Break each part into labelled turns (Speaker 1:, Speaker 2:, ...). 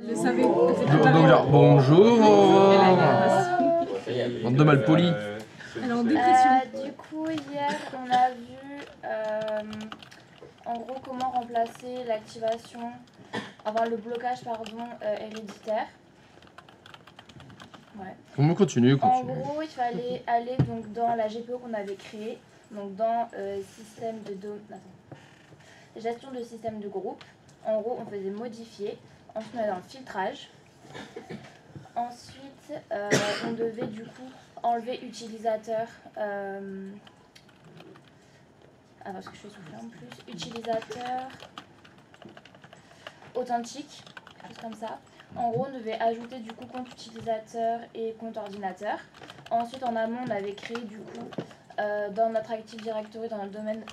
Speaker 1: Je savais.
Speaker 2: Donc genre, bonjour. Bande de malpolis.
Speaker 1: Elle est en dépression.
Speaker 3: Du coup, hier, on a vu en gros comment remplacer l'activation, enfin le blocage, pardon, héréditaire. Ouais.
Speaker 2: On continue.
Speaker 3: En gros, il fallait aller donc dans la GPO qu'on avait créée, donc dans système de gestion de système de groupe. En gros, on faisait modifier, ensuite on allait dans le filtrage. Ensuite, on devait du coup enlever utilisateur. Parce que je suis soufflée en plus. Utilisateur authentique, quelque chose comme ça. En gros, on devait ajouter du coup compte utilisateur et compte ordinateur. Ensuite, en amont, on avait créé du coup dans notre Active Directory, dans le domaine,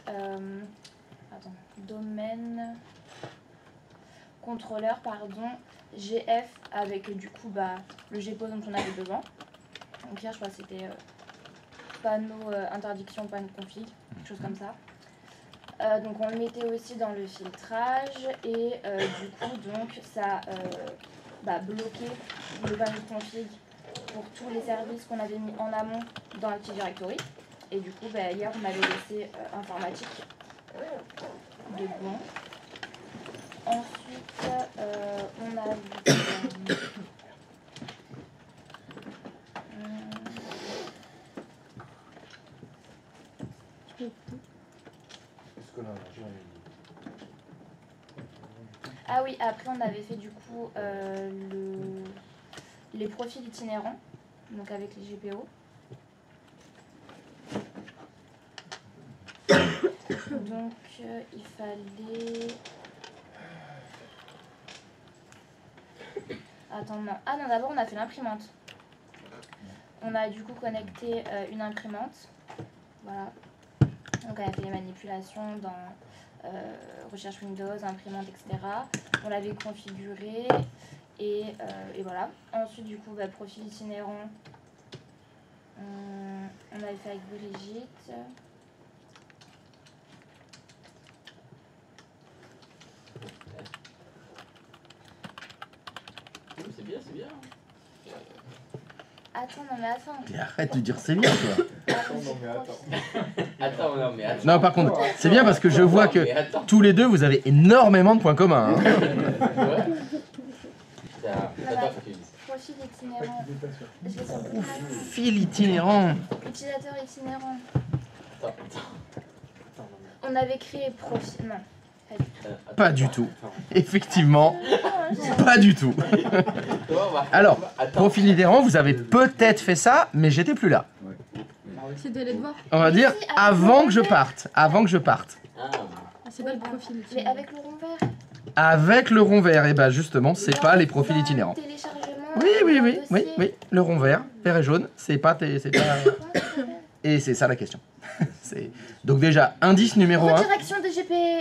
Speaker 3: domaine contrôleur, pardon, GF avec du coup le GPO dont on avait besoin. Donc hier, je crois que c'était panneau interdiction, panneau config, quelque chose comme ça. Donc on le mettait aussi dans le filtrage et du coup donc ça bloquait le panneau config pour tous les services qu'on avait mis en amont dans Active Directory. Et du coup hier on avait laissé informatique de bon. Ensuite on a vu ah oui, après on avait fait du coup les profils itinérants, donc avec les GPO. Donc il fallait... Attends, non. Ah non, d'abord on a fait l'imprimante. On a du coup connecté une imprimante. Voilà. Donc on a fait les manipulations dans recherche Windows, imprimante, etc. On l'avait configuré et voilà. Ensuite du coup profil itinérant, on avait fait avec Brigitte.
Speaker 4: C'est bien, c'est bien.
Speaker 3: Attends, non mais attends.
Speaker 2: Mais arrête de dire c'est bien, toi.
Speaker 4: Attends, non mais attends.
Speaker 2: Non, par contre, c'est bien parce que je vois que tous les deux, vous avez énormément de points communs. Hein.
Speaker 3: Profil itinérant.
Speaker 2: Profil itinérant.
Speaker 3: Utilisateur itinérant. On avait créé profil. Non.
Speaker 2: Pas du tout. Effectivement, pas du tout. Alors, profil itinérant, vous avez peut-être fait ça, mais j'étais plus là.
Speaker 1: C'était les devoirs.
Speaker 2: On va dire avant que je parte. Avant que je parte.
Speaker 1: C'est pas le profil.
Speaker 3: Mais avec le rond vert.
Speaker 2: Avec le rond vert, et bien justement, c'est pas les profils itinérants. Oui, le rond vert et jaune, c'est pas... Et c'est ça la question. Donc déjà, indice numéro 1.
Speaker 3: Redirection de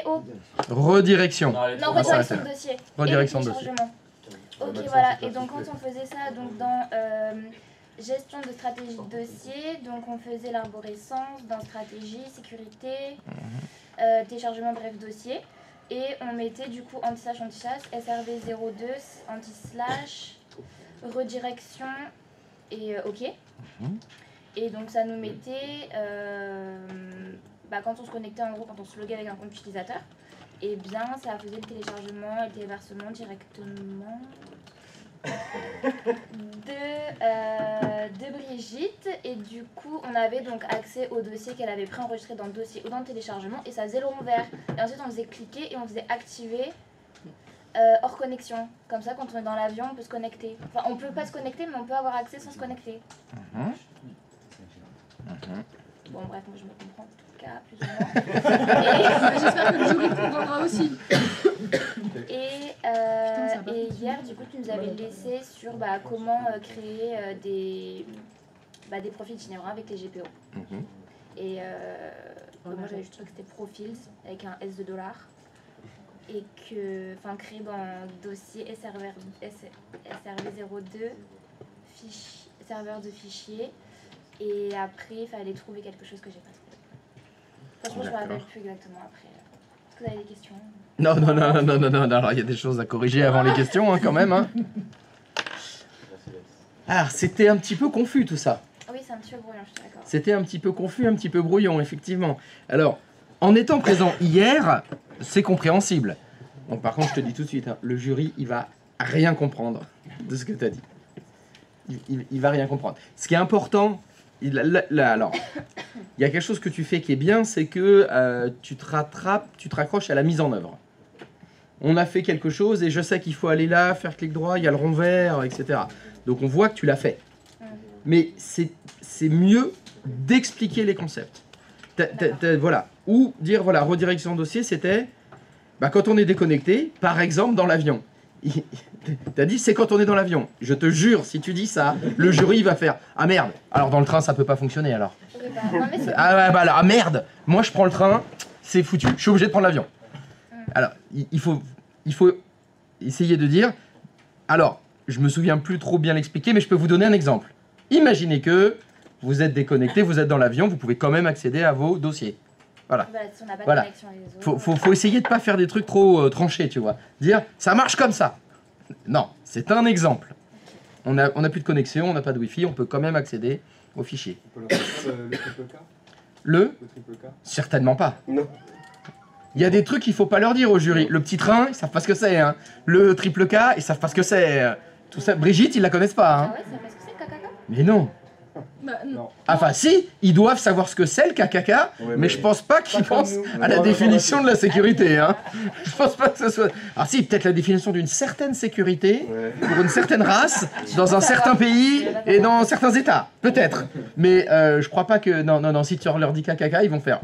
Speaker 3: GPO.
Speaker 2: Redirection.
Speaker 3: Non, redirection de dossier.
Speaker 2: Redirection de dossier.
Speaker 3: Ok, voilà. Et donc quand on faisait ça, donc dans gestion de stratégie de dossier, donc on faisait l'arborescence dans stratégie, sécurité, téléchargement bref dossier. Et on mettait du coup anti-slash, SRV02, anti-slash, redirection et OK. Et donc ça nous mettait, quand on se connectait en gros, quand on se loguait avec un compte utilisateur, et bien ça faisait le téléchargement et le téléversement directement de Brigitte. Et du coup on avait donc accès au dossier qu'elle avait préenregistré dans le dossier ou dans le téléchargement, et ça faisait le rond vert. Et ensuite on faisait cliquer et on faisait activer hors connexion. Comme ça quand on est dans l'avion on peut se connecter. Enfin on peut pas se connecter mais on peut avoir accès sans se connecter. Bon bref, moi je me comprends en tout cas, plus ou moins.
Speaker 1: J'espère que le jury comprendra aussi.
Speaker 3: Et hier, du coup, tu nous avais laissé sur comment créer des profils itinérants avec les GPO. Et moi j'avais juste trouvé que c'était profils avec un S de $. Et que, créé dans dossier SRV02, serveur de fichiers. Et après, il fallait trouver quelque chose que j'ai pas trouvé. Franchement, je me rappelle plus exactement après. que vous avez des questions?
Speaker 2: Non, non, non, non, non, non, non, alors il y a des choses à corriger avant les questions, hein, quand même. Hein. Ah, c'était un petit peu confus tout ça.
Speaker 3: Oui, c'est un petit peu brouillon, je suis d'accord.
Speaker 2: C'était un petit peu confus, un petit peu brouillon, effectivement. Alors, en étant présent hier, c'est compréhensible. Bon, par contre, je te dis tout de suite, hein, le jury, il va rien comprendre de ce que tu as dit. Il va rien comprendre. Ce qui est important, alors, il y a quelque chose que tu fais qui est bien, c'est que tu te raccroches à la mise en œuvre. On a fait quelque chose et je sais qu'il faut aller là, faire clic droit, il y a le rond vert, etc. Donc on voit que tu l'as fait. Mais c'est mieux d'expliquer les concepts. Voilà. Ou dire, voilà, redirection de dossier, c'était quand on est déconnecté, par exemple dans l'avion. T'as dit, c'est quand on est dans l'avion. Je te jure, si tu dis ça, le jury va faire « Ah merde, alors dans le train, ça peut pas fonctionner alors. » Ah ouais, ah merde, moi je prends le train, c'est foutu, je suis obligé de prendre l'avion. Alors, il faut essayer de dire, alors, je me souviens plus trop bien l'expliquer, mais je peux vous donner un exemple. Imaginez que vous êtes déconnecté, vous êtes dans l'avion, vous pouvez quand même accéder à vos dossiers. Voilà.
Speaker 3: Si on n'a pas de
Speaker 2: Voilà.
Speaker 3: connexion avec les autres,
Speaker 2: Faut essayer de pas faire des trucs trop tranchés, tu vois. Dire, ça marche comme ça. Non, c'est un exemple. On a plus de connexion, on n'a pas de Wi-Fi, on peut quand même accéder aux fichiers.
Speaker 4: On peut le triple K?
Speaker 2: Le
Speaker 4: triple K?
Speaker 2: Certainement pas.
Speaker 4: Non.
Speaker 2: Il y a des trucs qu'il faut pas leur dire au jury. Le petit train, ils savent pas ce que c'est. Hein. Le triple K, ils savent pas ce que c'est. Tout ça, Brigitte, ils la connaissent pas. Hein.
Speaker 3: Ah ouais, ça parce que c'est le KKK?
Speaker 2: Mais non.
Speaker 1: Bah, non.
Speaker 2: Enfin si, ils doivent savoir ce que c'est le KKK,
Speaker 4: Ouais,
Speaker 2: mais je pense pas qu'ils
Speaker 4: comme
Speaker 2: pensent
Speaker 4: nous.
Speaker 2: à la
Speaker 4: Non,
Speaker 2: définition de la sécurité. Hein. Je pense pas que ce soit... Alors si, peut-être la définition d'une certaine sécurité,
Speaker 4: Ouais.
Speaker 2: pour une certaine race, dans un certain pays et dans certains états. Peut-être. Mais je crois pas que... Non, non, non, si tu leur dis KKK, ils vont faire...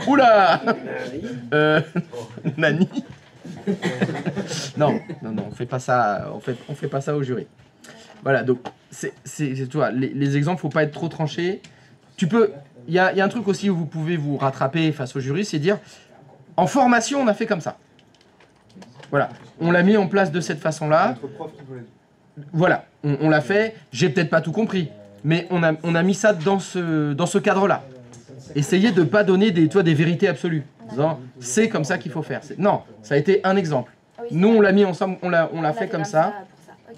Speaker 2: Oula Nani Non, non, non, on fait pas ça, on fait pas ça au jury. Voilà, donc, tu vois, les exemples, faut pas être trop tranché. Tu peux... Il y a un truc aussi où vous pouvez vous rattraper face au jury, c'est dire, en formation, on a fait comme ça. Voilà, on l'a mis en place de cette façon-là.
Speaker 4: Notre prof qui vous l'a dit.
Speaker 2: Voilà, on l'a fait, j'ai peut-être pas tout compris, mais on a mis ça dans ce cadre-là. Essayez de pas donner des vérités absolues. C'est comme ça qu'il faut faire. Non, ça a été un exemple.
Speaker 3: Ah oui,
Speaker 2: Nous, on l'a mis ensemble, on l'a fait comme ça.
Speaker 3: Pour ça. Ok.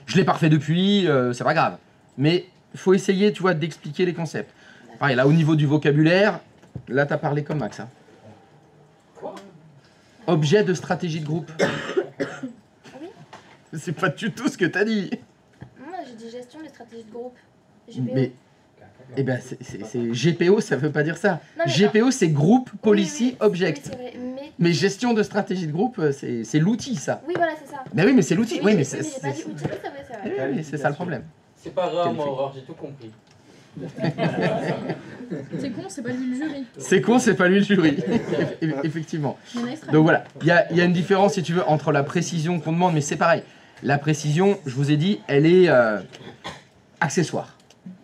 Speaker 2: Je l'ai pas refait depuis, c'est pas grave. Mais il faut essayer, tu vois, d'expliquer les concepts. Pareil, là, au niveau du vocabulaire, là, tu as parlé comme Max. Hein. Objet de stratégie de groupe.
Speaker 3: Oui.
Speaker 2: C'est pas du tout ce que tu as dit.
Speaker 3: Moi, j'ai dit gestion des stratégies de groupe. GPO.
Speaker 2: Mais, eh ben, c'est GPO, ça veut pas dire ça.
Speaker 3: Non, mais
Speaker 2: GPO, c'est Group Policy
Speaker 3: Oui,
Speaker 2: Object.
Speaker 3: c'est vrai,
Speaker 2: Mais gestion de stratégie de groupe, c'est l'outil, ça.
Speaker 3: Oui, voilà, c'est ça.
Speaker 2: Mais oui, mais c'est l'outil. Oui, mais
Speaker 3: j'ai pas dit outil, c'est vrai, c'est vrai.
Speaker 2: oui, c'est ça le problème.
Speaker 5: C'est pas grave, moi, Aurore, j'ai tout compris.
Speaker 1: C'est con, c'est pas lui le jury.
Speaker 2: C'est con, c'est pas lui le jury. Effectivement.
Speaker 1: Il y en a extra.
Speaker 2: Donc voilà, il y a une différence, si tu veux, entre la précision qu'on demande, mais c'est pareil. La précision, je vous ai dit, elle est accessoire.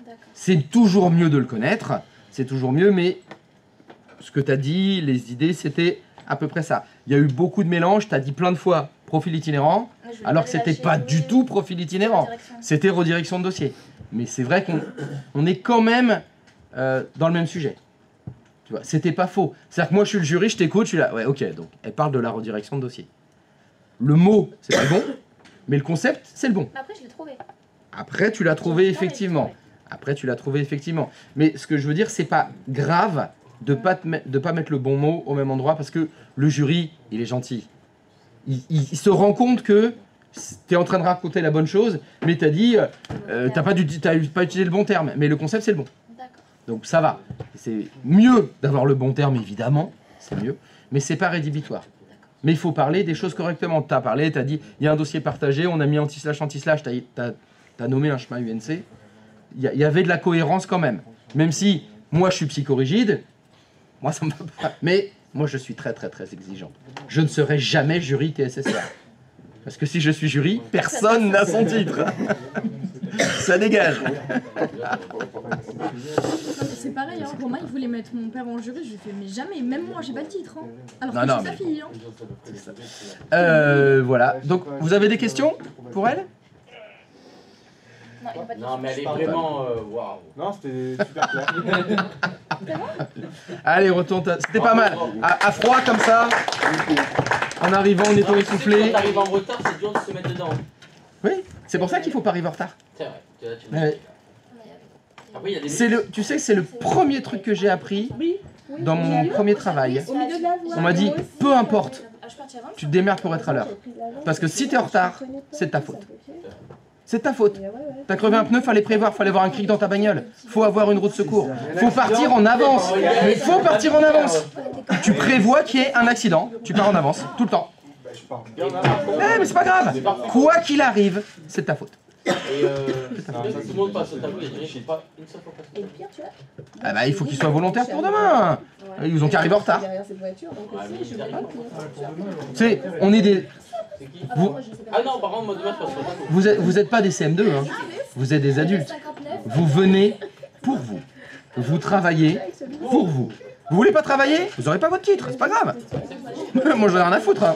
Speaker 3: D'accord.
Speaker 2: C'est toujours mieux de le connaître, c'est toujours mieux, mais ce que tu as dit, les idées, c'était à peu près ça. Il y a eu beaucoup de mélanges, tu as dit plein de fois profil itinérant,
Speaker 3: Je voulais
Speaker 2: alors que c'était
Speaker 3: lâcher,
Speaker 2: pas
Speaker 3: oui,
Speaker 2: du
Speaker 3: oui.
Speaker 2: tout profil itinérant.
Speaker 3: Direction.
Speaker 2: C'était redirection de dossier. Mais c'est vrai qu'on est quand même dans le même sujet. Tu vois, c'était pas faux. C'est-à-dire que moi, je suis le jury, je t'écoute, je suis là. Ouais, ok, donc elle parle de la redirection de dossier. Le mot, c'est pas le bon, mais le concept, c'est le bon.
Speaker 3: Mais après, je l'ai trouvé.
Speaker 2: Après, tu l'as trouvé effectivement. Après, tu l'as trouvé effectivement. Mais ce que je veux dire, c'est pas grave de pas mettre le bon mot au même endroit parce que le jury, il est gentil. Il se rend compte que tu es en train de raconter la bonne chose, mais tu as dit, t'as pas utilisé le bon terme, mais le concept, c'est le bon.
Speaker 3: D'accord.
Speaker 2: Donc ça va. C'est mieux d'avoir le bon terme, évidemment, c'est mieux, mais c'est pas rédhibitoire. Mais il faut parler des choses correctement. Tu as parlé, tu as dit, il y a un dossier partagé, on a mis anti-slash, tu as nommé un chemin UNC. Il y avait de la cohérence quand même. Même si, moi, je suis psychorigide, moi, ça me va pas. Mais moi, je suis très, très, très exigeant. Je ne serai jamais jury TSSR. Parce que si je suis jury, personne n'a son titre. Ça dégage.
Speaker 1: Non, mais c'est pareil, hein. Romain, il voulait mettre mon père en jury, je lui ai fait, mais jamais, même moi, j'ai pas le titre. Hein. Alors
Speaker 2: Non,
Speaker 1: que
Speaker 2: non,
Speaker 1: c'est sa
Speaker 2: mais-
Speaker 1: fille. Hein.
Speaker 2: Voilà. Donc, vous avez des questions pour elle?
Speaker 3: Non, il n'y a pas de
Speaker 5: Non, mais elle est
Speaker 4: parle
Speaker 5: vraiment. Waouh.
Speaker 4: Non, c'était super clair.
Speaker 2: Allez, retourne. C'était pas mal. À froid comme ça, en arrivant, en étant essoufflé.
Speaker 5: Quand t'arrives en retard, c'est dur de se mettre dedans.
Speaker 2: Oui, c'est pour ça qu'il faut pas arriver en retard.
Speaker 5: C'est vrai. Tu
Speaker 2: Ouais.
Speaker 5: Après, il y a des
Speaker 2: Tu sais que c'est le premier truc que j'ai appris dans mon premier travail. On m'a dit, peu importe, tu te démerdes pour être à l'heure. Parce que si t'es en retard, c'est de ta faute. C'est de ta faute. T'as crevé un pneu, fallait prévoir, fallait avoir un cric dans ta bagnole. Faut avoir une roue de secours. Faut partir en avance. Mais faut partir en avance. Tu prévois qu'il y ait un accident, tu pars en avance, tout le temps. Eh mais c'est pas grave. Quoi qu'il arrive, c'est de ta faute.
Speaker 5: Et tout le monde passe au tableau, il y a des gens qui pas une seule fois passé.
Speaker 2: Ah bah il faut qu'ils soient volontaires pour demain. Ils ont qu'à arriver en retard. C'est, on est des...
Speaker 5: C'est qui
Speaker 2: Vous,
Speaker 5: Ah non, par contre, moi demain je passe au tableau.
Speaker 2: vous êtes pas des CM2, hein. Vous êtes des adultes. Vous venez pour vous. Vous travaillez pour vous. Vous voulez pas travailler? Vous aurez pas votre titre, c'est pas grave. Moi j'en ai rien à foutre. Hein.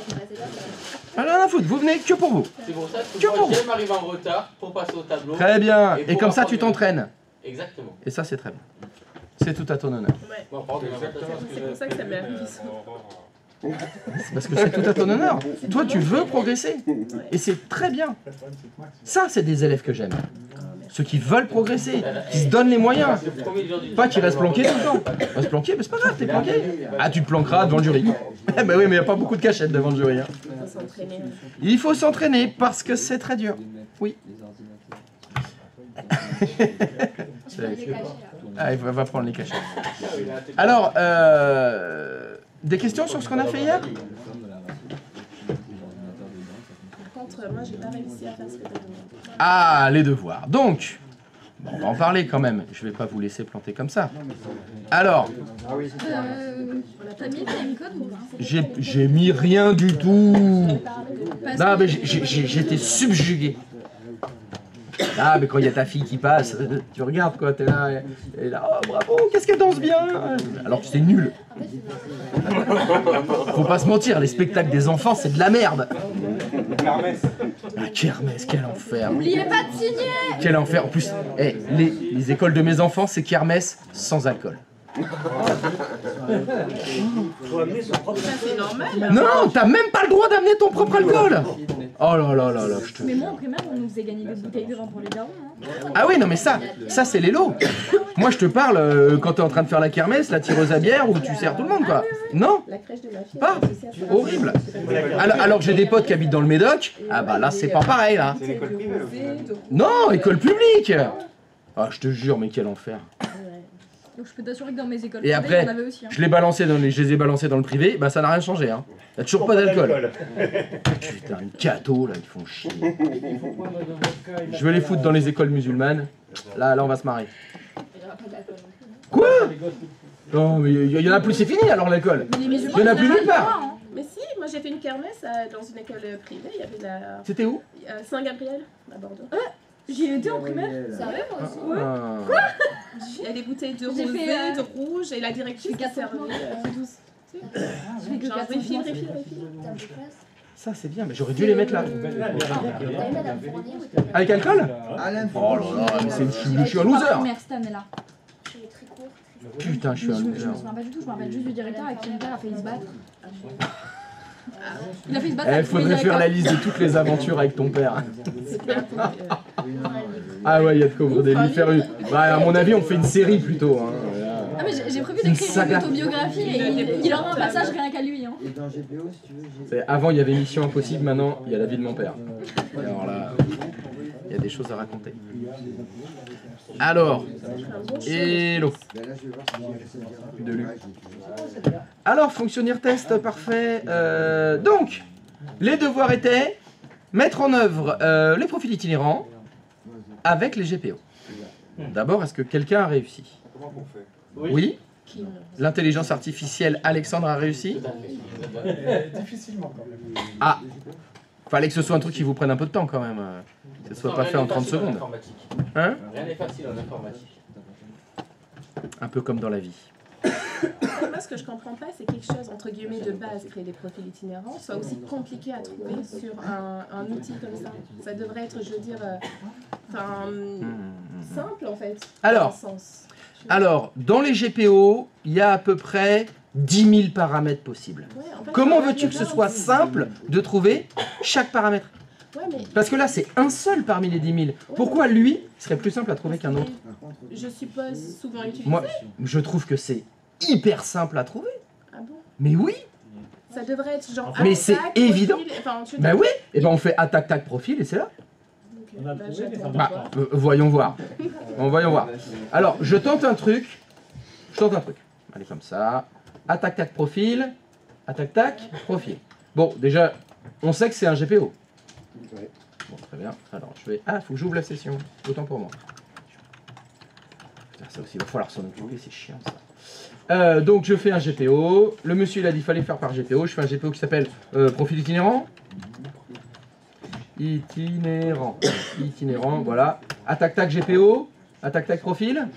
Speaker 2: J'en ai rien à foutre, vous venez que pour vous.
Speaker 5: C'est pour ça que
Speaker 2: Que
Speaker 5: moi
Speaker 2: pour
Speaker 5: j'aime arriver en retard pour passer au tableau.
Speaker 2: Très bien. Et
Speaker 5: pour
Speaker 2: comme ça tu
Speaker 5: apprendre-
Speaker 2: t'entraînes.
Speaker 5: Exactement.
Speaker 2: Et ça c'est très bien. C'est tout à ton honneur.
Speaker 5: Moi, par contre,
Speaker 6: C'est pour ça que ça m'arrive.
Speaker 2: C'est parce que c'est tout à ton honneur. Toi tu veux progresser. Et c'est très bien. Ça c'est des élèves que j'aime. Ceux qui veulent progresser, qui se donnent les moyens.
Speaker 5: c'est le premier jour du
Speaker 2: Pas qui restent planqués tout le temps. On va se planquer, mais c'est pas grave, t'es planqué. Ah, tu te planqueras devant le jury. Eh ben oui, mais il n'y a pas beaucoup de cachettes devant le jury. Hein. Il faut s'entraîner parce que c'est très dur. Oui. Ah, il va prendre les cachettes. Alors, des questions sur ce qu'on a fait hier?
Speaker 6: Par contre, moi, j'ai pas réussi à faire ce que t'as demandé.
Speaker 2: Ah, les devoirs. Donc, bon, on va en parler quand même. Je vais pas vous laisser planter comme ça. Alors,
Speaker 1: T'as mis le timecode ou pas?
Speaker 2: j'ai mis rien du tout. Non, mais j'étais subjugué. Ah, mais quand il y a ta fille qui passe, tu regardes quoi, t'es là, et là, oh bravo, qu'est-ce qu'elle danse bien. Alors que c'est nul. Faut pas se mentir, les spectacles des enfants, c'est de la merde. Ah, kermesse, quel enfer.
Speaker 1: N'oubliez pas de signer.
Speaker 2: Quel enfer. En plus, les écoles de mes enfants, c'est kermesse sans alcool.
Speaker 6: C'est normal.
Speaker 2: Non, t'as même pas le droit d'amener ton propre alcool. Oh là là là là, je te...
Speaker 1: Mais moi en primaire, on nous faisait gagner des bouteilles de vin pour les darons. Hein.
Speaker 2: Ah oui, non mais ça c'est les lots. Moi je te parle quand t'es en train de faire la kermesse, la tireuse à bière où tu sers tout le monde quoi. Non,
Speaker 6: La crèche de ma fille.
Speaker 2: pas. Horrible. Alors que j'ai des potes qui habitent dans le Médoc, ah bah là c'est pas pareil là.
Speaker 4: C'est l'école privée aussi.
Speaker 2: Non, école publique. Ah je te jure, mais quel enfer.
Speaker 1: Donc je peux t'assurer que dans mes écoles
Speaker 2: Et
Speaker 1: privées,
Speaker 2: après,
Speaker 1: il y en avait aussi. Hein.
Speaker 2: je les ai balancés dans le privé, bah ça n'a rien changé hein. Y a toujours pas d'alcool. Putain, une cato là, ils font chier. Je vais les foutre dans les écoles musulmanes. Là on va se marrer. Quoi? Non mais il y en a plus, c'est fini alors l'école.
Speaker 1: Mais les musulmans,
Speaker 2: Il y en a
Speaker 1: ils
Speaker 2: plus
Speaker 1: avaient
Speaker 2: nulle
Speaker 1: pas
Speaker 2: part.
Speaker 1: le droit, hein.
Speaker 6: Mais si, moi j'ai fait une kermesse dans une école privée. Il y avait la
Speaker 2: C'était où?
Speaker 6: Saint-Gabriel à Bordeaux.
Speaker 1: J'y ai été en primaire.
Speaker 3: Sérieux, moi aussi
Speaker 2: Ah.
Speaker 6: Il y a des bouteilles de
Speaker 1: J'ai
Speaker 6: rosé,
Speaker 1: fait,
Speaker 6: de rouge et la directrice qui a servi.
Speaker 1: Je fais que
Speaker 6: Genre,
Speaker 1: 4
Speaker 6: refill.
Speaker 3: T'as de classe.
Speaker 2: Ça c'est bien, mais j'aurais dû les mettre là.
Speaker 3: T'as eu Madame Fournier ou t'as eu
Speaker 2: Avec alcool? Oh là là, mais je suis un loser.
Speaker 1: Première cette année-là.
Speaker 3: cheveux très courts?
Speaker 2: Putain, je suis
Speaker 1: Je
Speaker 2: un
Speaker 1: me
Speaker 2: loser.
Speaker 1: souviens pas du tout, je me rappelle juste du directeur avec qui mon père a failli se battre. Il a failli se battre
Speaker 2: Il
Speaker 1: avec tous les
Speaker 2: faudrait faire la
Speaker 1: directeurs.
Speaker 2: liste de toutes les aventures avec ton père.
Speaker 6: C'est bien.
Speaker 2: Ah ouais, il y a de quoi ouvrir des livres, faire une... Bah, à mon avis, on fait une série plutôt. Hein.
Speaker 1: Ah mais j'ai prévu
Speaker 2: Une
Speaker 1: d'écrire une
Speaker 2: saga.
Speaker 1: autobiographie et il aura un passage rien qu'à lui. Hein.
Speaker 7: Et dans GPO, si tu veux,
Speaker 2: C'est- Avant, il y avait Mission Impossible, maintenant, il y a la vie de mon père. Et alors là, il y a des choses à raconter. Alors, hello.
Speaker 7: Ben là, je vais voir si j'ai réussi à dire.
Speaker 2: De lui. Alors, fonctionnaire test, parfait. Donc, les devoirs étaient mettre en œuvre les profils itinérants avec les GPO. D'abord, est-ce que quelqu'un a réussi?
Speaker 4: Comment on fait?
Speaker 2: Oui. L'intelligence artificielle, Alexandre a réussi?
Speaker 5: Tout à fait.
Speaker 4: Difficilement quand même.
Speaker 2: Ah, fallait que ce soit un truc qui vous prenne un peu de temps quand même. Que ce soit
Speaker 5: Non,
Speaker 2: pas
Speaker 5: rien
Speaker 2: fait en
Speaker 5: n'est
Speaker 2: 30
Speaker 5: facile
Speaker 2: secondes.
Speaker 5: informatique.
Speaker 2: Hein?
Speaker 5: Rien n'est facile en informatique.
Speaker 2: Un peu comme dans la vie.
Speaker 6: Moi, ce que je comprends pas, c'est quelque chose, entre guillemets, de base, créer des profils itinérants, soit aussi compliqué à trouver sur un outil comme ça. Ça devrait être, je veux dire, simple en fait.
Speaker 2: Alors,
Speaker 6: dans le sens.
Speaker 2: Alors, dans les GPO, il y a à peu près 10 000 paramètres possibles.
Speaker 6: Ouais, en fait,
Speaker 2: Comment
Speaker 6: ça
Speaker 2: veux-tu
Speaker 6: va
Speaker 2: que ce
Speaker 6: bien
Speaker 2: soit
Speaker 6: aussi.
Speaker 2: simple de trouver chaque paramètre?
Speaker 6: Ouais, mais
Speaker 2: Parce que là, c'est un seul parmi les 10 000. Pourquoi lui serait plus simple à trouver qu'un autre?
Speaker 6: je suppose souvent utilisé.
Speaker 2: Moi, je trouve que c'est hyper simple à trouver.
Speaker 6: Ah bon?
Speaker 2: Mais oui,
Speaker 6: Ça devrait être genre.
Speaker 2: Mais c'est
Speaker 6: attaque,
Speaker 2: évident.
Speaker 6: profil, enfin, tu
Speaker 2: bah oui. Et ben on fait attaque, tac, profil et c'est là.
Speaker 6: Ok,
Speaker 8: On a
Speaker 6: bah,
Speaker 8: trouvé, mais
Speaker 6: j'attends
Speaker 8: ça
Speaker 6: de
Speaker 2: Bah,
Speaker 6: voir.
Speaker 2: voyons voir. Voyons voir. Alors, je tente un truc. Allez, comme ça. Attaque, tac, profil. Attaque, tac, profil. Bon, déjà, on sait que c'est un GPO.
Speaker 7: Ouais.
Speaker 2: Bon, très bien. Alors, je vais... Ah, faut que j'ouvre la session. Autant pour moi. Putain, ça aussi, il va falloir s'en occuper, c'est chiant, ça. Donc, je fais un GPO. Le monsieur, il a dit qu'il fallait faire par GPO. Je fais un GPO qui s'appelle profil itinérant. Itinérant, voilà. Attaque, tac, GPO. Attaque, tac, profil.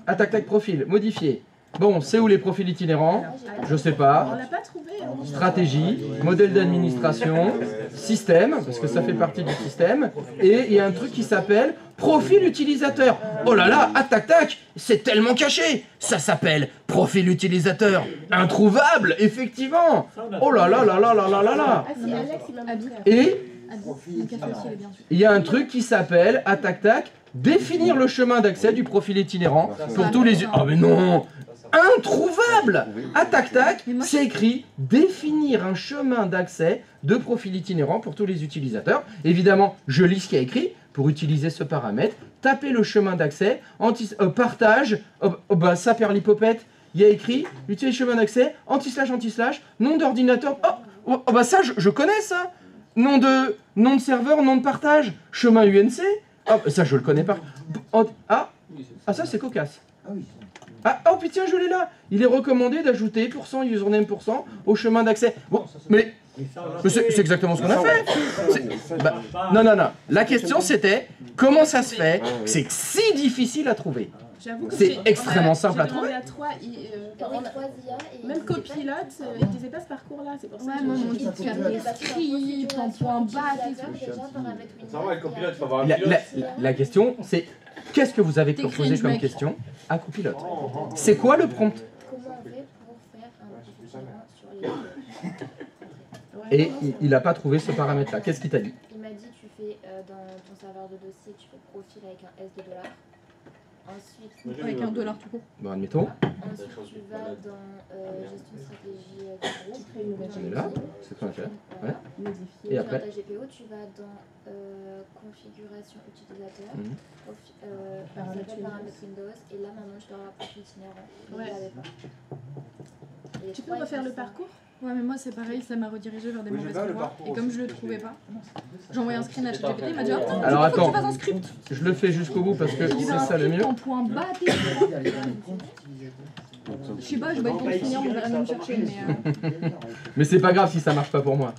Speaker 2: Attaque, tac, profil. Modifié. Bon, c'est où les profils itinérants? Je sais
Speaker 6: On
Speaker 2: pas.
Speaker 6: l'a pas trouvé. Hein.
Speaker 2: Stratégie, modèle d'administration, système, parce que ça fait partie du système, et il y a un truc qui s'appelle profil utilisateur. Oh là là, attaque tac, c'est tellement caché. Ça s'appelle profil utilisateur. Introuvable, effectivement. Oh là là là là là là là là.
Speaker 6: Ah si, Alex, il m'a montré.
Speaker 2: Et
Speaker 1: Le café aussi, il est bien sûr.
Speaker 2: il y a un truc qui s'appelle attaque tac, définir le chemin d'accès du profil itinérant pour tous les... Ah mais non, introuvable. Attaque tac,
Speaker 1: Mais moi,
Speaker 2: c'est écrit définir un chemin d'accès de profil itinérant pour tous les utilisateurs. Évidemment, je lis ce qu'il y a écrit. Pour utiliser ce paramètre, tapez le chemin d'accès, partage, bah ça perd l'hypopète. Il y a écrit utiliser chemin d'accès, anti-slash, nom d'ordinateur. Oh, bah ça, je connais ça. Nom de serveur, nom de partage, chemin UNC. Ah, ça, je le connais pas. Ah, ça, c'est cocasse. Ah, oh putain, je l'ai là. Il est recommandé d'ajouter %, username %, au chemin d'accès. Bon, mais c'est exactement ce qu'on a fait. Bah, non. La question, c'était comment ça se fait que c'est si difficile à trouver?
Speaker 6: J'avoue que
Speaker 2: C'est extrêmement simple à
Speaker 6: j'ai demandé
Speaker 2: trouver.
Speaker 6: à trois,
Speaker 3: On a 3 IA et
Speaker 6: même copilote, ils disaient pas ce parcours-là, c'est pour ça
Speaker 1: Ouais,
Speaker 6: que
Speaker 1: moi,
Speaker 6: j'ai-
Speaker 1: mon dit de faire des scripts en point bas et tout.
Speaker 5: Ça va, le copilote, il faut avoir un
Speaker 2: La,
Speaker 5: pilote.
Speaker 2: la question, c'est qu'est-ce que vous avez
Speaker 1: T'es
Speaker 2: proposé
Speaker 1: cringe,
Speaker 2: comme
Speaker 1: mec.
Speaker 2: question à Copilote? C'est quoi le prompt?
Speaker 3: Comment on fait pour faire un positionnement sur les...
Speaker 6: Ouais,
Speaker 2: Et
Speaker 6: non, non,
Speaker 2: il n'a pas trouvé ce paramètre-là. Qu'est-ce qu'il t'a dit?
Speaker 3: Il m'a dit tu fais dans ton serveur de dossier, tu fais profil avec un S de $. Ensuite,
Speaker 1: Avec $1 tout court.
Speaker 2: Bon, admettons.
Speaker 3: ensuite tu vas dans gestion stratégie du groupe.
Speaker 6: crée une nouvelle
Speaker 2: On est là. C'est ce qu'on a fait. Ouais.
Speaker 6: modifier.
Speaker 2: Et
Speaker 3: Dans
Speaker 2: après
Speaker 3: ta GPO, tu vas dans configuration utilisateur,
Speaker 2: Mhm.
Speaker 3: paramètres Windows, et là maintenant tu dois avoir profil itinérant.
Speaker 6: Ouais.
Speaker 3: Je l'avais pas. Et les
Speaker 6: Tu peux
Speaker 3: trois,
Speaker 6: refaire
Speaker 3: ils
Speaker 6: le
Speaker 3: font ça.
Speaker 6: parcours?
Speaker 1: Ouais, mais moi c'est pareil, ça m'a redirigé vers des
Speaker 4: Oui, j'ai
Speaker 1: mauvaises
Speaker 4: pas le
Speaker 1: voies.
Speaker 4: parcours
Speaker 1: Et comme
Speaker 4: aussi,
Speaker 1: je le
Speaker 4: je
Speaker 1: trouvais
Speaker 4: l'ai.
Speaker 1: pas, j'ai envoyé un screen à ChatGPT, il m'a dit oh non,
Speaker 2: Alors,
Speaker 1: il faut que tu
Speaker 2: attends.
Speaker 1: fasses un script.
Speaker 2: Je le fais jusqu'au bout parce que
Speaker 1: J'ai dit
Speaker 2: c'est
Speaker 1: un
Speaker 2: ça le
Speaker 1: script
Speaker 2: mieux.
Speaker 1: en point bas, je sais pas, je vais être finir, on verra même chercher, mais
Speaker 2: Mais c'est pas grave si ça marche pas pour moi.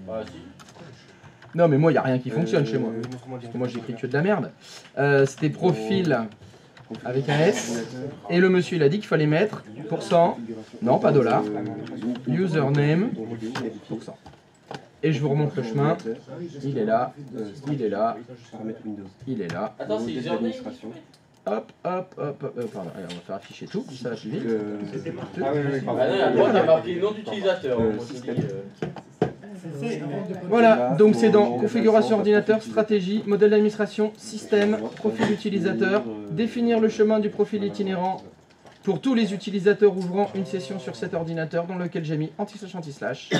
Speaker 5: Bah, si.
Speaker 2: Non, mais moi, il n'y a rien qui fonctionne chez moi. Parce que moi, j'écris que de la merde. C'était profil avec un S. Et le monsieur, il a dit qu'il fallait mettre %, non, pas $, username, %. Et je vous remonte le chemin. Il est là, il est là, il est là.
Speaker 5: Attends, c'est username.
Speaker 2: Hop, pardon, allez, on va faire afficher tout, ça va plus vite.
Speaker 4: Ah oui, pardon.
Speaker 5: Ah non, à droite, il y a marqué nom d'utilisateur. Moi, je dis,
Speaker 2: Voilà, donc c'est dans configuration ordinateur, stratégie, modèle d'administration, système, profil utilisateur, définir le chemin du profil itinérant pour tous les utilisateurs ouvrant une session sur cet ordinateur dans lequel j'ai mis anti-slash,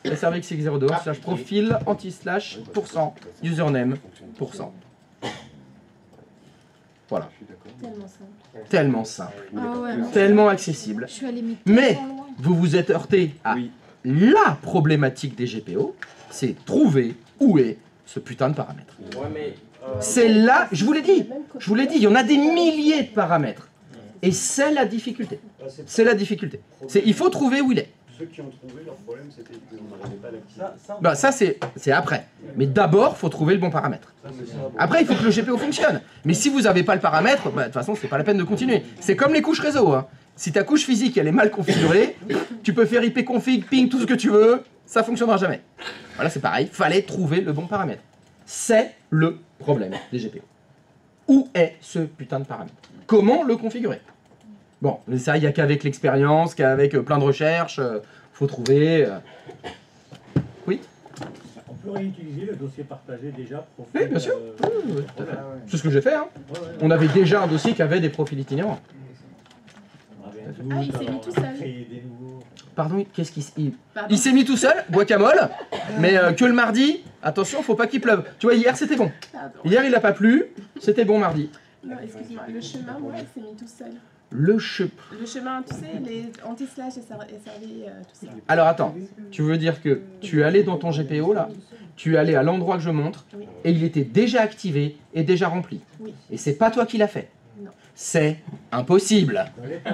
Speaker 2: SRX 02 slash profil anti-slash %, username %. Voilà,
Speaker 6: Tellement simple.
Speaker 2: tellement simple,
Speaker 1: ah ouais, non.
Speaker 2: tellement accessible.
Speaker 1: Je suis allée mais
Speaker 2: Mais
Speaker 1: tellement loin.
Speaker 2: vous vous êtes heurté à la problématique des GPO, c'est trouver où est ce putain de paramètre.
Speaker 5: ouais, mais.
Speaker 2: C'est là, je vous l'ai dit, il y en a des milliers de paramètres. Et c'est la difficulté. C'est la difficulté. Il faut trouver où il est.
Speaker 8: Ceux qui ont trouvé, leur problème, c'était qu'on n'arrivait pas à l'activer.
Speaker 2: Bah ça c'est après. Mais d'abord, il faut trouver le bon paramètre. Après, il faut que le GPO fonctionne. Mais si vous n'avez pas le paramètre, bah, de toute façon, c'est pas la peine de continuer. C'est comme les couches réseau. Hein. Si ta couche physique elle est mal configurée, tu peux faire ipconfig, ping, tout ce que tu veux, ça fonctionnera jamais. Voilà, c'est pareil. Fallait trouver le bon paramètre. C'est le problème des GPO. Où est ce putain de paramètre? Comment le configurer? Bon, mais ça, il n'y a qu'avec l'expérience, qu'avec plein de recherches, faut trouver... Oui?
Speaker 8: On peut réutiliser le dossier partagé déjà.
Speaker 2: Oui, bien sûr. Oui, tout à fait. C'est ce que j'ai fait. Hein. On avait déjà un dossier qui avait des profils itinérants.
Speaker 6: Ah, il s'est mis tout seul.
Speaker 2: Pardon, qu'est-ce qu'il il s'est mis tout seul, guacamole, mais que le mardi, attention, faut pas qu'il pleuve. Tu vois, hier c'était bon.
Speaker 6: Pardon.
Speaker 2: Hier il a pas plu, c'était bon mardi.
Speaker 6: Non, excuse-moi, le chemin, moi, il s'est mis tout seul.
Speaker 2: Le
Speaker 6: chemin, tu sais, les anti-slash et SRV, tout ça.
Speaker 2: Alors attends, tu veux dire que tu es allé dans ton GPO là, tu es allé à l'endroit que je montre,
Speaker 6: Oui.
Speaker 2: et il était déjà activé et déjà rempli.
Speaker 6: Oui.
Speaker 2: Et c'est pas toi qui l'as fait.
Speaker 6: Non.
Speaker 2: C'est impossible.
Speaker 6: Ah,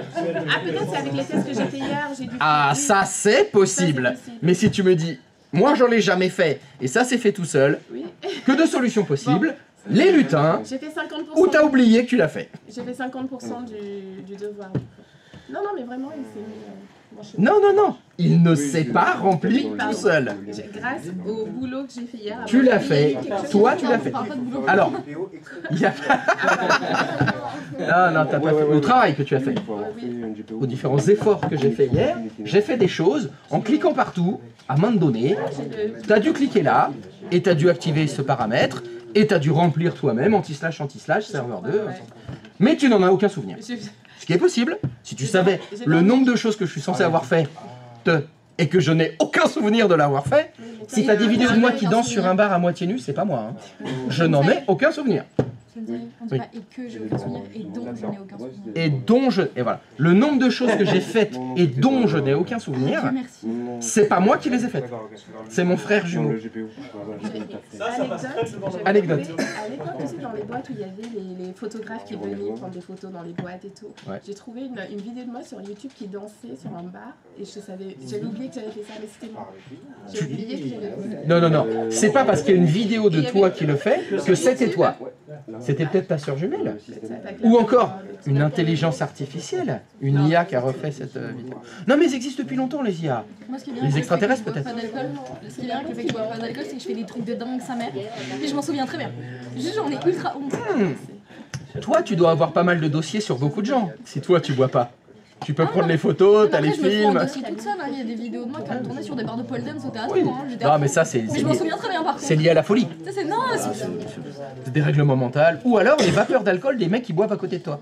Speaker 6: peut-être c'est avec les tests que j'ai fait hier, j'ai dû...
Speaker 2: Ah,
Speaker 6: oui.
Speaker 2: ça c'est possible.
Speaker 6: Ça, c'est possible.
Speaker 2: Mais si tu me dis, moi j'en ai jamais fait, et ça c'est fait tout seul,
Speaker 6: Oui.
Speaker 2: que de solutions possibles, les lutins,
Speaker 6: J'ai fait 50%.
Speaker 2: ou t'as oublié que tu l'as fait.
Speaker 6: J'ai fait 50% du devoir. Non, non, mais vraiment, il s'est mis... bon, je sais pas.
Speaker 2: Non, non, non, il ne s'est pas rempli
Speaker 6: Oui,
Speaker 2: tout
Speaker 6: pardon.
Speaker 2: seul.
Speaker 6: Grâce au boulot que j'ai fait hier...
Speaker 2: Tu l'as fait, toi tu l'as fait.
Speaker 1: Parle pas de boulot.
Speaker 2: Alors, il y a pas... Non, non, t'as pas fait au travail que tu as fait. Aux différents efforts que j'ai fait hier, j'ai fait des choses en cliquant partout, à main de données. T'as dû cliquer là, et t'as dû activer ce paramètre, et t'as dû remplir toi-même, anti-slash, serveur 2. Mais tu n'en as aucun souvenir. Ce qui est possible, si tu savais le nombre de choses que je suis censé avoir fait, et que je n'ai aucun souvenir de l'avoir fait, si t'as des vidéos de moi qui dansent sur un bar à moitié nu, c'est pas moi. Hein. Je n'en ai aucun souvenir.
Speaker 1: On dit pas et que j'ai aucun souvenir et dont je n'ai aucun souvenir.
Speaker 2: Et dont je... Et voilà. Le nombre de choses que j'ai faites et dont je n'ai aucun souvenir,
Speaker 1: Dieu merci.
Speaker 2: c'est pas moi qui les ai faites. C'est mon frère jumeau. Anecdote.
Speaker 6: À l'époque, tu sais, dans les boîtes où il y avait les photographes qui venaient prendre des photos dans les boîtes et tout,
Speaker 2: Ouais.
Speaker 6: j'ai trouvé une vidéo de moi sur YouTube qui dansait sur un bar et j'avais oublié que j'avais fait ça, mais c'était moi. J'ai oublié que j'avais fait ça.
Speaker 2: Non, non, non. C'est pas parce qu'il y a une vidéo de toi qui le fait que c'était toi. C'était peut-être ta sœur jumelle. Ou encore une intelligence artificielle. Une IA qui a refait cette vidéo. Non, mais ils existent depuis longtemps, les IA.
Speaker 1: Moi, ce qui est bien
Speaker 2: Les
Speaker 1: avec le
Speaker 2: extraterrestres,
Speaker 1: fait que je bois pas d'alcool, ce qui est bien avec le fait que je bois pas d'alcool, c'est que je fais des trucs de dingue sa mère. Et je m'en souviens très bien. Juste, j'en ai ultra honte.
Speaker 2: Toi, tu dois avoir pas mal de dossiers sur beaucoup de gens. Si toi, tu bois pas. Tu peux prendre les photos, t'as
Speaker 1: Après,
Speaker 2: les
Speaker 1: je me fous
Speaker 2: films.
Speaker 1: en dossier toute seule. Hein. Il y a des vidéos de moi qui ont tourné sur des bars de pole dance au théâtre.
Speaker 2: Oui.
Speaker 1: Hein. J'étais
Speaker 2: Non,
Speaker 1: à
Speaker 2: mais
Speaker 1: fond.
Speaker 2: ça, c'est
Speaker 1: Mais je m'en souviens très bien par contre.
Speaker 2: c'est lié à la folie.
Speaker 1: Ça, c'est non,
Speaker 2: C'est des règlements mentaux. Ou alors les vapeurs d'alcool des mecs qui boivent à côté de toi.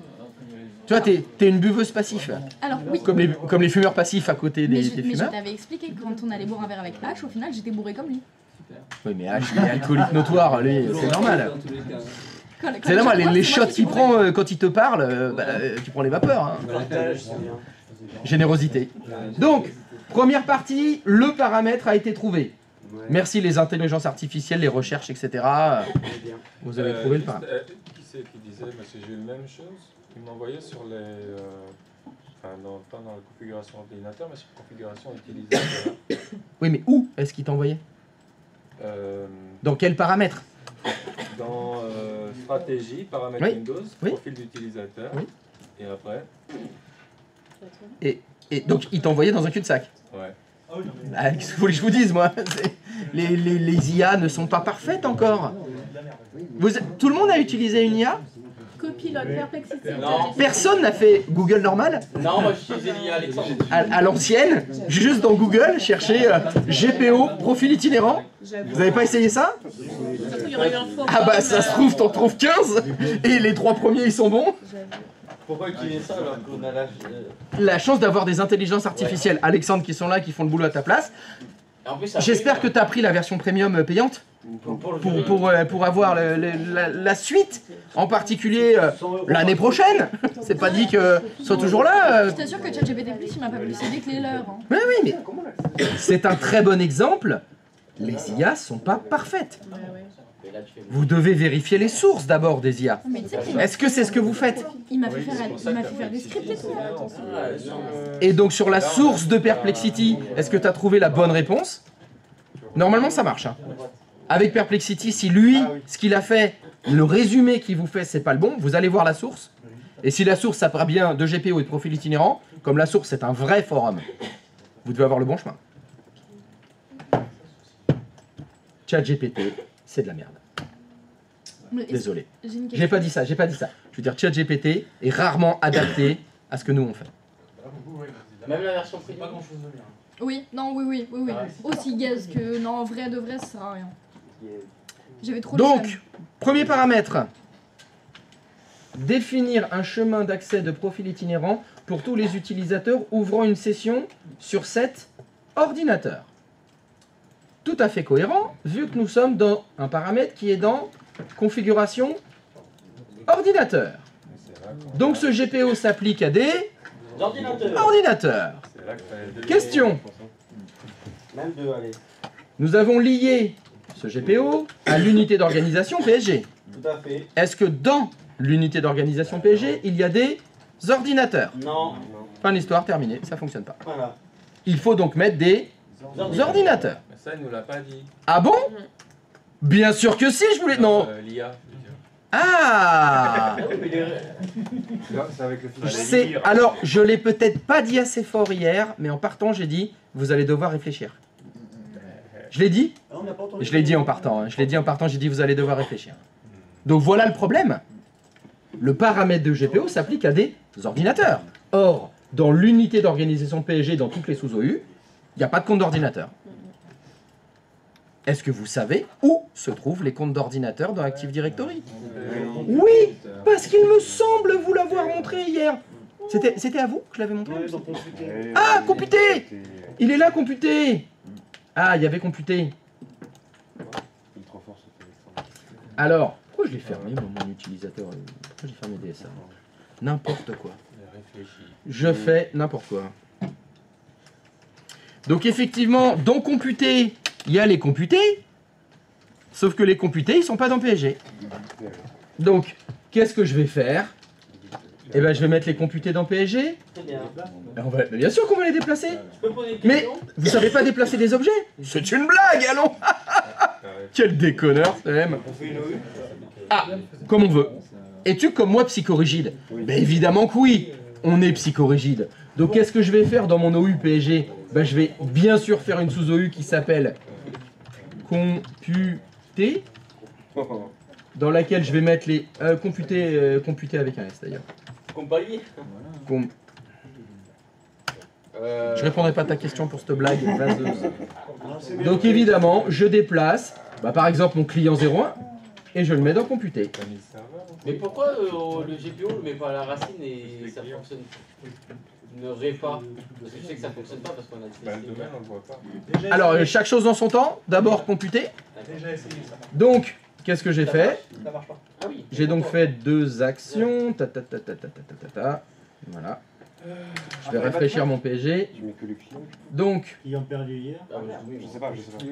Speaker 2: Tu vois, t'es une buveuse passive.
Speaker 1: Alors oui.
Speaker 2: Comme les fumeurs passifs à côté
Speaker 1: Mais
Speaker 2: des
Speaker 1: je
Speaker 2: fumeurs.
Speaker 1: t'avais expliqué que quand on allait boire un verre avec H, au final, j'étais bourré comme lui.
Speaker 2: Oui, mais H, il est alcoolique notoire, lui, c'est normal.
Speaker 1: Quand
Speaker 2: C'est normal, les
Speaker 1: c'est
Speaker 2: shots
Speaker 1: moi qui
Speaker 2: qu'il
Speaker 1: bourrais.
Speaker 2: prend quand il te parle, tu prends les vapeurs. Hein. Générosité. Donc, première partie, le paramètre a été trouvé. Merci les intelligences artificielles, les recherches, etc. Vous avez trouvé le paramètre.
Speaker 9: Qui c'est qui disait, monsieur, j'ai eu la même chose. Il m'envoyait sur les... enfin, pas dans la configuration ordinateur, mais sur la configuration utilisateur.
Speaker 2: Oui, mais où est-ce qu'il t'envoyait? Dans quel paramètre?
Speaker 9: Dans stratégie, paramètres
Speaker 2: Oui.
Speaker 9: Windows,
Speaker 2: Oui.
Speaker 9: profil d'utilisateur.
Speaker 2: Oui.
Speaker 9: Et après,
Speaker 2: Et donc, il t'envoyait dans un cul-de-sac.
Speaker 9: ouais.
Speaker 2: Bah, qu'est-ce qu'il faut que je vous dise, moi? Les IA ne sont pas parfaites encore. Tout le monde a utilisé une IA?
Speaker 6: Copilote, perplexité.
Speaker 5: Non.
Speaker 2: Personne n'a fait Google normal?
Speaker 5: Non, moi j'utilisais l'IA Alexandre.
Speaker 2: À l'ancienne, juste dans Google, chercher GPO, profil itinérant. Vous avez pas essayé ça?
Speaker 6: Surtout, il y aurait eu un faux.
Speaker 2: Ah bah ça se trouve, t'en trouves 15 et les 3 premiers ils sont bons.
Speaker 5: Pourquoi utiliser ça alors qu'on a l'âge
Speaker 2: La chance d'avoir des intelligences artificielles, Alexandre, qui sont là, qui font le boulot à ta place.
Speaker 5: En plus, ça
Speaker 2: J'espère que
Speaker 5: fait-
Speaker 2: tu as pris la version premium payante
Speaker 5: pour le jeu.
Speaker 2: pour avoir la suite, en particulier l'année prochaine. C'est pas dit que soit toujours là.
Speaker 1: Je t'assure que ChatGPT+, il m'a pas plus aidé que les leurs. Hein.
Speaker 2: Mais oui, mais c'est un très bon exemple. Les IA sont pas parfaites.
Speaker 5: Et là, tu fais-
Speaker 2: Vous devez vérifier les sources d'abord des IA.
Speaker 1: Mais tu sais qu'il
Speaker 2: Est-ce que c'est ce que vous faites?
Speaker 1: il m'a fait faire des scripts et tout.
Speaker 2: Et donc sur la source de Perplexity, est-ce que tu as trouvé la bonne réponse? Normalement ça marche. Hein. Avec Perplexity, si lui, ce qu'il a fait, le résumé qu'il vous fait, c'est pas le bon, vous allez voir la source. Et si la source ça part bien de GPO et de profil itinérant, comme la source c'est un vrai forum, vous devez avoir le bon chemin. ChatGPT, c'est de la merde.
Speaker 1: Mais est-ce-
Speaker 2: Désolé.
Speaker 1: J'ai une
Speaker 2: J'ai
Speaker 1: question.
Speaker 2: pas dit ça, j'ai pas dit ça. Je veux dire, ChatGPT est rarement adapté à ce que nous on fait.
Speaker 5: Même la version premium.
Speaker 4: Pas grand chose de bien.
Speaker 1: Oui, non, oui.
Speaker 5: Ah ouais.
Speaker 1: Aussi gaze que. Non, en vrai, de vrai, ça sert à rien. J'avais trop de
Speaker 2: Donc,
Speaker 1: flemme.
Speaker 2: premier paramètre. Définir un chemin d'accès de profil itinérant pour tous les utilisateurs ouvrant une session sur cet ordinateur. Tout à fait cohérent, vu que nous sommes dans un paramètre qui est dans configuration ordinateur. Donc ce GPO s'applique à des
Speaker 5: L'ordinateur.
Speaker 2: ordinateurs.
Speaker 9: C'est là que fallait deviner.
Speaker 2: Question.
Speaker 4: Même deux, allez.
Speaker 2: Nous avons lié ce GPO à l'unité d'organisation PSG.
Speaker 4: Tout à fait.
Speaker 2: Est-ce que dans l'unité d'organisation PSG, il y a des ordinateurs?
Speaker 4: Non.
Speaker 2: Fin de l'histoire, terminée, ça fonctionne pas.
Speaker 4: Voilà.
Speaker 2: Il faut donc mettre des ordinateurs.
Speaker 9: Mais ça, il nous l'a pas dit.
Speaker 2: Ah bon? Bien sûr que si, je voulais... Non.
Speaker 9: L'IA, je veux dire.
Speaker 2: Ah!
Speaker 7: C'est avec le fichier.
Speaker 2: C'est... Alors, je l'ai peut-être pas dit assez fort hier, mais en partant, j'ai dit, vous allez devoir réfléchir. Je l'ai dit?
Speaker 4: Ah, on n'a pas entendu.
Speaker 2: Je l'ai dit en partant, hein. Je l'ai dit en partant, j'ai dit, vous allez devoir réfléchir. Donc voilà le problème. Le paramètre de GPO s'applique à des ordinateurs. Or, dans l'unité d'organisation PSG, dans toutes les sous-OU, il n'y a pas de compte d'ordinateur. Est-ce que vous savez où se trouvent les comptes d'ordinateur dans Active Directory? Oui, parce qu'il me semble vous l'avoir montré hier. C'était à vous que je l'avais montré?
Speaker 4: Ouais, donc computer.
Speaker 2: Ah, computer! Il est là, computer! Ah, il y avait computer. Alors, pourquoi je l'ai fermé, moi, mon utilisateur? Pourquoi j'ai fermé DSA? N'importe quoi. Je fais n'importe quoi. Donc effectivement, dans computer, il y a les computés. Sauf que les computés, ils sont pas dans PSG. Donc, qu'est-ce que je vais faire? Eh ben, je vais mettre les computés dans PSG.
Speaker 5: Très bien.
Speaker 2: Et mais bien sûr qu'on va les déplacer.
Speaker 5: Je peux poser une
Speaker 2: Mais
Speaker 5: question?
Speaker 2: vous savez pas déplacer des objets? C'est une blague, allons. Quel déconneur, c'est même.
Speaker 4: On fait une OU.
Speaker 2: Ah, comme on veut. Es-tu comme moi psychorigide? Ben évidemment que oui, on est psychorigide. Donc qu'est-ce que je vais faire dans mon OU PSG? Ben je vais bien sûr faire une sous-OU qui s'appelle computer, dans laquelle je vais mettre les computer avec un S d'ailleurs.
Speaker 5: Compagnie.
Speaker 2: Com- Je répondrai pas à ta question pour cette blague vaseuse. Donc évidemment, je déplace, bah, par exemple mon client 01 et je le mets dans computer.
Speaker 9: T'as mis le serveur ou
Speaker 5: Mais pourquoi le GPO le met pas à la racine et ça fonctionne? Ne ré pas. Parce que je sais que ça fonctionne pas parce qu'on a
Speaker 9: Bah, le
Speaker 5: testé.
Speaker 9: domaine, on le voit pas.
Speaker 2: Alors chaque chose dans son temps, d'abord computer.
Speaker 4: Déjà essayé ça.
Speaker 2: Donc qu'est-ce que j'ai fait?
Speaker 4: Ça marche pas.
Speaker 5: Ah oui.
Speaker 2: J'ai donc fait deux actions. Voilà. Je vais rafraîchir mon PSG.
Speaker 7: Tu mets que le client.
Speaker 2: Donc,
Speaker 8: Qui ont perdu hier.
Speaker 5: Ah oui, oui.
Speaker 7: Je sais pas, je sais pas.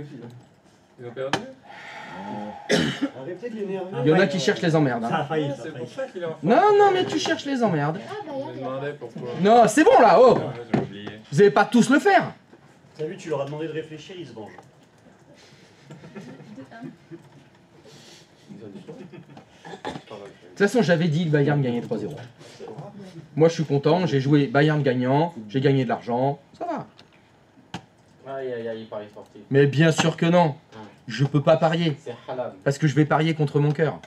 Speaker 9: Ils ont perdu?
Speaker 4: Arrêtez de l'énerver.
Speaker 2: il y en a qui cherchent les emmerdes.
Speaker 8: Ça
Speaker 2: Hein.
Speaker 8: a failli, ça a
Speaker 9: C'est
Speaker 8: failli.
Speaker 9: pour ça qu'il est en
Speaker 2: Non, mais tu cherches les emmerdes.
Speaker 3: Ah,
Speaker 9: Je me demandais pourquoi.
Speaker 2: Non, c'est bon là, oh!
Speaker 9: Ouais, j'ai oublié.
Speaker 2: Vous n'allez pas tous le faire.
Speaker 4: T'as vu, tu leur as demandé de réfléchir, ils se vengent.
Speaker 2: De toute façon, j'avais dit que Bayern gagnait 3-0. Moi, je suis content, j'ai joué Bayern gagnant, j'ai gagné de l'argent, ça va.
Speaker 5: Aïe aïe aïe, Paris sportif.
Speaker 2: Mais bien sûr que non, je peux pas parier,
Speaker 5: C'est halal.
Speaker 2: parce que je vais parier contre mon cœur.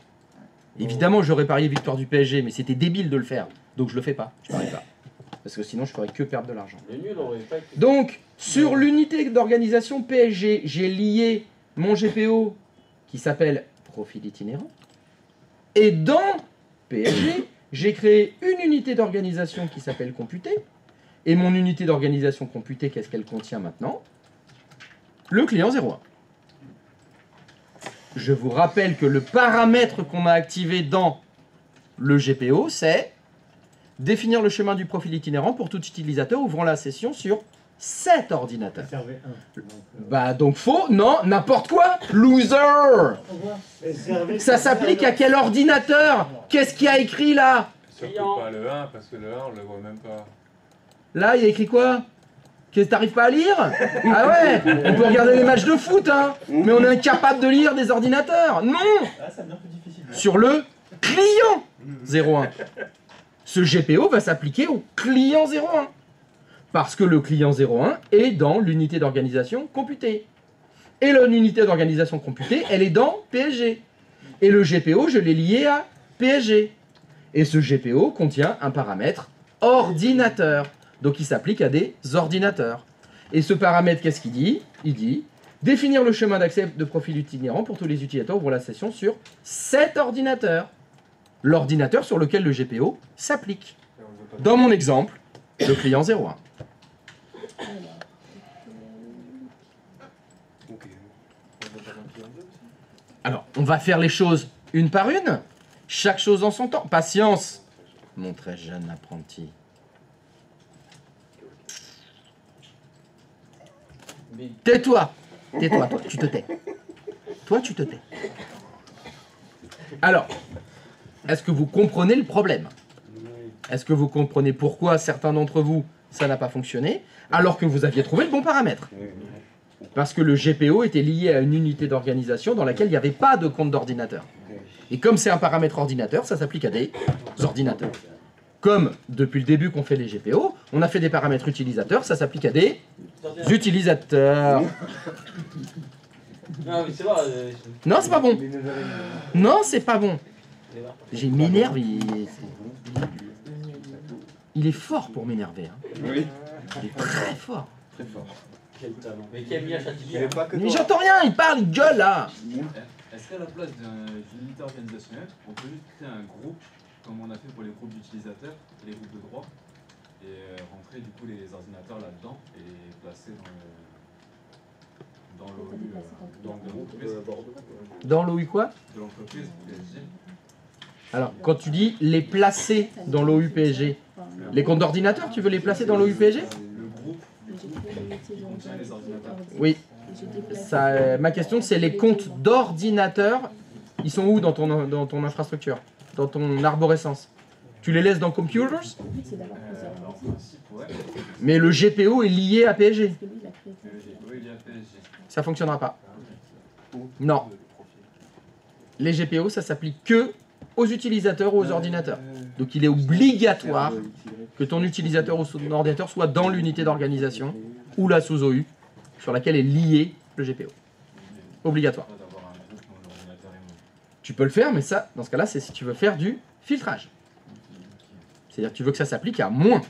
Speaker 2: Évidemment, j'aurais parié victoire du PSG, mais c'était débile de le faire, donc je le fais pas, je parie pas. Parce que sinon, je ferais que perdre de l'argent.
Speaker 5: Le nul aurait pas été.
Speaker 2: Donc, sur l'unité d'organisation PSG, j'ai lié mon GPO qui s'appelle profil itinérant. Et dans PSG, j'ai créé une unité d'organisation qui s'appelle computer. Et mon unité d'organisation computée, qu'est-ce qu'elle contient maintenant? Le client 01. Je vous rappelle que le paramètre qu'on a activé dans le GPO, c'est définir le chemin du profil itinérant pour tout utilisateur ouvrant la session sur cet ordinateur.
Speaker 8: Servait un.
Speaker 2: Bah donc faux, non, n'importe quoi, loser. Ça s'applique à quel ordinateur? Qu'est-ce qu'il y a écrit là?
Speaker 9: Surtout pas le 1, parce que le 1, on le voit même pas.
Speaker 2: Là, il y a écrit quoi? Qu'est-ce que t'arrives pas à lire? Ah ouais, on peut regarder les matchs de foot, hein, mais on est incapable de lire des ordinateurs. Non.
Speaker 4: Ah, ça devient plus difficile.
Speaker 2: Sur le client 01. Ce GPO va s'appliquer au client 01. Parce que le client 01 est dans l'unité d'organisation computée. Et l'unité d'organisation computée, elle est dans PSG. Et le GPO, je l'ai lié à PSG. Et ce GPO contient un paramètre ordinateur. Donc il s'applique à des ordinateurs. Et ce paramètre, qu'est-ce qu'il dit? Il dit définir le chemin d'accès de profil itinérant pour tous les utilisateurs ouvrant la session sur cet ordinateur. L'ordinateur sur lequel le GPO s'applique. Dans mon exemple, le client 01. Alors, on va faire les choses une par une, chaque chose en son temps. Patience, mon très jeune apprenti. Tais-toi. Tais-toi, toi, tu te tais. Toi, tu te tais. Alors, est-ce que vous comprenez le problème? Est-ce que vous comprenez pourquoi certains d'entre vous, ça n'a pas fonctionné, alors que vous aviez trouvé le bon paramètre? Parce que le GPO était lié à une unité d'organisation dans laquelle il n'y avait pas de compte d'ordinateur. Et comme c'est un paramètre ordinateur, ça s'applique à des ordinateurs. Comme depuis le début qu'on fait les GPO, on a fait des paramètres utilisateurs, ça s'applique à des utilisateurs.
Speaker 5: Non, mais c'est vrai.
Speaker 2: Non, c'est pas bon. Non, c'est pas bon. J'ai m'énerve. Il est fort pour m'énerver. Hein.
Speaker 7: Oui.
Speaker 2: Il est très fort.
Speaker 7: Très fort.
Speaker 5: Quel talent. Mais qui a mis à Châtillon?
Speaker 2: Mais j'entends rien, il parle, il gueule là.
Speaker 10: Est-ce qu'à la place d'une unité organisationnelle, on peut juste créer un groupe, comme on a fait pour les groupes d'utilisateurs, les groupes de droit, et rentrer du coup les ordinateurs là-dedans et les placer dans le groupe
Speaker 2: Dans l'OU quoi?
Speaker 10: de l'entreprise PSG?
Speaker 2: Alors, quand tu dis les placer dans l'OU PSG, les comptes d'ordinateur, tu veux les placer dans l'OU PSG?
Speaker 10: Le groupe contient les ordinateurs.
Speaker 2: Oui. Ça, ma question, c'est les comptes d'ordinateur, ils sont où dans ton infrastructure? Dans ton arborescence? Tu les laisses dans Computers?
Speaker 10: En principe, ouais.
Speaker 2: Mais le GPO est lié à PSG.
Speaker 10: Le GPO il y a PSG.
Speaker 2: Ça fonctionnera pas. Non. Les GPO, ça s'applique que aux utilisateurs ou aux ordinateurs. Donc il est obligatoire que ton utilisateur ou son ordinateur soit dans l'unité d'organisation ou la sous-OU sur laquelle est lié le GPO. Obligatoire. Tu peux le faire, mais ça, dans ce cas-là, c'est si tu veux faire du filtrage. C'est-à-dire que tu veux que ça s'applique à moins.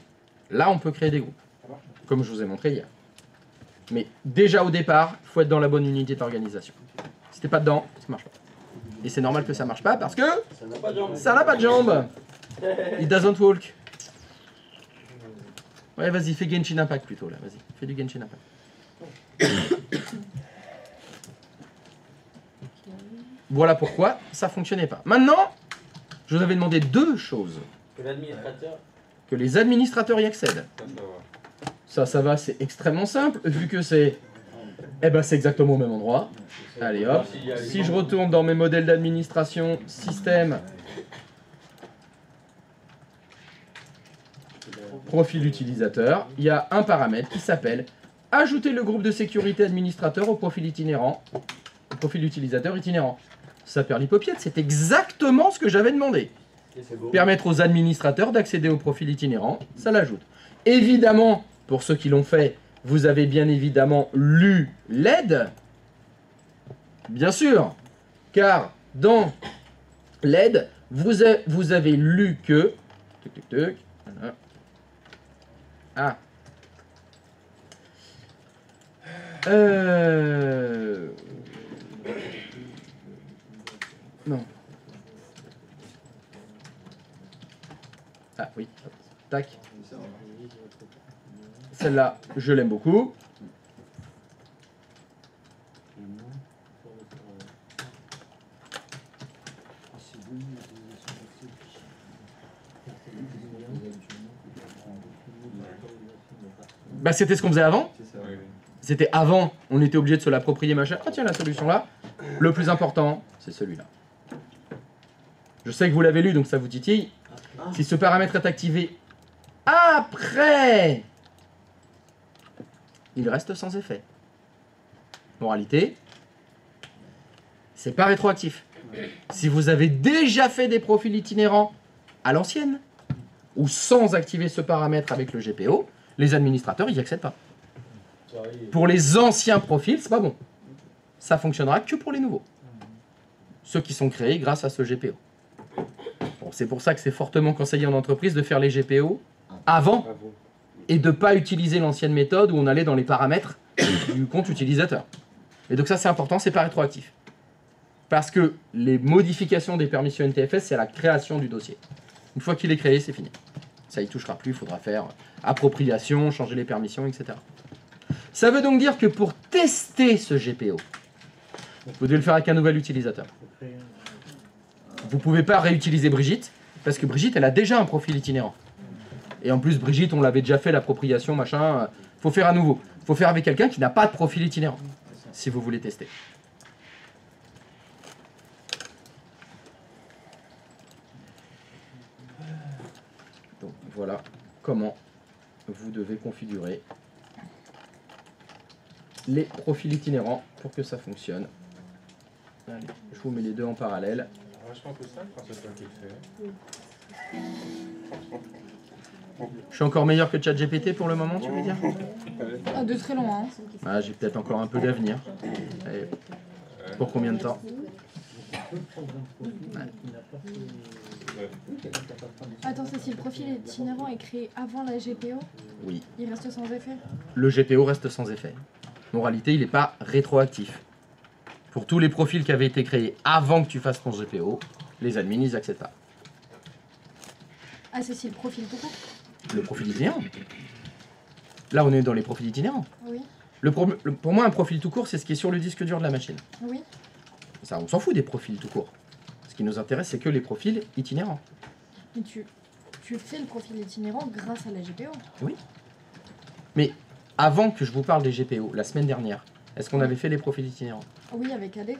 Speaker 2: Là, on peut créer des groupes, comme je vous ai montré hier. Mais déjà au départ, il faut être dans la bonne unité d'organisation. Si t'es pas dedans, ça marche pas. Et c'est normal que ça marche pas parce que ça n'a pas de jambes. It doesn't walk. Ouais, vas-y, fais Genshin Impact plutôt là. Vas-y, fais du Genshin Impact. Voilà pourquoi ça fonctionnait pas. Maintenant, je vous avais demandé deux choses.
Speaker 5: Que l'administrateur.
Speaker 2: Que les administrateurs y accèdent. Ça va, c'est extrêmement simple, vu que c'est... Eh ben, c'est exactement au même endroit. Allez hop. Si je retourne dans mes modèles d'administration, système, profil utilisateur, il y a un paramètre qui s'appelle ajouter le groupe de sécurité administrateur au profil itinérant, au profil utilisateur itinérant. Ça perd l'hypopiète, c'est exactement ce que j'avais demandé. Permettre aux administrateurs d'accéder au profil itinérant, ça l'ajoute. Évidemment, pour ceux qui l'ont fait, vous avez bien évidemment lu l'aide. Bien sûr, car dans l'aide, vous avez lu que... Voilà. Ah. Non. Ah oui, tac. Celle-là, je l'aime beaucoup. Bah, c'était ce qu'on faisait avant. C'était avant, on était obligé de se l'approprier, machin. Ah tiens, la solution là. Le plus important, c'est celui-là. Je sais que vous l'avez lu, donc ça vous titille. Si ce paramètre est activé après, il reste sans effet. Moralité, c'est pas rétroactif. Si vous avez déjà fait des profils itinérants à l'ancienne, ou sans activer ce paramètre avec le GPO, les administrateurs, ils n'y accèdent pas. Pour les anciens profils, c'est pas bon. Ça fonctionnera que pour les nouveaux. ceux qui sont créés grâce à ce GPO. Bon, c'est pour ça que c'est fortement conseillé en entreprise de faire les GPO avant et de ne pas utiliser l'ancienne méthode où on allait dans les paramètres du compte utilisateur. Et donc ça c'est important, c'est pas rétroactif. Parce que les modifications des permissions NTFS, c'est à la création du dossier. Une fois qu'il est créé, c'est fini. Ça y touchera plus, il faudra faire appropriation, changer les permissions, etc. Ça veut donc dire que pour tester ce GPO, vous devez le faire avec un nouvel utilisateur. Vous ne pouvez pas réutiliser Brigitte, parce que Brigitte, elle a déjà un profil itinérant. Et en plus, Brigitte, on l'avait déjà fait, l'appropriation, machin. Faut faire à nouveau. Faut faire avec quelqu'un qui n'a pas de profil itinérant, si vous voulez tester. Donc voilà comment vous devez configurer les profils itinérants pour que ça fonctionne. Allez, je vous mets les deux en parallèle.
Speaker 9: Vachement plus simple quand c'est toi qui le fais.
Speaker 2: Je suis encore meilleur que ChatGPT pour le moment, tu veux dire?
Speaker 1: Ah, de très loin. Hein.
Speaker 2: Ah, j'ai peut-être encore un peu d'avenir. Pour combien de temps?
Speaker 1: Attends, si le profil itinérant est créé avant la GPO,
Speaker 2: Oui.
Speaker 1: il reste sans effet?
Speaker 2: Le GPO reste sans effet. Moralité, il n'est pas rétroactif. Pour tous les profils qui avaient été créés avant que tu fasses ton GPO, les admins, ils n'acceptent pas.
Speaker 1: Ah, c'est si le profil tout court?
Speaker 2: Le profil itinérant. Là, on est dans les profils itinérants.
Speaker 1: Oui.
Speaker 2: Pour moi, un profil tout court, c'est ce qui est sur le disque dur de la machine.
Speaker 1: Oui.
Speaker 2: Ça, on s'en fout des profils tout court. Ce qui nous intéresse, c'est que les profils itinérants.
Speaker 1: Mais tu fais le profil itinérant grâce à la GPO.
Speaker 2: Oui. Mais avant que je vous parle des GPO, la semaine dernière, est-ce qu'on avait fait les profils itinérants?
Speaker 1: Oui, avec AD.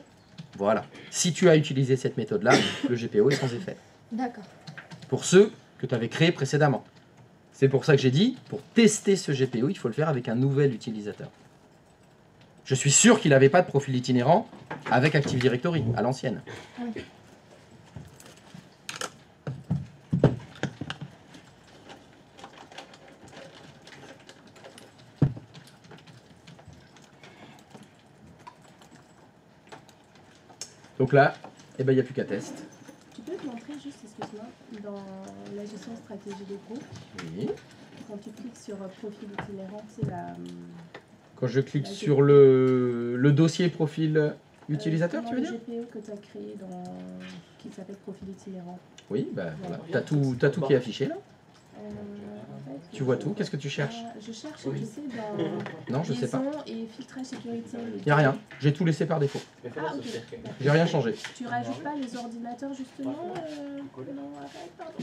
Speaker 2: Voilà. Si tu as utilisé cette méthode-là, le GPO est sans effet.
Speaker 1: D'accord.
Speaker 2: Pour ceux que tu avais créés précédemment. C'est pour ça que j'ai dit, pour tester ce GPO, il faut le faire avec un nouvel utilisateur. Je suis sûr qu'il n'avait pas de profil itinérant avec Active Directory, à l'ancienne.
Speaker 1: Oui.
Speaker 2: Donc là, eh ben, il n'y a plus qu'à test.
Speaker 6: Tu peux te montrer juste, excuse-moi, dans la gestion stratégie des groupes,
Speaker 2: Oui.
Speaker 6: quand tu cliques sur profil itinérant, c'est la...
Speaker 2: Quand je clique sur le dossier profil utilisateur, tu veux dire?
Speaker 6: Le GPO que tu as créé qui s'appelle profil itinérant.
Speaker 2: Oui, ben voilà. T'as tout qui est affiché là.
Speaker 6: En fait,
Speaker 2: Tu vois tout. Qu'est-ce que tu cherches?
Speaker 6: Je cherche, tu sais, dans
Speaker 2: Non, je sais pas.
Speaker 6: liaison et filtrage sécurité.
Speaker 2: Il n'y a rien. J'ai tout laissé par défaut.
Speaker 6: Ah, ok.
Speaker 2: J'ai rien changé.
Speaker 6: Tu rajoutes pas les ordinateurs justement Non, arrête, pardon.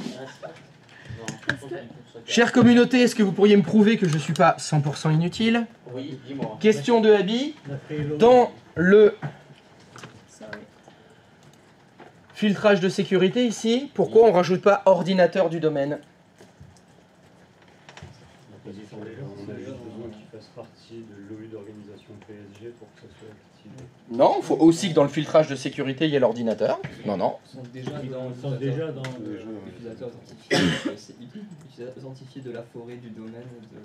Speaker 2: Chère communauté, est-ce que vous pourriez me prouver que je ne suis pas 100% inutile?
Speaker 5: Oui, dis-moi.
Speaker 2: Question de Abby. Dans le filtrage de sécurité ici, pourquoi on ne rajoute pas ordinateur du domaine?
Speaker 4: On a juste besoin qu'il fasse partie de l'OU d'organisation PSG pour que ça soit activé.
Speaker 2: Non, il faut aussi que dans le filtrage de sécurité, il y ait l'ordinateur. Non, non.
Speaker 11: Ils sont déjà dans l'utilisateur identifié. C'est utilisateur identifié de la forêt, du domaine, de...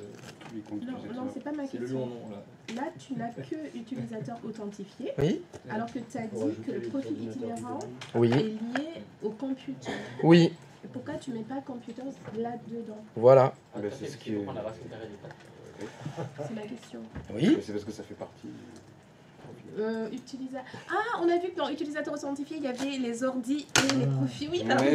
Speaker 6: Non, c'est pas ma question.
Speaker 11: C'est le long nom là.
Speaker 6: Là, tu n'as que utilisateur authentifié.
Speaker 2: Oui.
Speaker 6: Alors que tu as dit que le profil itinérant
Speaker 2: Oui.
Speaker 6: est lié au computer.
Speaker 2: Oui.
Speaker 6: Pourquoi tu mets pas computers là-dedans?
Speaker 2: Voilà.
Speaker 9: C'est ce qui est...
Speaker 6: C'est ma question.
Speaker 2: Oui.
Speaker 9: C'est parce que ça fait partie...
Speaker 6: Ah, on a vu que dans utilisateur authentifié, il y avait les ordis et les profils. Oui, pardon.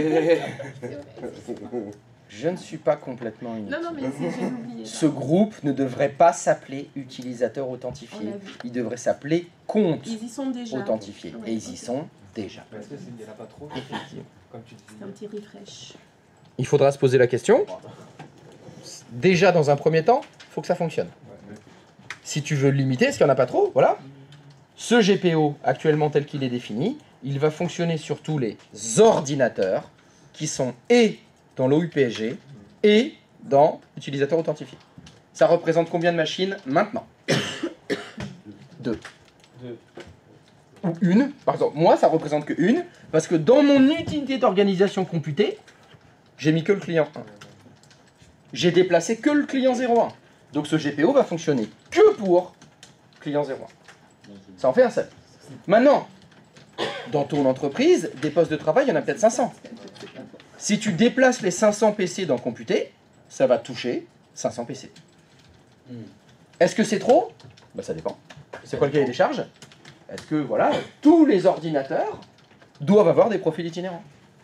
Speaker 2: Je ne suis pas complètement inutile.
Speaker 6: Non, mais j'ai oublié.
Speaker 2: Ce groupe ne devrait pas s'appeler utilisateur authentifié. Il devrait s'appeler compte
Speaker 6: Ils y sont déjà.
Speaker 2: authentifié.
Speaker 6: Ouais,
Speaker 2: et ils y sont déjà.
Speaker 7: Parce qu'il n'y en a pas trop.
Speaker 2: Effectivement.
Speaker 7: Comme tu dis.
Speaker 6: C'est un petit refresh.
Speaker 2: Il faudra se poser la question. Déjà, dans un premier temps, il faut que ça fonctionne. Si tu veux le limiter, est-ce qu'il n'y en a pas trop? Voilà. Ce GPO, actuellement tel qu'il est défini, il va fonctionner sur tous les ordinateurs qui sont et dans l'OUPSG et dans l'utilisateur authentifié. Ça représente combien de machines maintenant? 2. Ou une. Par exemple, moi, ça représente que une, parce que dans mon utilité d'organisation computée, j'ai mis que le client 1. J'ai déplacé que le client 01. Donc ce GPO va fonctionner que pour client 01. Ça en fait un seul. Maintenant, dans ton entreprise, des postes de travail, il y en a peut-être 500. Si tu déplaces les 500 PC dans Computer, ça va toucher 500 PC. Est-ce que c'est trop? Bah, ça dépend. C'est quoi le cahier des charges? Est-ce que, voilà, tous les ordinateurs doivent avoir des profils itinérants?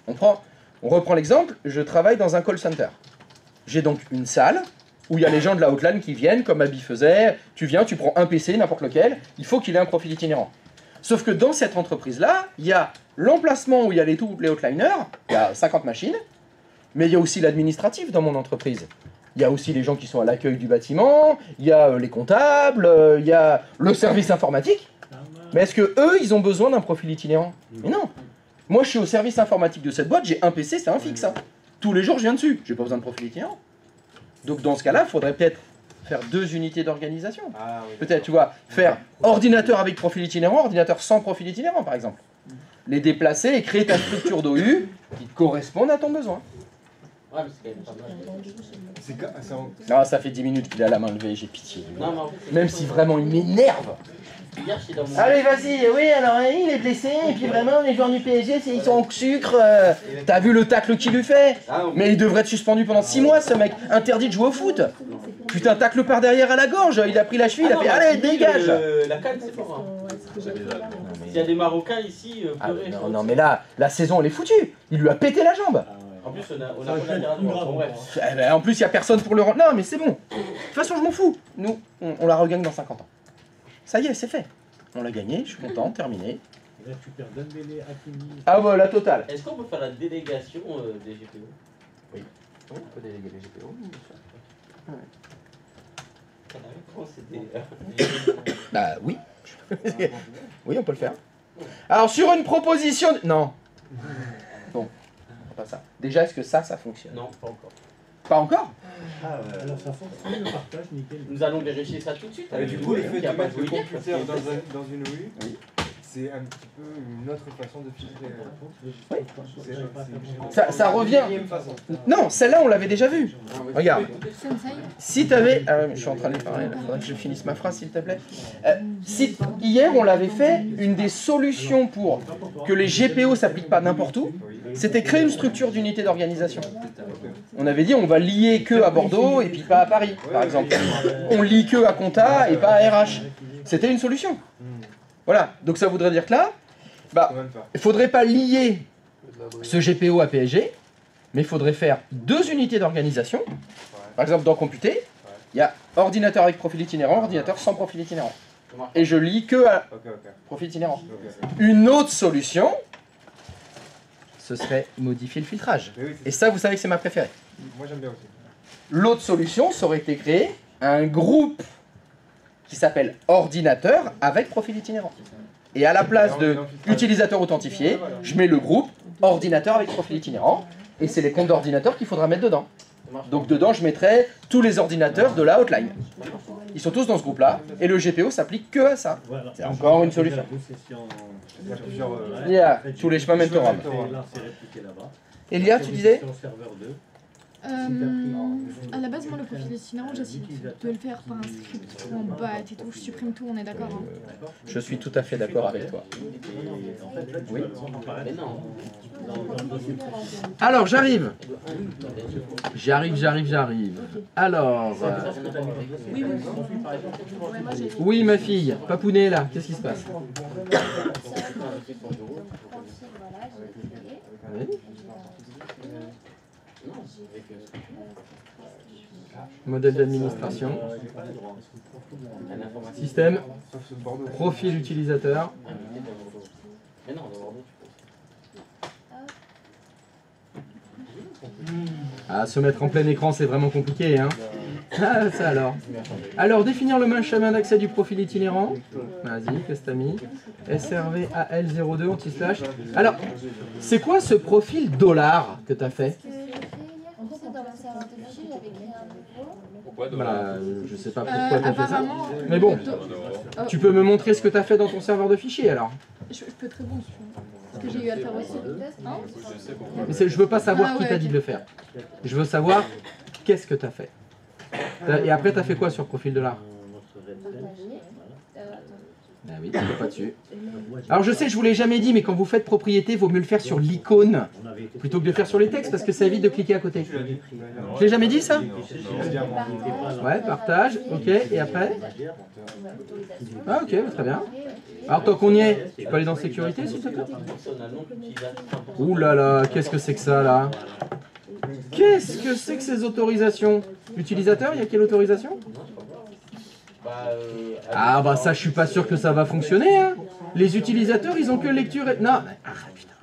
Speaker 2: On reprend l'exemple, je travaille dans un call center. J'ai donc une salle où il y a les gens de la hotline qui viennent, comme Abby faisait. Tu viens, tu prends un PC, n'importe lequel, il faut qu'il ait un profil itinérant. Sauf que dans cette entreprise-là, il y a l'emplacement où il y a tous les hotliners, il y a 50 machines, mais il y a aussi l'administratif dans mon entreprise. Il y a aussi les gens qui sont à l'accueil du bâtiment, il y a les comptables, il y a le service informatique. Mais est-ce que eux, ils ont besoin d'un profil itinérant? Mais non. Moi, je suis au service informatique de cette boîte, j'ai un PC, c'est un fixe. Hein. Tous les jours, je viens dessus. J'ai pas besoin de profil itinérant. Donc dans ce cas-là, il faudrait peut-être faire 2 unités d'organisation. Peut-être, tu vois, faire ordinateur avec profil itinérant, ordinateur sans profil itinérant, par exemple. Les déplacer et créer ta structure d'OU qui corresponde à ton besoin.
Speaker 5: Ouais, mais c'est quand même pas mal.
Speaker 2: Non, ça fait 10 minutes qu'il a la main levée, j'ai pitié. Même si vraiment il m'énerve. Allez, vas-y, oui, alors il est blessé, et puis vraiment, les joueurs du PSG, ils sont au sucre. T'as vu le tacle qu'il lui fait? Mais il devrait être suspendu pendant 6 mois, ce mec, interdit de jouer au foot. Putain, tacle par derrière à la gorge, il a pris la cheville, il a fait allez, dégage.
Speaker 5: La canne, c'est fort. S'il y a des Marocains ici,
Speaker 2: non, mais là, la saison, elle est foutue. Il lui a pété la jambe.
Speaker 5: En plus, on a bref.
Speaker 2: En plus, il n'y a personne pour le rendre. Non, mais c'est bon. De toute façon, je m'en fous. Nous, on la regagne dans 50 ans. Ça y est, c'est fait. On l'a gagné, je suis content, terminé.
Speaker 8: Là, tu perds Dembélé, Hakimi.
Speaker 2: Ah bah, la totale.
Speaker 5: Est-ce qu'on peut faire la délégation des GPO?
Speaker 2: Oui. On peut déléguer les GPO, bien sûr. Bah oui. Oui, on peut le faire. Alors, sur une proposition... Non. Bon, pas ça. Déjà, est-ce que ça fonctionne?
Speaker 5: Non, pas encore.
Speaker 2: Pas encore?
Speaker 8: Alors ça fonctionne, le partage, nickel.
Speaker 5: Nous allons vérifier ça tout de suite.
Speaker 7: Du coup, le fait de mettre le computer
Speaker 5: computer
Speaker 7: dans une OU, c'est un petit peu une autre façon de filtrer.
Speaker 2: Ça revient. Non, celle-là, on l'avait déjà vue. Regarde. Si tu avais... je suis en train de parler, il faudrait que je finisse ma phrase, s'il te plaît. Hier, on l'avait fait, une des solutions pour que les GPO s'appliquent pas n'importe où, c'était créer une structure d'unité d'organisation. On avait dit, on va lier que à Bordeaux et puis pas à Paris, par exemple. On lie que à Compta et pas à RH. C'était une solution. Voilà, donc ça voudrait dire que là, il ne faudrait pas lier ce GPO à PSG, mais il faudrait faire 2 unités d'organisation. Par exemple, dans Computer, il y a ordinateur avec profil itinérant, ordinateur sans profil itinérant. Et je lis que à profil itinérant. Une autre solution, ce serait modifier le filtrage. Et ça, vous savez que c'est ma préférée.
Speaker 7: Moi, j'aime bien aussi.
Speaker 2: L'autre solution, ça aurait été créer un groupe qui s'appelle ordinateur avec profil itinérant. Et à la place de utilisateur authentifié, je mets le groupe ordinateur avec profil itinérant, et c'est les comptes d'ordinateur qu'il faudra mettre dedans. Donc dedans, je mettrai tous les ordinateurs de la hotline. Ils sont tous dans ce groupe-là, et le GPO s'applique que à ça. C'est encore une solution. Il y a tous les chemins mènent au Rome. Elia, tu disais?
Speaker 1: À la base, moi, le profil itinérant, j'essaie de le faire par un script en bat et tout. Je supprime tout, on est d'accord. Hein.
Speaker 2: Je suis tout à fait d'accord avec toi. Oui. Alors, j'arrive. J'arrive. Alors... Oui, ma fille. Papounet, là. Qu'est-ce qui se passe? Oui. Modèle d'administration, système, profil utilisateur. Ah, se mettre en plein écran, c'est vraiment compliqué, hein. Ah, ça alors. Alors, définir le chemin d'accès du profil itinérant. Vas-y, qu'est-ce que t'as mis? SRV AL02 anti-slash. Alors, c'est quoi ce profil dollar que t'as fait? Bah, je sais pas pourquoi t'as fait ça. Mais bon, tu peux me montrer ce que t'as fait dans ton serveur de fichiers alors?
Speaker 1: Je peux très bon, parce que j'ai eu à le faire aussi. Hein?
Speaker 2: Mais je veux pas savoir qui t'a dit de le faire. Je veux savoir qu'est-ce que t'as fait. Et après, t'as fait quoi sur profil dollar? Ah oui, tu ne pas dessus. Alors je sais, je vous l'ai jamais dit, mais quand vous faites propriété, il vaut mieux le faire sur l'icône plutôt que de le faire sur les textes parce que ça évite de cliquer à côté. Je l'ai jamais dit ça? Ouais, partage, ok, et après? Ah ok, très bien. Alors tant qu'on y est, tu peux aller dans sécurité s'il te plaît? Ouh là là, qu'est-ce que c'est que ça là? Qu'est-ce que c'est que ces autorisations? Utilisateur, il y a quelle autorisation? Ah bah ça je suis pas sûr que ça va fonctionner hein. Les utilisateurs ils ont que lecture et... Non, putain.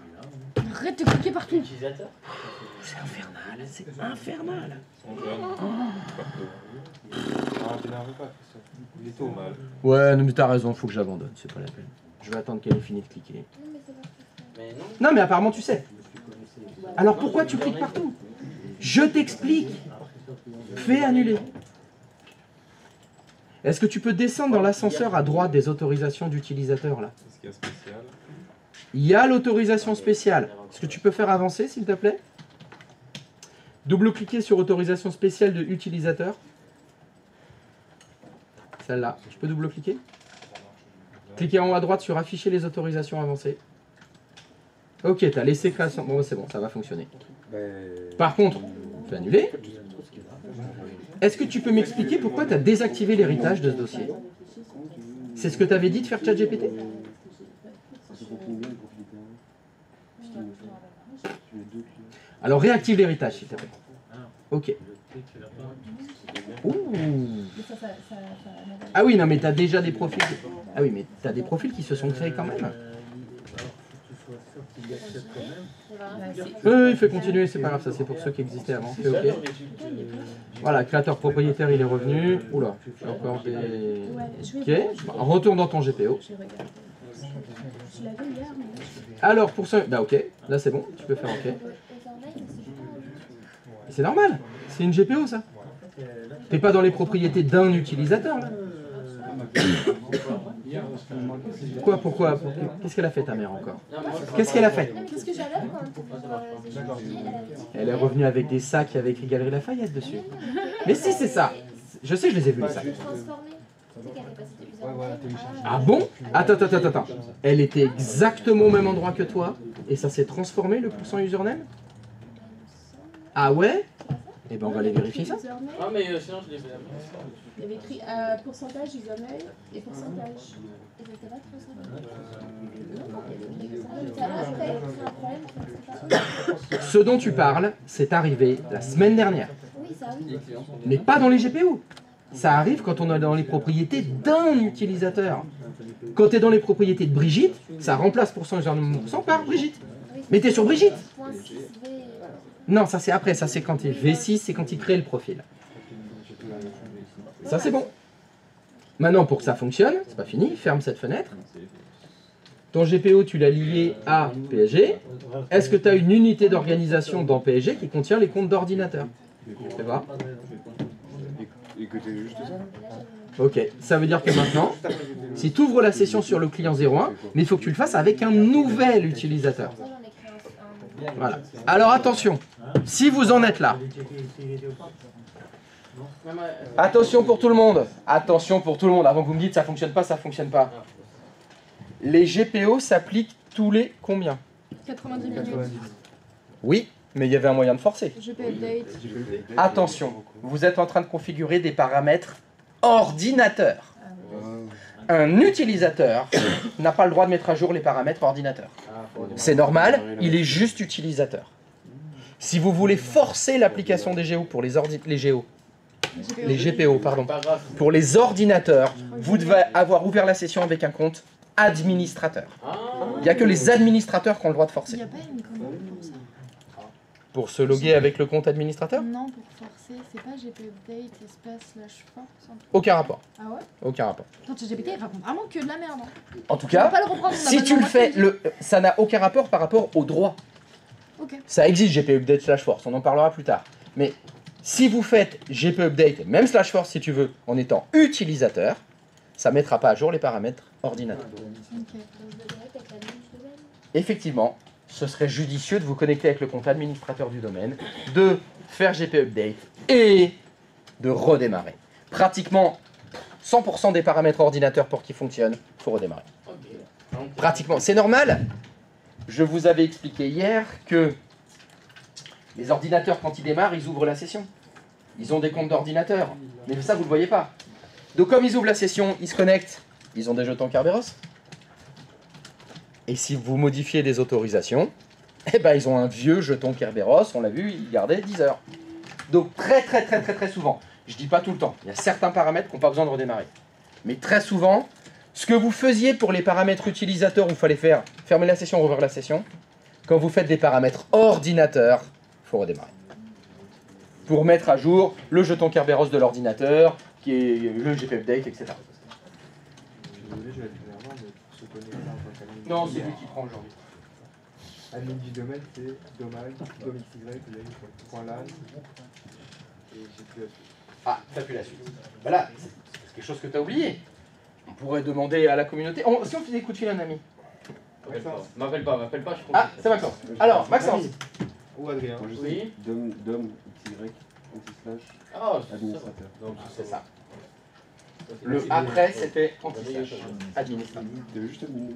Speaker 1: Arrête de cliquer partout.
Speaker 2: C'est infernal, c'est infernal. Ouais, non mais t'as raison, faut que j'abandonne, c'est pas la peine. Je vais attendre qu'elle ait fini de cliquer. Non mais apparemment tu sais. Alors pourquoi tu cliques partout? Je t'explique. Fais annuler. Est-ce que tu peux descendre dans l'ascenseur à droite des autorisations d'utilisateurs là?
Speaker 9: Est-ce qu'il y a spécial?
Speaker 2: Il y a l'autorisation spéciale. Est-ce que tu peux faire avancer s'il te plaît? Double-cliquer sur autorisation spéciale de utilisateur. Celle-là. Tu peux double-cliquer? Cliquez en haut à droite sur afficher les autorisations avancées. Ok, tu as laissé création. Bon, c'est bon, ça va fonctionner. Par contre, fais annuler. Est-ce que tu peux m'expliquer pourquoi tu as désactivé l'héritage de ce dossier? C'est ce que tu avais dit de faire ChatGPT? Alors réactive l'héritage s'il te plaît. Ok. Ouh. Ah oui, non mais tu as déjà des profils. Ah oui, mais tu as des profils qui se sont créés quand même. Oui, il fait continuer, c'est pas grave, ça c'est pour ceux qui existaient avant. Fais OK. Voilà, créateur propriétaire, il est revenu. Oula, encore des... Ok, retourne dans ton GPO. Alors, pour ça... Bah ok, là c'est bon, tu peux faire OK. C'est normal, c'est une GPO ça. T'es pas dans les propriétés d'un utilisateur là. Quoi, pourquoi? Qu'est-ce qu'elle a fait ta mère encore? Qu'est-ce qu'elle a fait?
Speaker 3: Qu'est-ce que j'avais quand
Speaker 2: Elle est revenue avec des sacs avec écrit Galerie Lafayette dessus. Mais si c'est ça. Je sais, je les ai vus les sacs. Ah bon? Attends. Elle était exactement au même endroit que toi et ça s'est transformé le pourcent username? Ah ouais? Eh ben on va aller vérifier ça.
Speaker 5: Ah mais sinon je l'ai fait.
Speaker 6: Il y avait écrit pourcentage username et pourcentage.
Speaker 2: Ce dont tu parles, c'est arrivé la semaine dernière. Mais pas dans les GPO. Ça arrive quand on est dans les propriétés d'un utilisateur. Quand tu es dans les propriétés de Brigitte, ça remplace pourcent par Brigitte. Mais tu es sur Brigitte. Non, ça c'est après, ça c'est quand il V6, c'est quand il crée le profil. Ça c'est bon. Maintenant pour que ça fonctionne, c'est pas fini, ferme cette fenêtre. Ton GPO tu l'as lié à PSG. Est-ce que tu as une unité d'organisation dans PSG qui contient les comptes d'ordinateur? Fais voir. Ok, ça veut dire que maintenant, si tu ouvres la session sur le client 01, mais il faut que tu le fasses avec un nouvel utilisateur. Voilà. Alors attention, si vous en êtes là, attention pour tout le monde, avant que vous me dites ça fonctionne pas. Les GPO s'appliquent tous les combien?
Speaker 1: 90 minutes.
Speaker 2: Oui, mais il y avait un moyen de forcer.
Speaker 1: GP update.
Speaker 2: Attention, vous êtes en train de configurer des paramètres ordinateur. Un utilisateur n'a pas le droit de mettre à jour les paramètres ordinateur. C'est normal, il est juste utilisateur. Si vous voulez forcer l'application des GPO pour les GPO, pour les ordinateurs, vous devez avoir ouvert la session avec un compte administrateur. Il n'y a que les administrateurs qui ont le droit de forcer.
Speaker 1: Il n'y a pas une commande pour ça?
Speaker 2: Pour se loguer avec le compte administrateur?
Speaker 1: Non, pour forcer, c'est pas GP update espace slash force.
Speaker 2: Aucun rapport.
Speaker 1: Ah ouais?
Speaker 2: Aucun rapport.
Speaker 1: Attends, ChatGPT il raconte vraiment que de la merde. Hein.
Speaker 2: En tout cas, si tu le fais, ça n'a aucun rapport par rapport au droit.
Speaker 1: Ok.
Speaker 2: Ça existe GP update slash force, on en parlera plus tard. Mais si vous faites GP update, même slash force si tu veux, en étant utilisateur, ça ne mettra pas à jour les paramètres ordinateur.
Speaker 1: Ok.
Speaker 2: Effectivement, ce serait judicieux de vous connecter avec le compte administrateur du domaine, de faire GP update et de redémarrer. Pratiquement 100% des paramètres ordinateur pour qu'ils fonctionnent, il faut redémarrer. Pratiquement. C'est normal. Je vous avais expliqué hier que les ordinateurs, quand ils démarrent, ils ouvrent la session. Ils ont des comptes d'ordinateur. Mais ça, vous ne le voyez pas. Donc comme ils ouvrent la session, ils se connectent. Ils ont des jetons Kerberos. Et si vous modifiez des autorisations, eh ben, ils ont un vieux jeton Kerberos. On l'a vu, il gardait 10 heures. Donc très souvent. Je ne dis pas tout le temps. Il y a certains paramètres qui n'ont pas besoin de redémarrer. Mais très souvent, ce que vous faisiez pour les paramètres utilisateurs où il fallait faire fermer la session, rouvrir la session, quand vous faites des paramètres ordinateur, il faut redémarrer. Pour mettre à jour le jeton Kerberos de l'ordinateur, qui est le GP Update, etc.
Speaker 7: Désolé, je l'ai dit dernièrement, mais pour se connecter en tant qu'admin.
Speaker 2: Non, c'est lui qui prend aujourd'hui.
Speaker 7: Admin du domaine, c'est domaine, .lan, et j'ai plus la suite.
Speaker 2: Ah, t'as plus la suite. Voilà, c'est quelque chose que t'as oublié. On pourrait demander à la communauté. Si on faisait des coups de fil à un ami.
Speaker 5: M'appelle pas, je comprends.
Speaker 2: Ah, c'est Maxence. Alors, Maxence.
Speaker 7: Ou Adrien.
Speaker 5: Oui.
Speaker 12: Dom, Y, anti-slash,
Speaker 5: Ah,
Speaker 12: administrateur.
Speaker 2: Donc c'est ça. Le après, c'était anti-slash. Administrateur.
Speaker 12: Tu veux juste admin?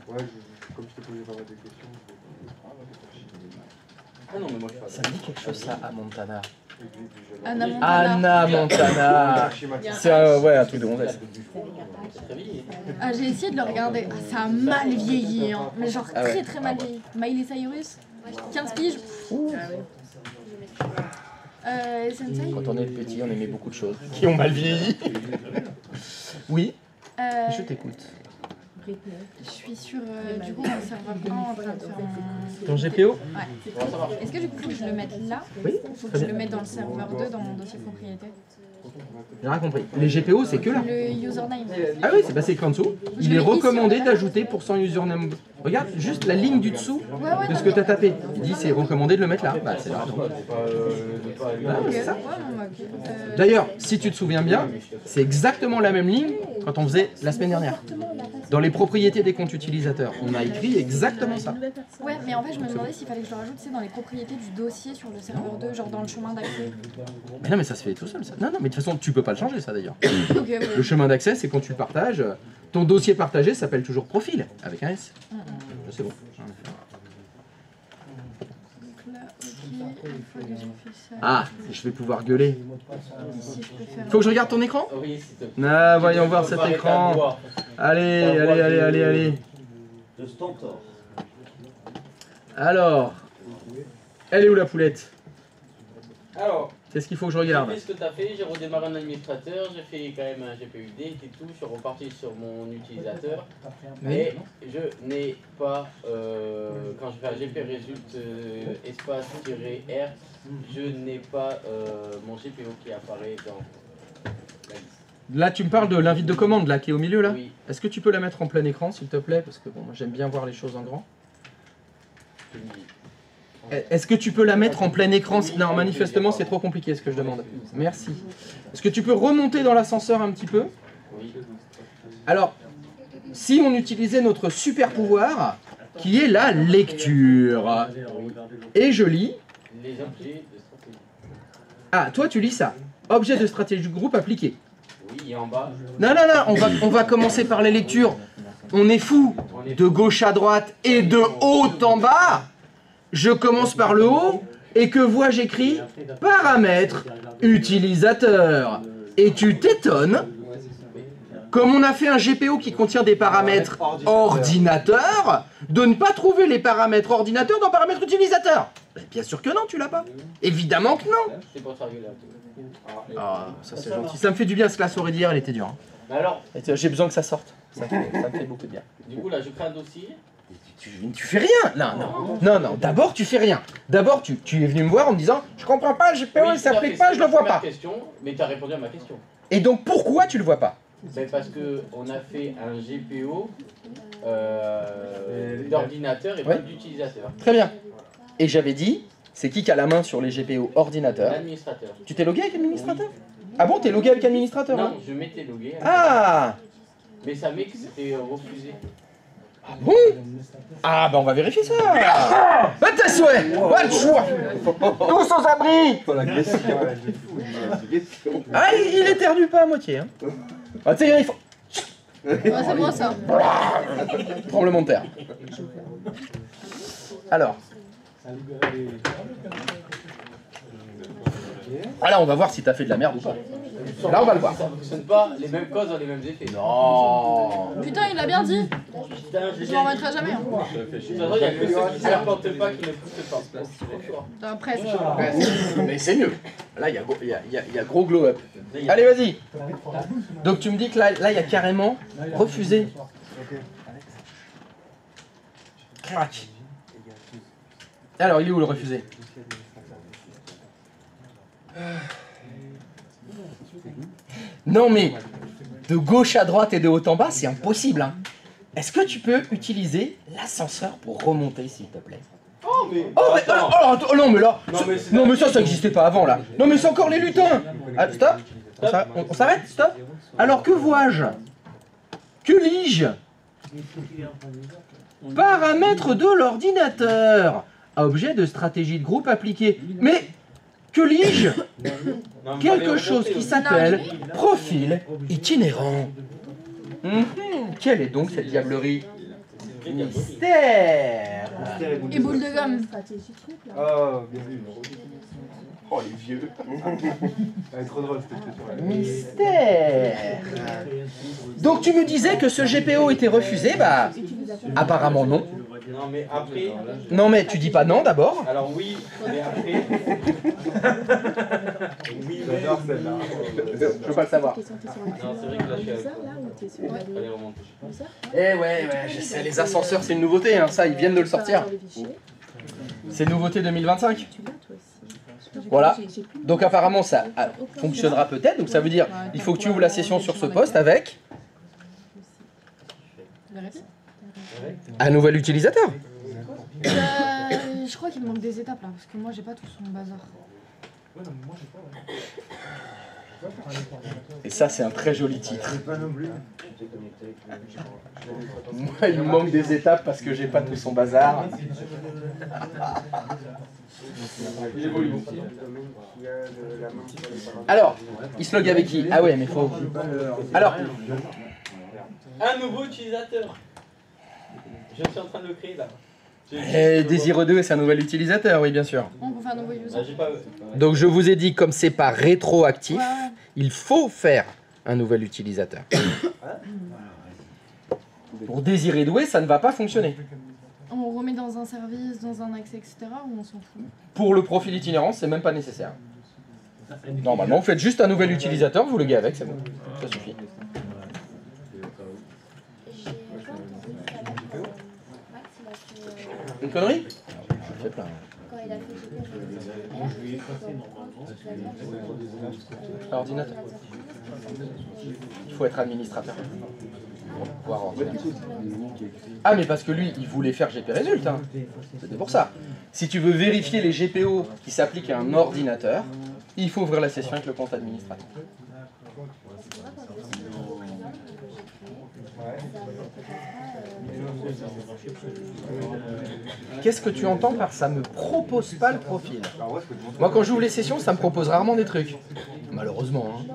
Speaker 7: Ouais, comme je te posais pas mal de questions.
Speaker 5: Ah non, mais moi je
Speaker 2: Ça me dit quelque chose ça, à Montana.
Speaker 1: Anna Montana.
Speaker 2: Anna Montana. C'est un truc de gonzesse.
Speaker 1: Ah, j'ai essayé de le regarder. Ah, ça a mal vieilli, hein. Mais genre
Speaker 2: Ah ouais.
Speaker 1: très mal vieilli. Miley Cyrus, 15 piges. Sensei.
Speaker 2: Quand on est petit, on aimait beaucoup de choses qui ont mal vieilli. Oui, je t'écoute.
Speaker 1: Je suis sur du coup mon serveur 1 en train de faire
Speaker 2: Ton GPO?
Speaker 1: Ouais. Est-ce que du coup faut que je le mette là?
Speaker 2: Oui.
Speaker 1: Faut que je le mette dans le serveur 2 dans mon dossier propriété?
Speaker 2: J'ai rien compris. Les GPO, c'est que là.
Speaker 1: Le username.
Speaker 2: Ah oui, c'est écrit en dessous. Il est recommandé d'ajouter pour son username. Regarde juste la ligne du dessous de ce que tu as tapé. Il dit c'est recommandé de le mettre là. Bah, c'est là. C'est ça. D'ailleurs, si tu te souviens bien, c'est exactement la même ligne quand on faisait la semaine dernière. Dans les propriétés des comptes utilisateurs, on a écrit exactement ça.
Speaker 1: Ouais, mais en fait, je me demandais s'il fallait que je le rajoute, c'est dans les propriétés du dossier sur le serveur 2, genre dans le chemin d'accès.
Speaker 2: Mais non, mais ça se fait tout seul ça. Non, mais de toute façon, tu peux pas le changer ça d'ailleurs.
Speaker 1: Ok, ouais.
Speaker 2: Le chemin d'accès, c'est quand tu le partages. Ton dossier partagé s'appelle toujours profil, avec un S. C'est bon.
Speaker 1: Donc là, ok, une fois que j'ai fait ça.
Speaker 2: Ah, je vais pouvoir gueuler.
Speaker 1: Si je peux faire.
Speaker 2: Faut que je regarde ton écran?
Speaker 5: Oui, s'il te plaît.
Speaker 2: Ah, voyons voir cet écran. Allez.
Speaker 13: De Stentor.
Speaker 2: Alors, elle est où la poulette?
Speaker 5: Alors,
Speaker 2: qu'est-ce qu'il faut que je regarde?
Speaker 5: j'ai fait ce que tu as fait, j'ai redémarré un administrateur, j'ai fait quand même un GPUD et tout, je suis reparti sur mon utilisateur. Mais je n'ai pas, quand je fais un GP result espace-R, je n'ai pas mon GPO qui apparaît dans la liste.
Speaker 2: Là, tu me parles de l'invite de commande là qui est au milieu là.
Speaker 5: Oui.
Speaker 2: Est-ce que tu peux la mettre en plein écran s'il te plaît? Parce que bon, moi j'aime bien voir les choses en grand. Est-ce que tu peux la mettre en plein écran? Non, manifestement c'est trop compliqué ce que je demande. Merci. Est-ce que tu peux remonter dans l'ascenseur un petit peu?
Speaker 5: Oui.
Speaker 2: Alors, si on utilisait notre super pouvoir, qui est la lecture, et je lis...
Speaker 5: Les objets de stratégie.
Speaker 2: Ah, toi tu lis ça. Objet de stratégie du groupe appliqué.
Speaker 5: Oui, et en bas.
Speaker 2: Non, on va commencer par les lectures. On est fou. De gauche à droite et de haut en bas. Je commence par le haut et que vois-je écrit? Paramètres utilisateur. Et tu t'étonnes, comme on a fait un GPO qui contient des paramètres ordinateur, de ne pas trouver les paramètres ordinateur dans paramètres utilisateur. Bien sûr que non, tu l'as pas. Évidemment que non.
Speaker 5: C'est pour ça que là.
Speaker 2: Ah, ça c'est gentil. Ça me fait du bien, ce que la soirée d'hier, elle était dure.
Speaker 5: Mais alors,
Speaker 2: j'ai besoin que ça sorte. Ça me fait beaucoup de bien.
Speaker 5: du coup, là, je crée un dossier.
Speaker 2: Tu fais rien. Non. D'abord, tu fais rien. D'abord, tu es venu me voir en me disant je comprends pas, le GPO, il s'applique pas, je le vois pas.
Speaker 5: Mais tu as répondu à ma question.
Speaker 2: Et donc, pourquoi tu le vois pas?
Speaker 5: C'est parce qu'on a fait un GPO d'ordinateur et pas d'utilisateur.
Speaker 2: Très bien. Et j'avais dit, c'est qui a la main sur les GPO ordinateurs?
Speaker 5: L'administrateur.
Speaker 2: Tu t'es logué avec administrateur? Ah bon, t'es logué avec administrateur?
Speaker 5: Non, je m'étais logué.
Speaker 2: Ah!
Speaker 5: Mais ça met que c'était refusé.
Speaker 2: Bon. Ah bah on va vérifier ça. Bah t'as souhait. Pas de choix. Tous sans abri. Ah il éternue pas à moitié. Hein. Ah tu sais il faut...
Speaker 1: Ouais, c'est moi ça.
Speaker 2: Tremblement de terre. Alors. Là on va voir si t'as fait de la merde ou pas. Là on va le voir.
Speaker 5: Ça fonctionne pas, les mêmes causes ont les mêmes effets.
Speaker 2: Non.
Speaker 1: Putain, il a bien dit. Je m'en remettrai jamais. Hein.
Speaker 5: Il y a que ceux qui ne serpentent pas qui ne poussent pas.
Speaker 1: Non, presque.
Speaker 2: Mais c'est mieux. Là il y a gros glow up. Allez vas-y. Donc tu me dis que là il y a carrément refusé. Crac. Alors il est où le refusé? Non mais de gauche à droite et de haut en bas c'est impossible hein. Est-ce que tu peux utiliser l'ascenseur pour remonter s'il te plaît?
Speaker 5: Oh mais...
Speaker 2: non mais là... Non mais ça n'existait pas avant là. Non mais c'est encore les lutins. Ah, stop. On s'arrête, stop. Alors que vois-je? Que lis-je? Paramètres de l'ordinateur. Objet de stratégie de groupe appliqué. Mais que lis-je? Quelque chose qui s'appelle profil itinérant. Quelle est donc cette diablerie? Mystère.
Speaker 1: Et boule de gomme.
Speaker 7: Oh, bien vu.
Speaker 2: Oh les vieux.
Speaker 7: Elle est trop drôle cette expression.
Speaker 2: Mystère. Donc tu me disais que ce GPO était refusé, bah apparemment non.
Speaker 5: Non mais après...
Speaker 2: Non mais tu dis pas non d'abord.
Speaker 5: Alors oui, mais après... Oui, mais...
Speaker 7: J'adore celle-là.
Speaker 2: Je veux pas le savoir.
Speaker 5: Non, c'est vrai que là je suis avec... Allez, remonte.
Speaker 2: Eh ouais, je sais, les ascenseurs c'est une nouveauté, hein, ça ils viennent de le sortir. C'est nouveauté 2025. Voilà, donc apparemment ça fonctionnera peut-être, donc ça veut dire il faut que tu ouvres la session sur ce poste avec un nouvel utilisateur.
Speaker 1: Je crois qu'il me manque des étapes là, parce que moi j'ai pas tout son bazar.
Speaker 2: Et ça c'est un très joli titre. Moi il me manque des étapes parce que j'ai pas tout son bazar. Alors, il se log avec qui? Ah ouais mais faut... Alors...
Speaker 5: Un nouveau utilisateur. Je suis en train de le créer là.
Speaker 2: Désireux 2 c'est un nouvel utilisateur, oui bien sûr.
Speaker 1: On peut faire un nouveau user.
Speaker 2: Donc je vous ai dit, comme c'est pas rétroactif, il faut faire un nouvel utilisateur. Pour Désiré Doué, ça ne va pas fonctionner.
Speaker 1: On remet dans un service, dans un accès, etc. ou on s'en fout?
Speaker 2: Pour le profil itinérant, c'est même pas nécessaire. Normalement, vous faites juste un nouvel utilisateur, vous le loguez avec, c'est bon. Ça suffit. Une connerie? Je fais plein. Ordinateur. Il faut être administrateur pour pouvoir ordinateur. Ah mais parce que lui, il voulait faire GP Result, hein. C'était pour ça. Si tu veux vérifier les GPO qui s'appliquent à un ordinateur, il faut ouvrir la session avec le compte administrateur. Qu'est-ce que tu entends par ça me propose pas le profil? Moi quand j'ouvre les sessions, ça me propose rarement des trucs. Malheureusement. Hein.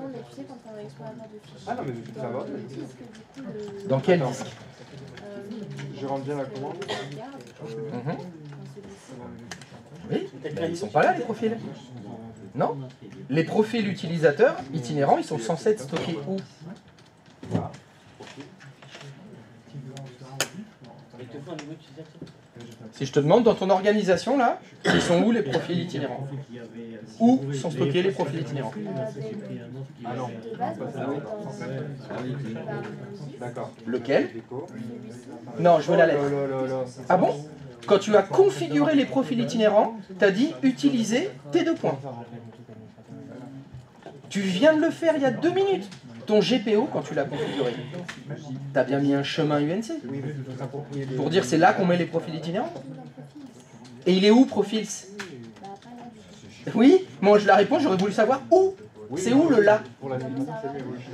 Speaker 7: Ah non mais ça va.
Speaker 2: Dans quel disque?
Speaker 7: Je rentre bien la commande.
Speaker 2: Oui, ben, ils sont pas là les profils. Non? Les profils utilisateurs itinérants, ils sont censés être stockés où? Si je te demande dans ton organisation là, ils sont où les profils itinérants? Où sont stockés les profils itinérants?
Speaker 7: Ah non. D'accord.
Speaker 2: Lequel? Non, je veux la lettre. Ah bon? Quand tu as configuré les profils itinérants, tu as dit utiliser tes deux points. Tu viens de le faire il y a 2 minutes. Ton GPO, quand tu l'as configuré, tu as bien mis un chemin UNC pour dire c'est là qu'on met les profils itinérants. Et il est où Profils? Oui, moi je la réponds, j'aurais voulu savoir où. C'est où le là?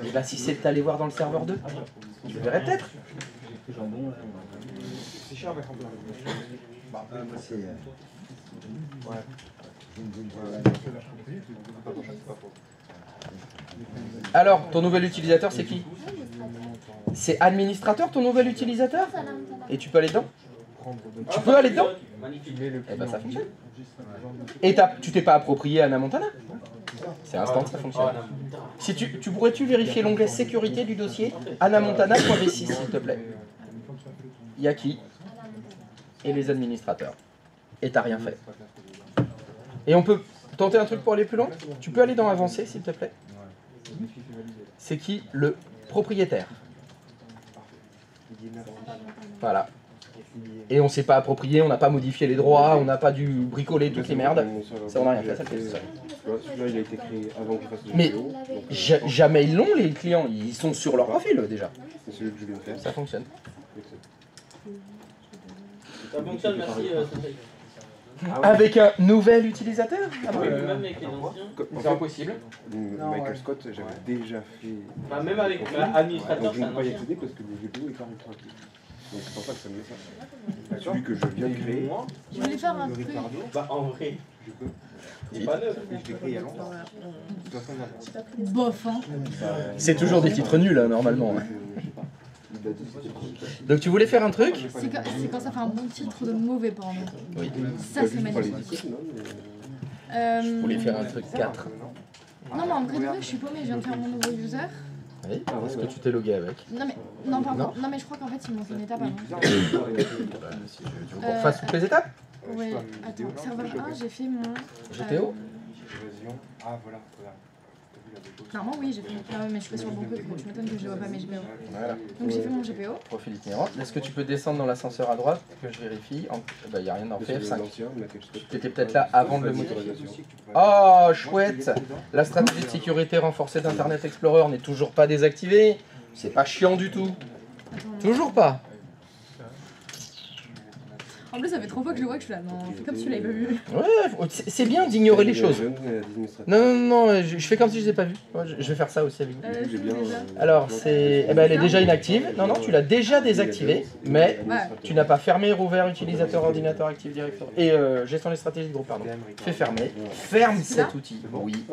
Speaker 2: Et bien si c'est allé voir dans le serveur 2, je verrai peut-être.
Speaker 8: jambon, là.
Speaker 7: C'est cher à mettre en place.
Speaker 12: Moi, c'est.
Speaker 7: Ouais.
Speaker 2: Alors, ton nouvel utilisateur, c'est qui? C'est administrateur, ton nouvel utilisateur? Et tu peux aller dedans? Tu peux aller dedans? Eh ben ça fonctionne. Et tu t'es pas approprié Hannah Montana? C'est instant, ça fonctionne. Si tu pourrais-tu vérifier l'onglet sécurité du dossier hannahmontana.v6 s'il te plaît? Il y a qui? Et les administrateurs. Et t'as rien fait. Et on peut tenter un truc pour aller plus loin? Tu peux aller dans avancé s'il te plaît? C'est qui? Le propriétaire. Voilà. Et on s'est pas approprié, on n'a pas modifié les droits, on n'a pas dû bricoler toutes les merdes. Ça, on n'a rien fait, ça le fait tout seul.
Speaker 12: Celui-là, il a été créé avant qu'il fasse le
Speaker 2: Mais
Speaker 12: vidéo.
Speaker 2: jamais ils l'ont, les clients. Ils sont sur leur profil déjà.
Speaker 12: C'est celui que je viens de faire.
Speaker 2: Ça fonctionne.
Speaker 5: Ça fonctionne, merci.
Speaker 2: Avec un nouvel utilisateur? Ah
Speaker 5: Oui,
Speaker 2: bah,
Speaker 5: même avec les anciens.
Speaker 2: c'est impossible.
Speaker 12: Michael Scott, j'avais déjà fait.
Speaker 5: Enfin, même avec l'administrateur,
Speaker 12: Donc je
Speaker 5: c'est
Speaker 12: ne
Speaker 5: un
Speaker 12: peux pas y
Speaker 5: ancien.
Speaker 12: accéder parce que le GPO est pas rétroactif. Donc c'est pour ça que ça me met ça. Celui que je viens de créer.
Speaker 1: Je voulais faire un truc.
Speaker 5: Bah, en vrai,
Speaker 12: Je peux.
Speaker 5: c'est pas neuf.
Speaker 12: Je l'ai créé il y a longtemps.
Speaker 1: Bof, hein.
Speaker 2: C'est toujours des titres nuls, hein, normalement. Donc tu voulais faire un truc?
Speaker 1: C'est quand ça fait un bon titre de mauvais porno.
Speaker 2: Oui.
Speaker 1: Ça, c'est magnifique.
Speaker 2: Je voulais faire un truc 4.
Speaker 1: Non, mais en vrai de vrai, je suis paumée. Je viens de faire mon nouveau user.
Speaker 2: Oui. Est-ce que tu t'es logué avec?
Speaker 1: Non, mais non, pas encore. Non, mais je crois qu'en fait, il manque une étape avant.
Speaker 2: Tu veux qu'on fasse toutes les étapes?
Speaker 1: Ouais, attends, serveur 1, j'ai fait mon.
Speaker 2: GTO?
Speaker 7: Ah, voilà.
Speaker 1: Normalement, oui, j'ai fait mon. Ah, ouais, mais je suis pas sur le bon truc, donc tu m'étonnes que je vois pas mes GPO.
Speaker 2: Voilà.
Speaker 1: Donc j'ai fait mon GPO.
Speaker 2: Profil itinérant. Est-ce que tu peux descendre dans l'ascenseur à droite que je vérifie? Bah, il n'y a rien dans PF5. Tu étais peut-être là avant de le modifier. Oh, chouette! La stratégie de sécurité renforcée d'Internet Explorer n'est toujours pas désactivée. C'est pas chiant du tout. Toujours pas.
Speaker 1: En plus, ça fait 3 fois que je le vois que je suis là. Non, c'est comme si tu l'avais pas vu.
Speaker 2: Ouais, c'est bien d'ignorer les choses. Non, je fais comme si je les ai pas vues. Je vais faire ça aussi avec vous. Alors, c'est... Eh ben, elle est déjà inactive. Non, tu l'as déjà désactivée, mais tu n'as pas fermé et rouvert utilisateur ordinateur Active Directory. Et gestion des stratégies de groupe, pardon. Fais fermer. Ferme cet outil. Oui.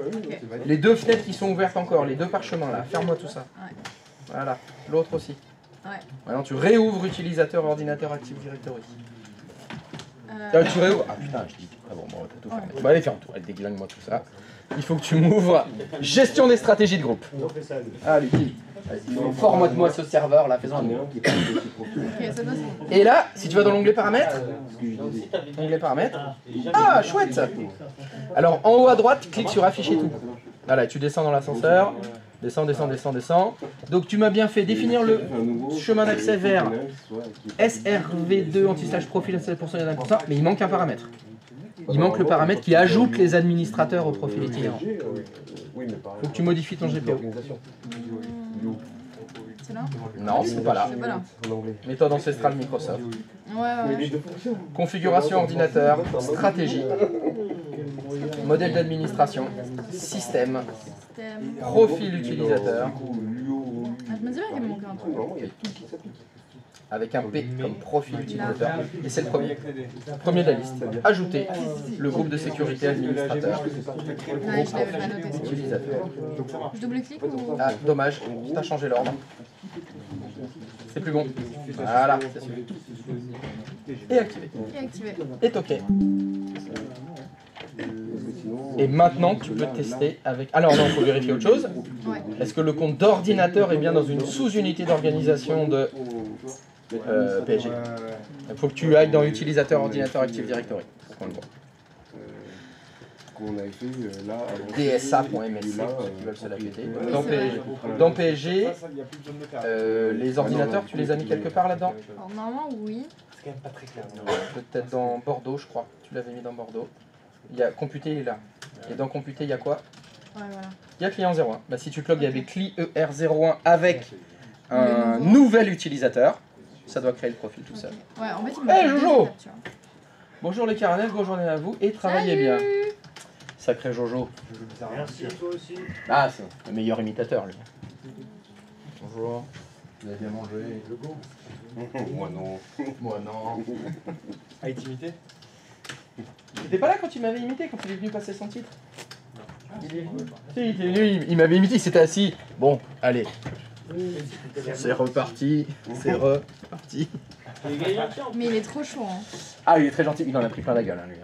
Speaker 2: Les deux fenêtres qui sont ouvertes encore, les deux parchemins là, ferme-moi tout ça. Voilà. L'autre aussi. Maintenant, tu réouvres utilisateur ordinateur Active Directory. Tu réouvres. Ah putain, je dis. Ah bon, t'as tout fermé. Bon, allez, ferme tout. Allez, déglingue-moi tout ça. Il faut que tu m'ouvres gestion des stratégies de groupe. Allez, formatte-moi ce serveur là, faisons un. Et là, si tu vas dans l'onglet paramètres, ah chouette. Alors en haut à droite, clique sur afficher tout. Voilà, tu descends dans l'ascenseur. Descends. Donc tu m'as bien fait définir le chemin d'accès vers SRV2 anti/profil à 7% et 1%, mais il manque un paramètre. Il manque le paramètre qui ajoute les administrateurs au profil itinérant. Faut que tu modifies ton GPO.
Speaker 1: C'est là?
Speaker 2: Non, c'est pas là. Méthode ancestrale Microsoft.
Speaker 1: Ouais.
Speaker 2: Configuration ordinateur, stratégie, modèle d'administration, système, profil utilisateur.
Speaker 1: Ah, je me disais bien qu'il me manquait un truc.
Speaker 2: Avec un P comme profil utilisateur. Et c'est le premier. Premier de la liste. Ajouter le groupe de sécurité administrateur.
Speaker 1: Ouais, je l'avais pas noté.
Speaker 2: Utilisateur.
Speaker 1: Je double-clique ou...
Speaker 2: Ah, dommage, t'as changé l'ordre. C'est plus bon. Voilà, c'est suffit. Et activé. Et OK. Et maintenant, tu peux tester avec... Alors non, il faut vérifier autre chose. Est-ce que le compte d'ordinateur est bien dans une sous-unité d'organisation de PSG? Il faut que tu ailles dans utilisateur ordinateur Active Directory. Pour qu'on le voit.
Speaker 12: Qu'on avait fait là avant.
Speaker 2: DSA.msc, pour ceux qui veulent se la péter. Dans PSG, les ordinateurs, tu les as mis quelque part là-dedans?
Speaker 1: Alors, normalement, oui.
Speaker 7: C'est quand même pas très clair.
Speaker 2: Peut-être dans Bordeaux, je crois. Tu l'avais mis dans Bordeaux. Il y a Computer, il est là. Et dans Computer, il y a quoi?
Speaker 1: Ouais, voilà.
Speaker 2: Il y a Client 01. Bah, si tu te logs avec CLI ER01 avec un nouvel utilisateur, ça doit créer le profil tout seul.
Speaker 1: Ouais, en fait, il m'a
Speaker 2: Hey Jojo! Bonjour les caramels, bonne journée à vous et travaillez bien. Sacré Jojo.
Speaker 4: Merci, toi aussi.
Speaker 2: Ah, c'est le meilleur imitateur lui. Bonjour. Vous avez bien mangé.
Speaker 12: Moi non.
Speaker 2: Moi non.
Speaker 7: A été imité?
Speaker 2: T'étais pas là quand il m'avait imité, quand il est venu passer son titre? Il est venu. Si, il est venu, il m'avait imité, il s'était assis. Bon, allez. C'est reparti. C'est reparti.
Speaker 1: Mais il est trop chaud. Hein.
Speaker 2: Ah, il est très gentil. Il en a pris plein la gueule, hein, lui.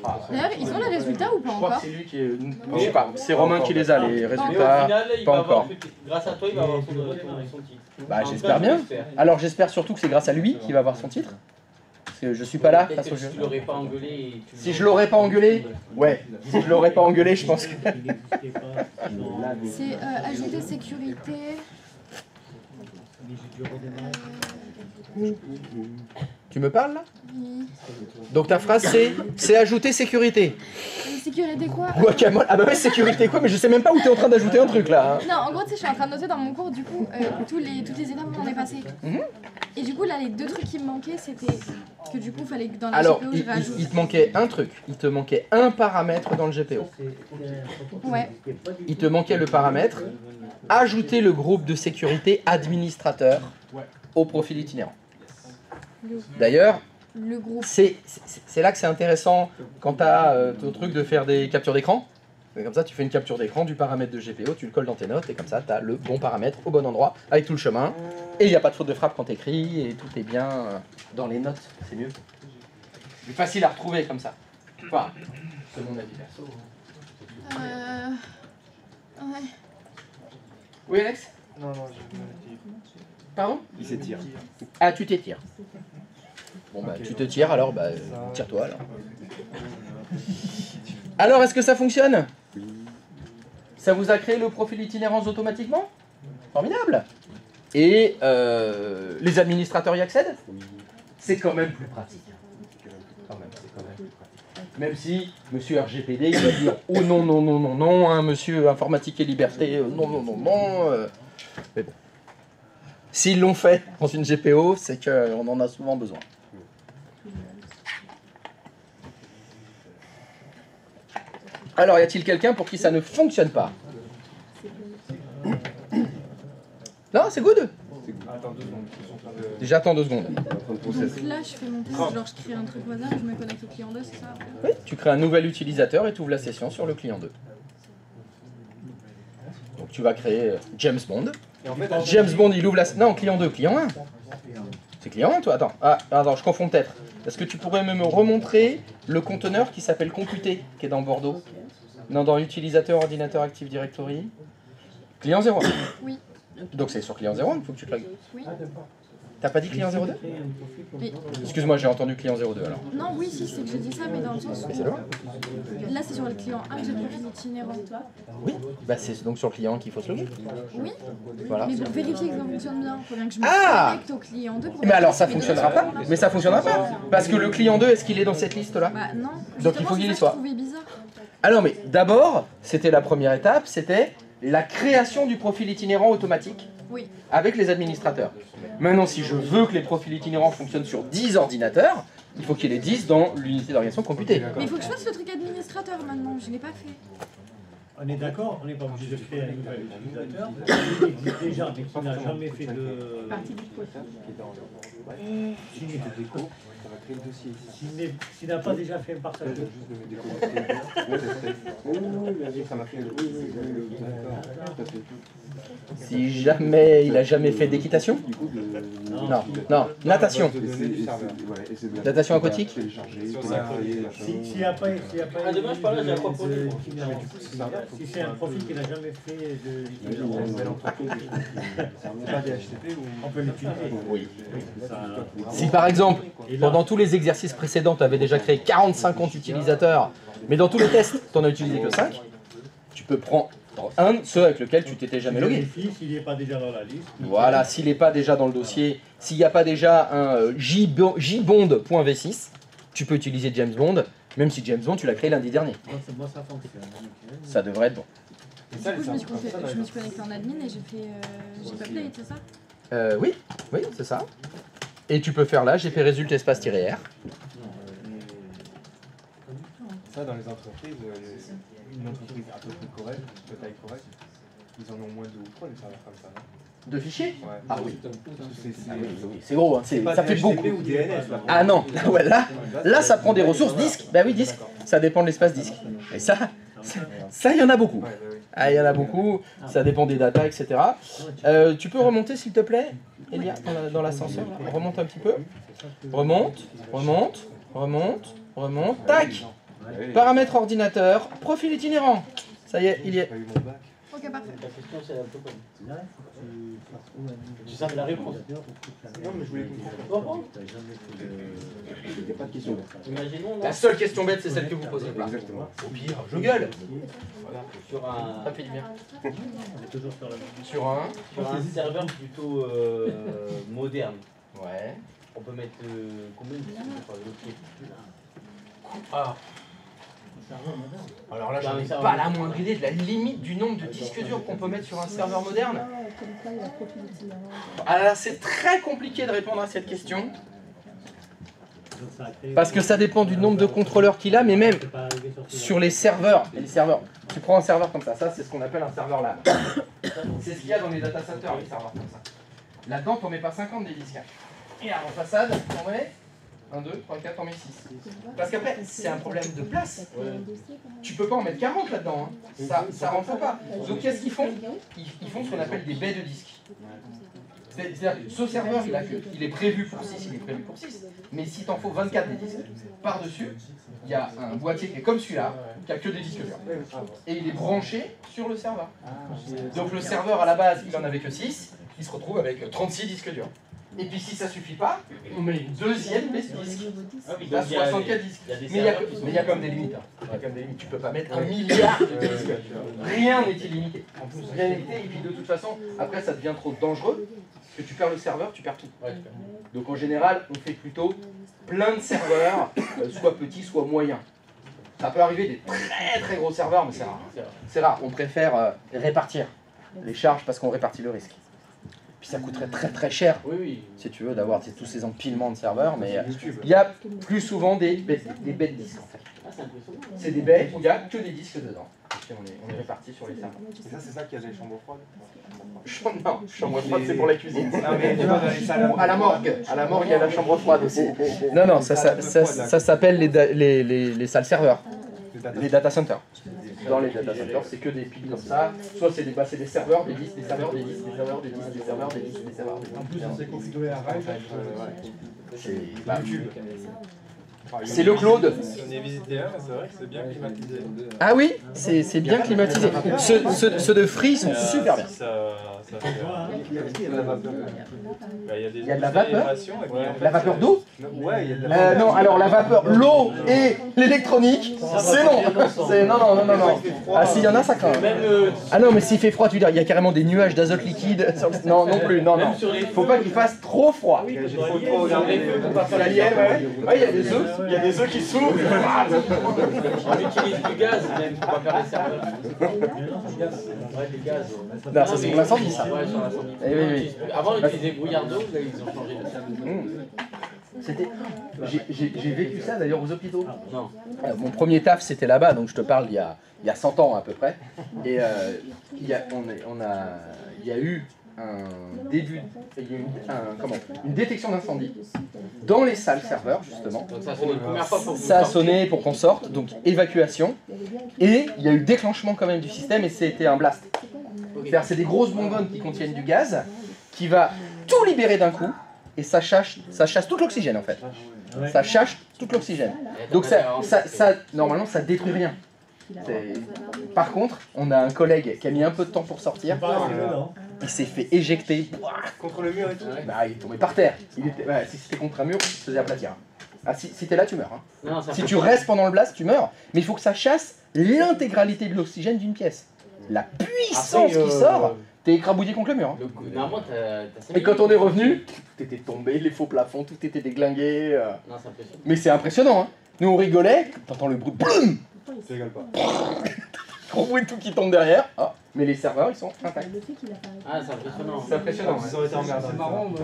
Speaker 2: Ah,
Speaker 1: D'ailleurs, ils ont les résultats ou pas
Speaker 2: je crois
Speaker 1: encore?
Speaker 2: que c'est lui qui est. Je sais pas, c'est Romain qui les a, les
Speaker 5: Mais
Speaker 2: résultats.
Speaker 5: au final, il
Speaker 2: Pas
Speaker 5: va
Speaker 2: encore.
Speaker 5: avoir, grâce à toi, il va avoir son titre.
Speaker 2: Bah,
Speaker 5: En tout
Speaker 2: j'espère
Speaker 5: cas,
Speaker 2: bien.
Speaker 5: je l'espère.
Speaker 2: Alors, j'espère surtout que c'est grâce à lui qu'il va avoir son titre. Parce que je suis pas là
Speaker 5: Peut-être
Speaker 2: face
Speaker 5: que
Speaker 2: au jeu.
Speaker 5: si tu l'aurais pas engueulé. et tu
Speaker 2: Si je l'aurais pas engueulé, ouais. Si je l'aurais pas engueulé, je pense que.
Speaker 1: C'est ajouter sécurité.
Speaker 2: Tu me parles là?
Speaker 1: Oui.
Speaker 2: Donc ta phrase c'est ajouter sécurité.
Speaker 1: Sécurité quoi?
Speaker 2: Guacamole. Ah bah ouais, sécurité quoi, mais je sais même pas où t'es en train d'ajouter un truc là. Hein.
Speaker 1: Non, en gros, tu sais, je suis en train de noter dans mon cours, du coup, toutes les étapes où on est passé. Et du coup, là, les deux trucs qui me manquaient, c'était que du coup, il fallait que dans la
Speaker 2: Alors,
Speaker 1: GPO, je rajoute.
Speaker 2: il te manquait un truc. Il te manquait un paramètre dans le GPO.
Speaker 1: Ouais.
Speaker 2: Il te manquait le paramètre ajouter le groupe de sécurité administrateur au profil itinérant. D'ailleurs,
Speaker 1: le groupe.
Speaker 2: c'est là que c'est intéressant quand tu as ton truc de faire des captures d'écran. Comme ça, tu fais une capture d'écran du paramètre de GPO, tu le colles dans tes notes et comme ça, tu as le bon paramètre au bon endroit avec tout le chemin. Et il n'y a pas de faute de frappe quand tu écris et tout est bien dans les notes, c'est mieux. C'est plus facile à retrouver comme ça. Enfin, c'est mon avis perso.
Speaker 1: Ouais.
Speaker 2: Oui, Alex?
Speaker 7: Non, j'ai pas été.
Speaker 2: Pardon?
Speaker 12: Il s'étire.
Speaker 2: Ah, tu t'étires. Bon, bah, tu te tires alors, bah, tire-toi alors. Alors, est-ce que ça fonctionne? Ça vous a créé le profil itinérance automatiquement? Formidable. Et les administrateurs y accèdent? C'est quand même plus pratique. Quand même, c'est quand même plus pratique. Même si monsieur RGPD il va dire oh non, non, non, non, non, hein, monsieur informatique et liberté, non, non, non, non. Mais bon. S'ils l'ont fait dans une GPO, c'est qu'on en a souvent besoin. Alors, y a-t-il quelqu'un pour qui ça ne fonctionne pas? Non, c'est good.
Speaker 7: Attends 2 secondes.
Speaker 2: J'attends 2 secondes.
Speaker 1: Donc là, je fais mon test, genre je crée un truc au hasard, je me connecte au client 2, c'est ça après?
Speaker 2: Oui, tu crées un nouvel utilisateur et tu ouvres la session sur le client 2. Donc tu vas créer James Bond.
Speaker 7: Et en fait,
Speaker 2: James Bond, il ouvre la... Non, client 2, client 1. C'est client 1, toi? Attends. Ah, attends, je confonds peut-être. Est-ce que tu pourrais me remontrer le conteneur qui s'appelle Computer, qui est dans Bordeaux? Non, dans Utilisateur, Ordinateur, Active Directory. Client 01.
Speaker 1: Oui.
Speaker 2: Donc c'est sur client 01 qu'il faut que tu te logues.
Speaker 1: Oui.
Speaker 2: T'as pas dit client 02?
Speaker 1: Oui.
Speaker 2: Excuse-moi, j'ai entendu client 02 alors.
Speaker 1: Non, oui, si, c'est que j'ai dit ça, mais dans le sens où...
Speaker 2: Mais c'est loin.
Speaker 1: Là, c'est sur le client 1 que j'ai le profil itinérant.
Speaker 2: Oui, bah c'est donc sur le client qu'il faut se loguer.
Speaker 1: Oui.
Speaker 2: Voilà.
Speaker 1: Mais pour vérifier que ça fonctionne bien, il faut bien que je me connecte au client 2 pour...
Speaker 2: Mais alors ça fonctionnera pas. Mais ça fonctionnera pas. Parce que le client 2, est-ce qu'il est dans cette liste-là?
Speaker 1: Bah non.
Speaker 2: Donc il faut qu'il y soit.
Speaker 1: Je trouvais bizarre.
Speaker 2: Ah non, mais d'abord, c'était la première étape, c'était la création du profil itinérant automatique
Speaker 1: Oui.
Speaker 2: avec les administrateurs. Maintenant, si je veux que les profils itinérants fonctionnent sur 10 ordinateurs, il faut qu'il y ait les 10 dans l'unité d'organisation computée.
Speaker 1: Mais il faut que je fasse le truc administrateur maintenant, je l'ai pas fait.
Speaker 8: On est d'accord, on n'est pas obligé de créer un nouvel utilisateur. Il existe déjà, mais qui n'a jamais fait de...
Speaker 6: Partie du profil.
Speaker 8: Signé de déco.
Speaker 7: Ça va créer le dossier ici.
Speaker 8: S'il n'a pas déjà fait un partage de...
Speaker 7: Juste de me déconnecter. Oui, ça m'a fait... D'accord.
Speaker 2: Si jamais il a jamais fait d'équitation? Non, non, natation. Natation aquatique?
Speaker 8: S'il n'y a pas...
Speaker 5: Ah, demain, je parle là, j'ai un propos.
Speaker 8: Si c'est un profil qui n'a jamais fait de... On peut l'utiliser.
Speaker 2: Oui. Si par exemple, pendant tous les exercices précédents, tu avais déjà créé 45 comptes utilisateurs, mais dans tous les tests, tu n'en as utilisé que 5, tu peux prendre ceux avec lequel tu t'étais jamais logué.
Speaker 8: S'il n'est pas déjà dans la liste.
Speaker 2: Voilà, s'il n'est pas déjà dans le dossier, s'il n'y a pas déjà un jbond.v6, tu peux utiliser James Bond, même si James Bond, tu l'as créé lundi dernier.
Speaker 8: Moi, ça fonctionne.
Speaker 2: Ça devrait être bon.
Speaker 1: Du coup, je me suis connectée en admin et j'ai fait... j'ai pas update, c'est ça?
Speaker 2: Oui, oui, c'est ça. Et tu peux faire là, GP Result espace-R.
Speaker 7: Ça, dans les entreprises, une entreprise à peu près correcte, de taille correcte, ils en ont moins de 2 ou 3 des serveurs comme ça, non?
Speaker 2: de fichiers. Ah oui.
Speaker 7: C'est
Speaker 2: Ah oui, oui, c'est gros, hein.
Speaker 7: pas
Speaker 2: Ça fait
Speaker 7: DHCP
Speaker 2: beaucoup.
Speaker 7: ou DNS, là.
Speaker 2: Ah non, ouais, là ça prend des ressources disques. Bah oui, disque. Ça dépend de l'espace disque. Et ça, il y en a beaucoup. Ah, il y en a beaucoup. Ça dépend des datas, etc. Tu peux remonter, s'il te plaît, Elia, dans l'ascenseur. Là. Remonte un petit peu. Remonte, remonte, remonte, remonte. Tac. Paramètres ordinateur, profil itinérant. Ça y est, il y est.
Speaker 1: Ok, parfait.
Speaker 5: La question, c'est un peu comme. Tu sais la réponse.
Speaker 7: Non, mais je voulais
Speaker 5: comprendre.
Speaker 7: Il n'y a pas de question.
Speaker 5: Imaginons.
Speaker 2: La seule question bête, c'est celle que vous poserez pas.
Speaker 7: Exactement.
Speaker 2: Au pire, je gueule.
Speaker 5: Voilà. Sur un.
Speaker 2: Ça fait du bien.
Speaker 8: On est toujours
Speaker 2: Sur un.
Speaker 5: Sur un serveur plutôt moderne.
Speaker 2: Ouais.
Speaker 5: On peut mettre combien de disques?
Speaker 2: Ah. Alors là, j'en ai pas la moindre idée de la limite du nombre de disques durs qu'on peut mettre sur un serveur moderne. Ah là, c'est très compliqué de répondre à cette question. Parce que ça dépend du nombre de contrôleurs qu'il a, mais même sur les serveurs. Tu prends un serveur comme ça c'est ce qu'on appelle un serveur LAN. C'est ce qu'il y a dans les data centers, les serveurs comme ça. Là-dedans, tu n'en mets pas 50 des disques. Et en façade, tu en mets 1, 2, 3, 4, t'en mets 6. Parce qu'après, c'est un problème de place. Tu peux pas en mettre 40 là-dedans. Hein. Ça rentre pas. Donc qu'est-ce qu'ils font? Ils font ce qu'on appelle des baies de disques. C'est-à-dire que ce serveur, il est prévu pour 6, il est prévu pour 6. Mais si t'en faut 24 des disques, par-dessus, il y a un boîtier qui est comme celui-là, qui a que des disques durs. Et il est branché sur le serveur. Donc le serveur, à la base, il en avait que 6, il se retrouve avec 36 disques durs. Et puis si ça suffit pas, on met une deuxième baisse de disque. Il a 64 disques. Mais il y a comme des limites. Tu peux pas mettre 1 milliard de disques. Rien n'est illimité. Rien n'est illimité. Et puis de toute façon, après ça devient trop dangereux. Parce que tu perds le serveur, tu perds tout. Donc en général, on fait plutôt plein de serveurs, soit petits, soit moyens. Ça peut arriver des très très gros serveurs, mais c'est rare. C'est rare. On préfère répartir les charges parce qu'on répartit le risque. Puis ça coûterait très très cher, si tu veux, d'avoir tous ces empilements de serveurs, mais il y a plus souvent des baies de disques en fait. C'est des baies où il n'y a que des disques dedans. Et puis on est répartis sur les serveurs.
Speaker 7: Et ça, c'est ça qui a les chambres froides?
Speaker 2: Non, chambre froide c'est pour la cuisine.
Speaker 7: Non, mais tu vois, dans les salles
Speaker 2: à la morgue. À la morgue, il y a la chambre froide aussi. Non, ça s'appelle les salles serveurs. Les data centers. Dans les data centers, c'est que des piles comme ça. Soit c'est des serveurs, des disques, des serveurs, des disques, des serveurs, des disques, des serveurs, des disques, des serveurs.
Speaker 7: En plus, on s'est configuré à Rage.
Speaker 2: C'est le cloud.
Speaker 9: J'en ai visité un, c'est vrai que c'est bien climatisé.
Speaker 2: Ah oui, c'est bien climatisé. Ceux de Free sont super bien. Il y a de la vapeur. La vapeur d'eau? Non, alors la vapeur, l'eau et l'électronique, c'est non. Non. Ah si, il y en a, ça craint. Ah non, mais s'il fait froid, tu veux dire, il y a carrément des nuages d'azote liquide. Non, non plus, non. Faut pas qu'il fasse trop froid. Il y a des œufs. Il y a des œufs qui s'ouvrent.
Speaker 5: On utilise du gaz même pour pas faire les serveurs. Ouais, du gaz.
Speaker 2: Non, ça c'est pour l'incendie ça.
Speaker 5: Ouais, sur l'incendie.
Speaker 2: Oui.
Speaker 5: Avant on utilisait brouillard d'eau, là ils ont changé de serveur.
Speaker 2: J'ai vécu ça d'ailleurs aux hôpitaux.
Speaker 5: Non.
Speaker 2: Mon premier taf c'était là-bas, donc je te parle il y a 100 ans à peu près. Et il y a eu un début, une détection d'incendie dans les salles serveurs justement.
Speaker 5: Donc ça a sonné une première fois pour
Speaker 2: ça a sonné pour qu'on sorte, donc évacuation. Et il y a eu déclenchement quand même du système et c'était un blast. C'est-à-dire c'est des grosses bonbonnes qui contiennent du gaz qui va tout libérer d'un coup et ça chasse tout l'oxygène en fait. Ça chasse tout l'oxygène. Donc ça normalement ça détruit rien. Par contre, on a un collègue qui a mis un peu de temps pour sortir. Il s'est fait éjecter.
Speaker 7: Contre le mur et tout.
Speaker 2: Bah, il est tombé par terre. Si c'était contre un mur, il se faisait aplatir. Ah, si t'es là, tu meurs. Hein.
Speaker 5: Non,
Speaker 2: si tu restes pendant le blast, tu meurs. Mais il faut que ça chasse l'intégralité de l'oxygène d'une pièce. La puissance qui sort, t'es écrabouillé contre le mur. Hein.
Speaker 5: Normalement,
Speaker 2: et quand on est revenu, tout était tombé, les faux plafonds, tout était déglingué.
Speaker 5: Non, c'est impressionnant.
Speaker 2: Mais c'est impressionnant. Hein. Nous, on rigolait, t'entends le bruit. Boum.
Speaker 7: Tu rigoles pas.
Speaker 2: Gros bruit tout qui tombe derrière. Ah. Mais les serveurs, ils sont intacts.
Speaker 5: Ah, c'est impressionnant.
Speaker 2: C'est impressionnant.
Speaker 14: C'est marrant, nous, je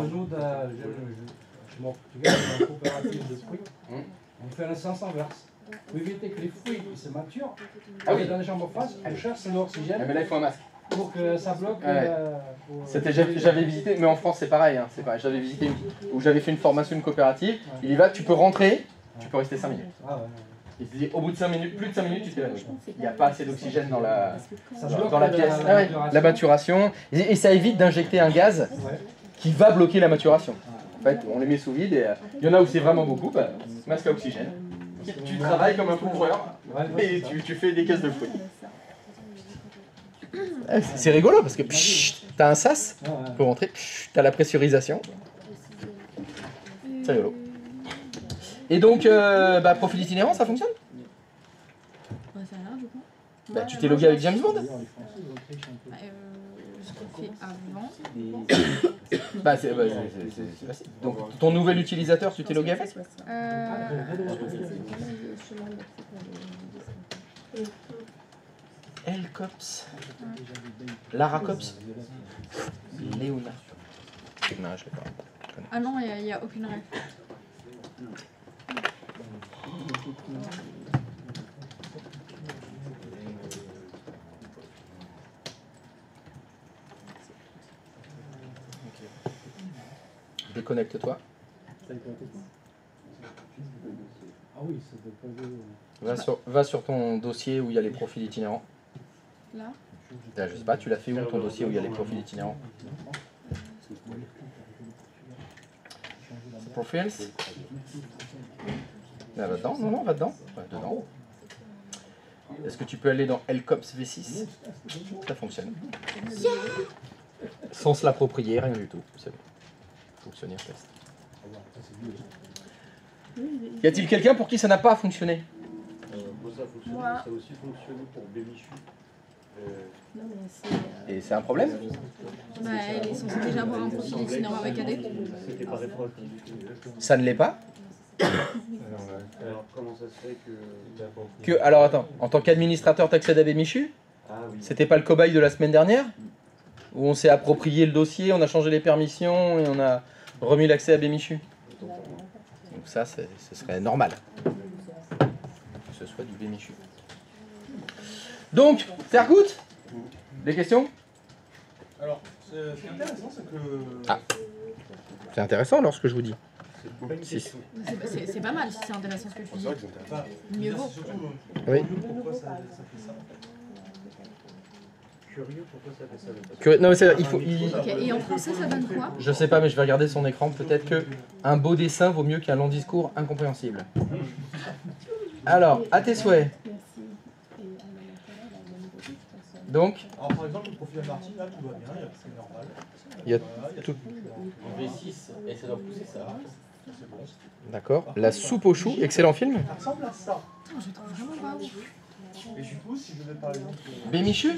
Speaker 14: m'occupe d'une coopérative de fruits. On fait un sens inverse. Pour éviter que les fruits qui se maturent, dans les chambres froides, elles chassent l'oxygène.
Speaker 2: Mais là, il faut un masque.
Speaker 14: pour que ça bloque.
Speaker 2: Ouais. J'avais visité, mais en France c'est pareil, hein, c'est pareil. J'avais visité où j'avais fait une formation une coopérative. Il y va, tu peux rentrer, tu peux rester 5 minutes.
Speaker 14: Ah ouais.
Speaker 2: Il te dit au bout de 5 minutes, plus de 5 minutes, tu t'évanouis. Il n'y a pas assez d'oxygène dans la
Speaker 14: bloque
Speaker 2: pièce.
Speaker 14: la
Speaker 2: Ouais, la maturation. Et ça évite d'injecter un gaz qui va bloquer la maturation. En fait, on les met sous vide et il y en a où c'est vraiment beaucoup, bah, masque à oxygène. Tu travailles comme un couvreur et tu fais des caisses de fruits. C'est rigolo parce que t'as un sas pour rentrer, t'as la pressurisation. C'est rigolo. Et donc, profil itinérant, ça fonctionne?
Speaker 1: Bah, ça a l'air, je crois.
Speaker 2: Bah, tu t'es logué avec James Bond?
Speaker 1: Je l'ai fait avant.
Speaker 2: Bah, c'est facile. Donc, ton nouvel utilisateur, tu t'es logué avec? Elcops. Lara Cops. Léona. Non, je l'ai pas.
Speaker 1: Ah non, il n'y a aucune règle.
Speaker 2: Déconnecte-toi.
Speaker 14: Ah oui, ça peut pas.
Speaker 2: Va sur ton dossier où il y a les profils itinérants.
Speaker 1: Là?
Speaker 2: Là, je sais pas, tu l'as fait où ton dossier où il y a les profils itinérants? Profils. Là, va dedans. Non, va dedans. Va dedans. Est-ce que tu peux aller dans Elcops V6? Ça fonctionne. Sans se l'approprier, rien du tout. C'est bon. Fonctionner test. Y a-t-il quelqu'un pour qui ça n'a pas fonctionné?
Speaker 4: Moi, ça a fonctionné, ça a aussi fonctionné pour Bémichu.
Speaker 2: Et c'est un problème?
Speaker 1: Bah, elle est censée déjà avoir un profil itinérant avec AD.
Speaker 4: C'était pas rétroactif.
Speaker 2: Ça ne l'est pas?
Speaker 4: Alors, comment ça se fait que...
Speaker 2: Alors attends, en tant qu'administrateur t'accèdes à Bémichu?
Speaker 4: Ah oui.
Speaker 2: C'était pas le cobaye de la semaine dernière? Où on s'est approprié le dossier, on a changé les permissions et on a remis l'accès à Bémichu? Donc ça, ce serait normal. Que ce soit du Bémichu. Donc, Tergout, des questions?
Speaker 15: Alors, ce qui est intéressant, c'est que...
Speaker 2: Ah, c'est intéressant alors ce que je vous dis.
Speaker 1: C'est pas mal si c'est intéressant ce que tu dis. Mieux vaut.
Speaker 2: Oui.
Speaker 15: Pourquoi ça fait ça?
Speaker 4: Curieux, pourquoi ça fait ça?
Speaker 2: Non, mais il faut...
Speaker 1: Ok, et en français, ça donne quoi?
Speaker 2: Je sais pas, mais je vais regarder son écran. Peut-être que un beau dessin vaut mieux qu'un long discours incompréhensible. Alors, à tes souhaits. Donc,
Speaker 15: Alors, par exemple, le profil Marty, là, tout va bien, c'est normal.
Speaker 2: il y a tout.
Speaker 5: En V6, et ça doit pousser ça.
Speaker 15: C'est bon.
Speaker 2: D'accord. La soupe aux choux, excellent film.
Speaker 15: Ça ressemble à ça.
Speaker 1: Attends, je trouve vraiment pas ouf.
Speaker 15: Et du coup, si je devais par exemple...
Speaker 2: Bémichu?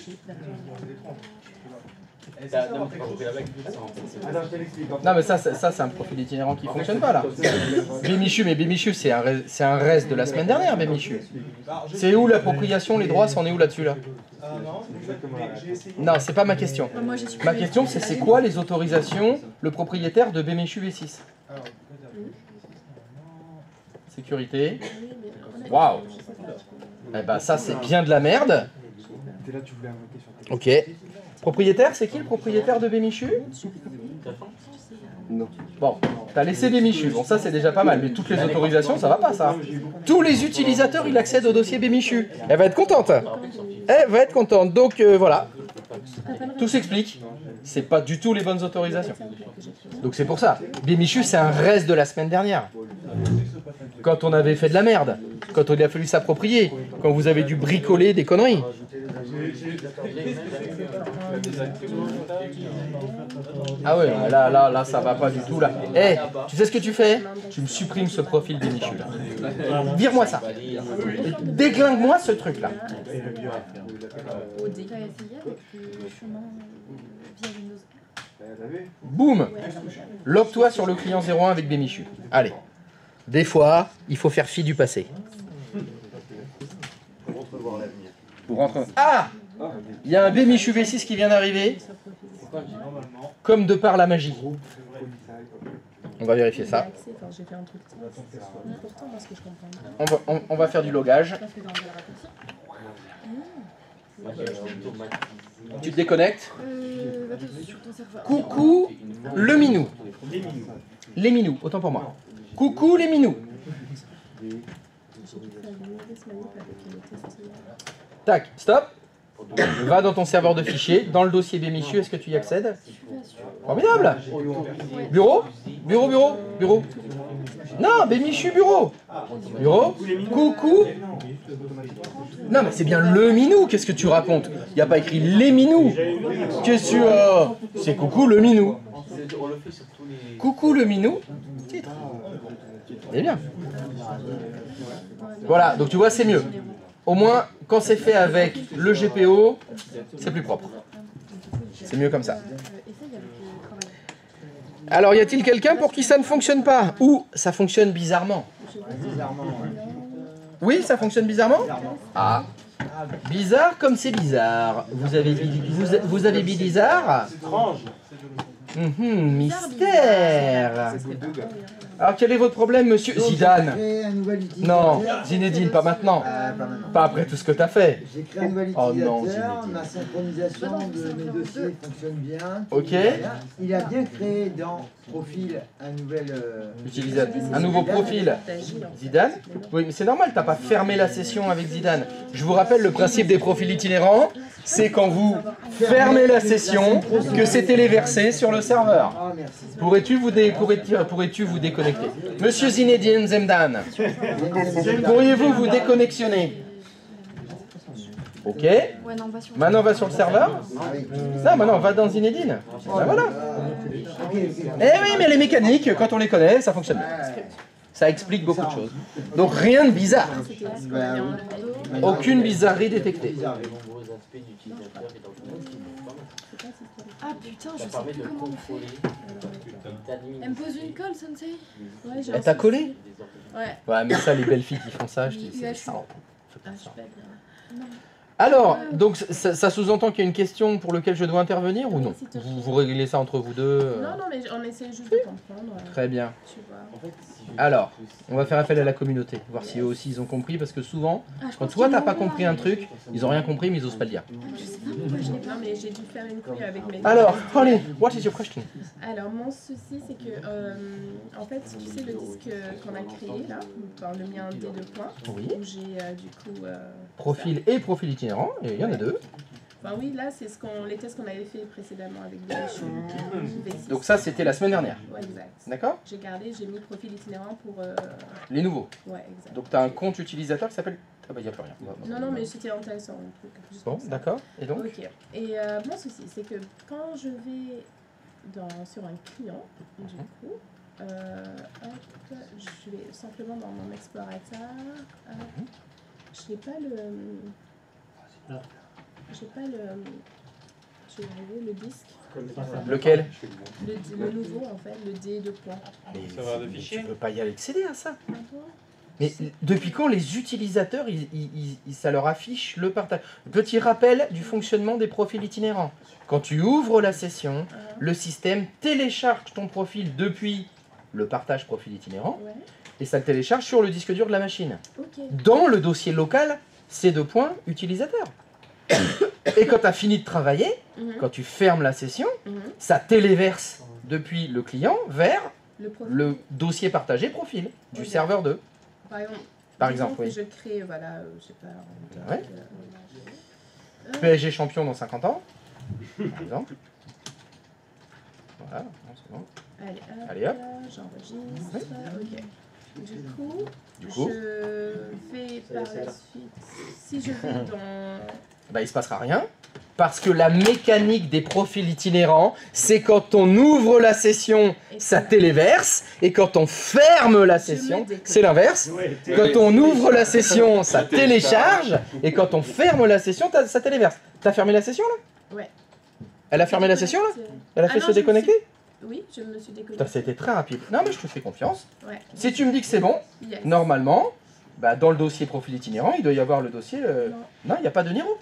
Speaker 2: Non mais ça c'est un profil itinérant qui fonctionne pas là. Bémichu, mais Bémichu c'est un reste de la semaine dernière, Bémichu. C'est où l'appropriation, les droits, c'en est où là-dessus là? Non, c'est pas ma question. Ma question c'est quoi les autorisations, le propriétaire de Bémichu V6? Sécurité. Waouh. Eh ben ça c'est bien de la merde. Ok. Propriétaire, c'est qui le propriétaire de Bémichu? Non. Bon, t'as laissé Bémichu, bon ça c'est déjà pas mal, mais toutes les autorisations ça va pas ça. Tous les utilisateurs ils accèdent au dossier Bémichu. Elle va être contente. Elle va être contente, donc voilà. Tout s'explique. C'est pas du tout les bonnes autorisations. Donc c'est pour ça. Bémichu c'est un reste de la semaine dernière. Quand on avait fait de la merde, quand il a fallu s'approprier, quand vous avez dû bricoler des conneries. Ah ouais, là, ça va pas du tout là. Eh, tu sais ce que tu fais? Tu me supprimes ce profil Bémichu là. Vire-moi ça. Déglingue-moi ce truc là. Boum. Log-toi sur le client 01 avec Bémichu. Allez. Des fois, il faut faire fi du passé. Pour rentrer. Ah! Il y a un Bémichu V6 qui vient d'arriver. Comme de par la magie. On va vérifier ça. On va faire du logage. Tu te déconnectes.
Speaker 1: Va sur ton serveur.
Speaker 2: Coucou le minou. Les minous, autant pour moi. Coucou les minous. Tac, stop. Va dans ton serveur de fichiers, dans le dossier Bémichu, est-ce que tu y accèdes? Formidable. Bureau. Non, Bémichu bureau. Coucou. Non mais c'est bien le minou, qu'est-ce que tu racontes? Il n'y a pas écrit les minous. Qu'est-ce que c'est coucou le minou. Coucou le minou. C'est bien. Voilà, donc tu vois c'est mieux. Au moins, quand c'est fait avec le GPO, c'est plus propre. C'est mieux comme ça. Alors, y a-t-il quelqu'un pour qui ça ne fonctionne pas? Ou ça fonctionne bizarrement? Oui, ça fonctionne bizarrement? Ah, bizarre comme c'est bizarre. Vous avez bizarre? Mystère. Alors quel est votre problème, monsieur Zidane? Non, Zinedine, pas maintenant. Pas après tout ce que tu as fait.
Speaker 16: J'ai créé un nouvel utilisateur, ma synchronisation de mes dossiers fonctionne bien.
Speaker 2: Ok.
Speaker 16: Il a bien créé dans profil un nouvel
Speaker 2: utilisateur, un nouveau profil. Zidane? Oui, mais c'est normal, t'as pas fermé la session avec Zidane. Je vous rappelle le principe des profils itinérants, c'est quand vous fermez la session que c'est téléversé sur le serveur. Pourrais-tu vous déconnecter? Monsieur Zinedine Zemdan, pourriez-vous vous déconnexionner? Ok. Maintenant on va sur le serveur. Non, maintenant on va dans Zinedine. Ben voilà. Eh oui, mais les mécaniques, quand on les connaît, ça fonctionne bien. Ça explique beaucoup de choses. Donc rien de bizarre. Aucune bizarrerie détectée.
Speaker 1: Ah putain, je sais plus comment on fait. Elle me pose une colle, Sensei. Ouais,
Speaker 2: Elle t'a collé?
Speaker 1: Ouais.
Speaker 2: Ouais, mais ça, les belles filles qui font ça, je dis, c'est ça.
Speaker 1: Non.
Speaker 2: Alors, donc ça sous-entend qu'il y a une question pour laquelle je dois intervenir ou non? Vous réglez ça entre vous deux?
Speaker 6: Non, mais on essaie juste de comprendre.
Speaker 2: Très bien.
Speaker 6: Tu vois.
Speaker 2: Alors, on va faire appel à la communauté, voir si eux aussi ils ont compris, parce que souvent, quand toi t'as pas compris un truc, ils ont rien compris mais ils osent pas le dire.
Speaker 6: Je sais pas pourquoi je l'ai pas, mais j'ai dû faire une couille avec mes...
Speaker 2: Alors, Holly, what is your question?
Speaker 6: Alors, mon souci, c'est que, en fait, tu sais, le disque qu'on a créé, là, dans le mien D2 points,
Speaker 2: oui.
Speaker 6: où j'ai, du coup...
Speaker 2: Profil et profil itinérant, et il y en a deux.
Speaker 6: Enfin oui, là, c'est les tests qu'on avait fait précédemment avec V6.
Speaker 2: Donc ça, c'était la semaine dernière.
Speaker 6: Ouais, exact.
Speaker 2: D'accord?
Speaker 6: J'ai mis profil itinérant pour...
Speaker 2: Les nouveaux.
Speaker 6: Ouais, exact.
Speaker 2: Donc tu as un compte utilisateur qui s'appelle... Ah bah il n'y a plus rien.
Speaker 6: Non, mais c'était intéressant.
Speaker 2: Bon, d'accord. Et donc?
Speaker 6: Ok. Et mon souci, c'est que quand je vais sur un client, du coup, hop, je vais simplement dans mon explorateur, je n'ai pas le... J'ai pas je vais arriver, le disque.
Speaker 2: Lequel?
Speaker 6: Le nouveau en fait, le D2 points.
Speaker 2: Mais tu peux pas y accéder à ça. Mais depuis quand les utilisateurs, ça leur affiche le partage? Petit rappel du fonctionnement des profils itinérants. Quand tu ouvres la session, le système télécharge ton profil depuis le partage profil itinérant et ça le télécharge sur le disque dur de la machine. Dans le dossier local, C2 points utilisateur. Et quand tu as fini de travailler, quand tu fermes la session, ça téléverse depuis le client vers le dossier partagé profil du serveur 2. Par exemple, oui.
Speaker 6: Je crée, voilà, je sais pas.
Speaker 2: Ouais. PSG champion dans 50 ans, par exemple. Voilà, c'est bon. Allez hop.
Speaker 6: J'enregistre. Ok. Du coup, je vais par la suite. Si je vais dans...
Speaker 2: Bah, il ne se passera rien. Parce que la mécanique des profils itinérants, c'est quand on ouvre la session, ça téléverse, et quand on ferme la session, c'est l'inverse. Quand on ouvre la session, ça télécharge, et quand on ferme la session, ça téléverse. T'as fermé la session là?
Speaker 6: Ouais.
Speaker 2: Elle a fermé la session là? Elle a fait se déconnecter?
Speaker 6: Oui, je me suis déconnectée.
Speaker 2: Ça a été très rapide. Non mais je te fais confiance.
Speaker 6: Ouais.
Speaker 2: Si tu me dis que c'est bon, normalement, bah, dans le dossier profil itinérant, il doit y avoir le dossier... Non, il n'y a pas de Niro.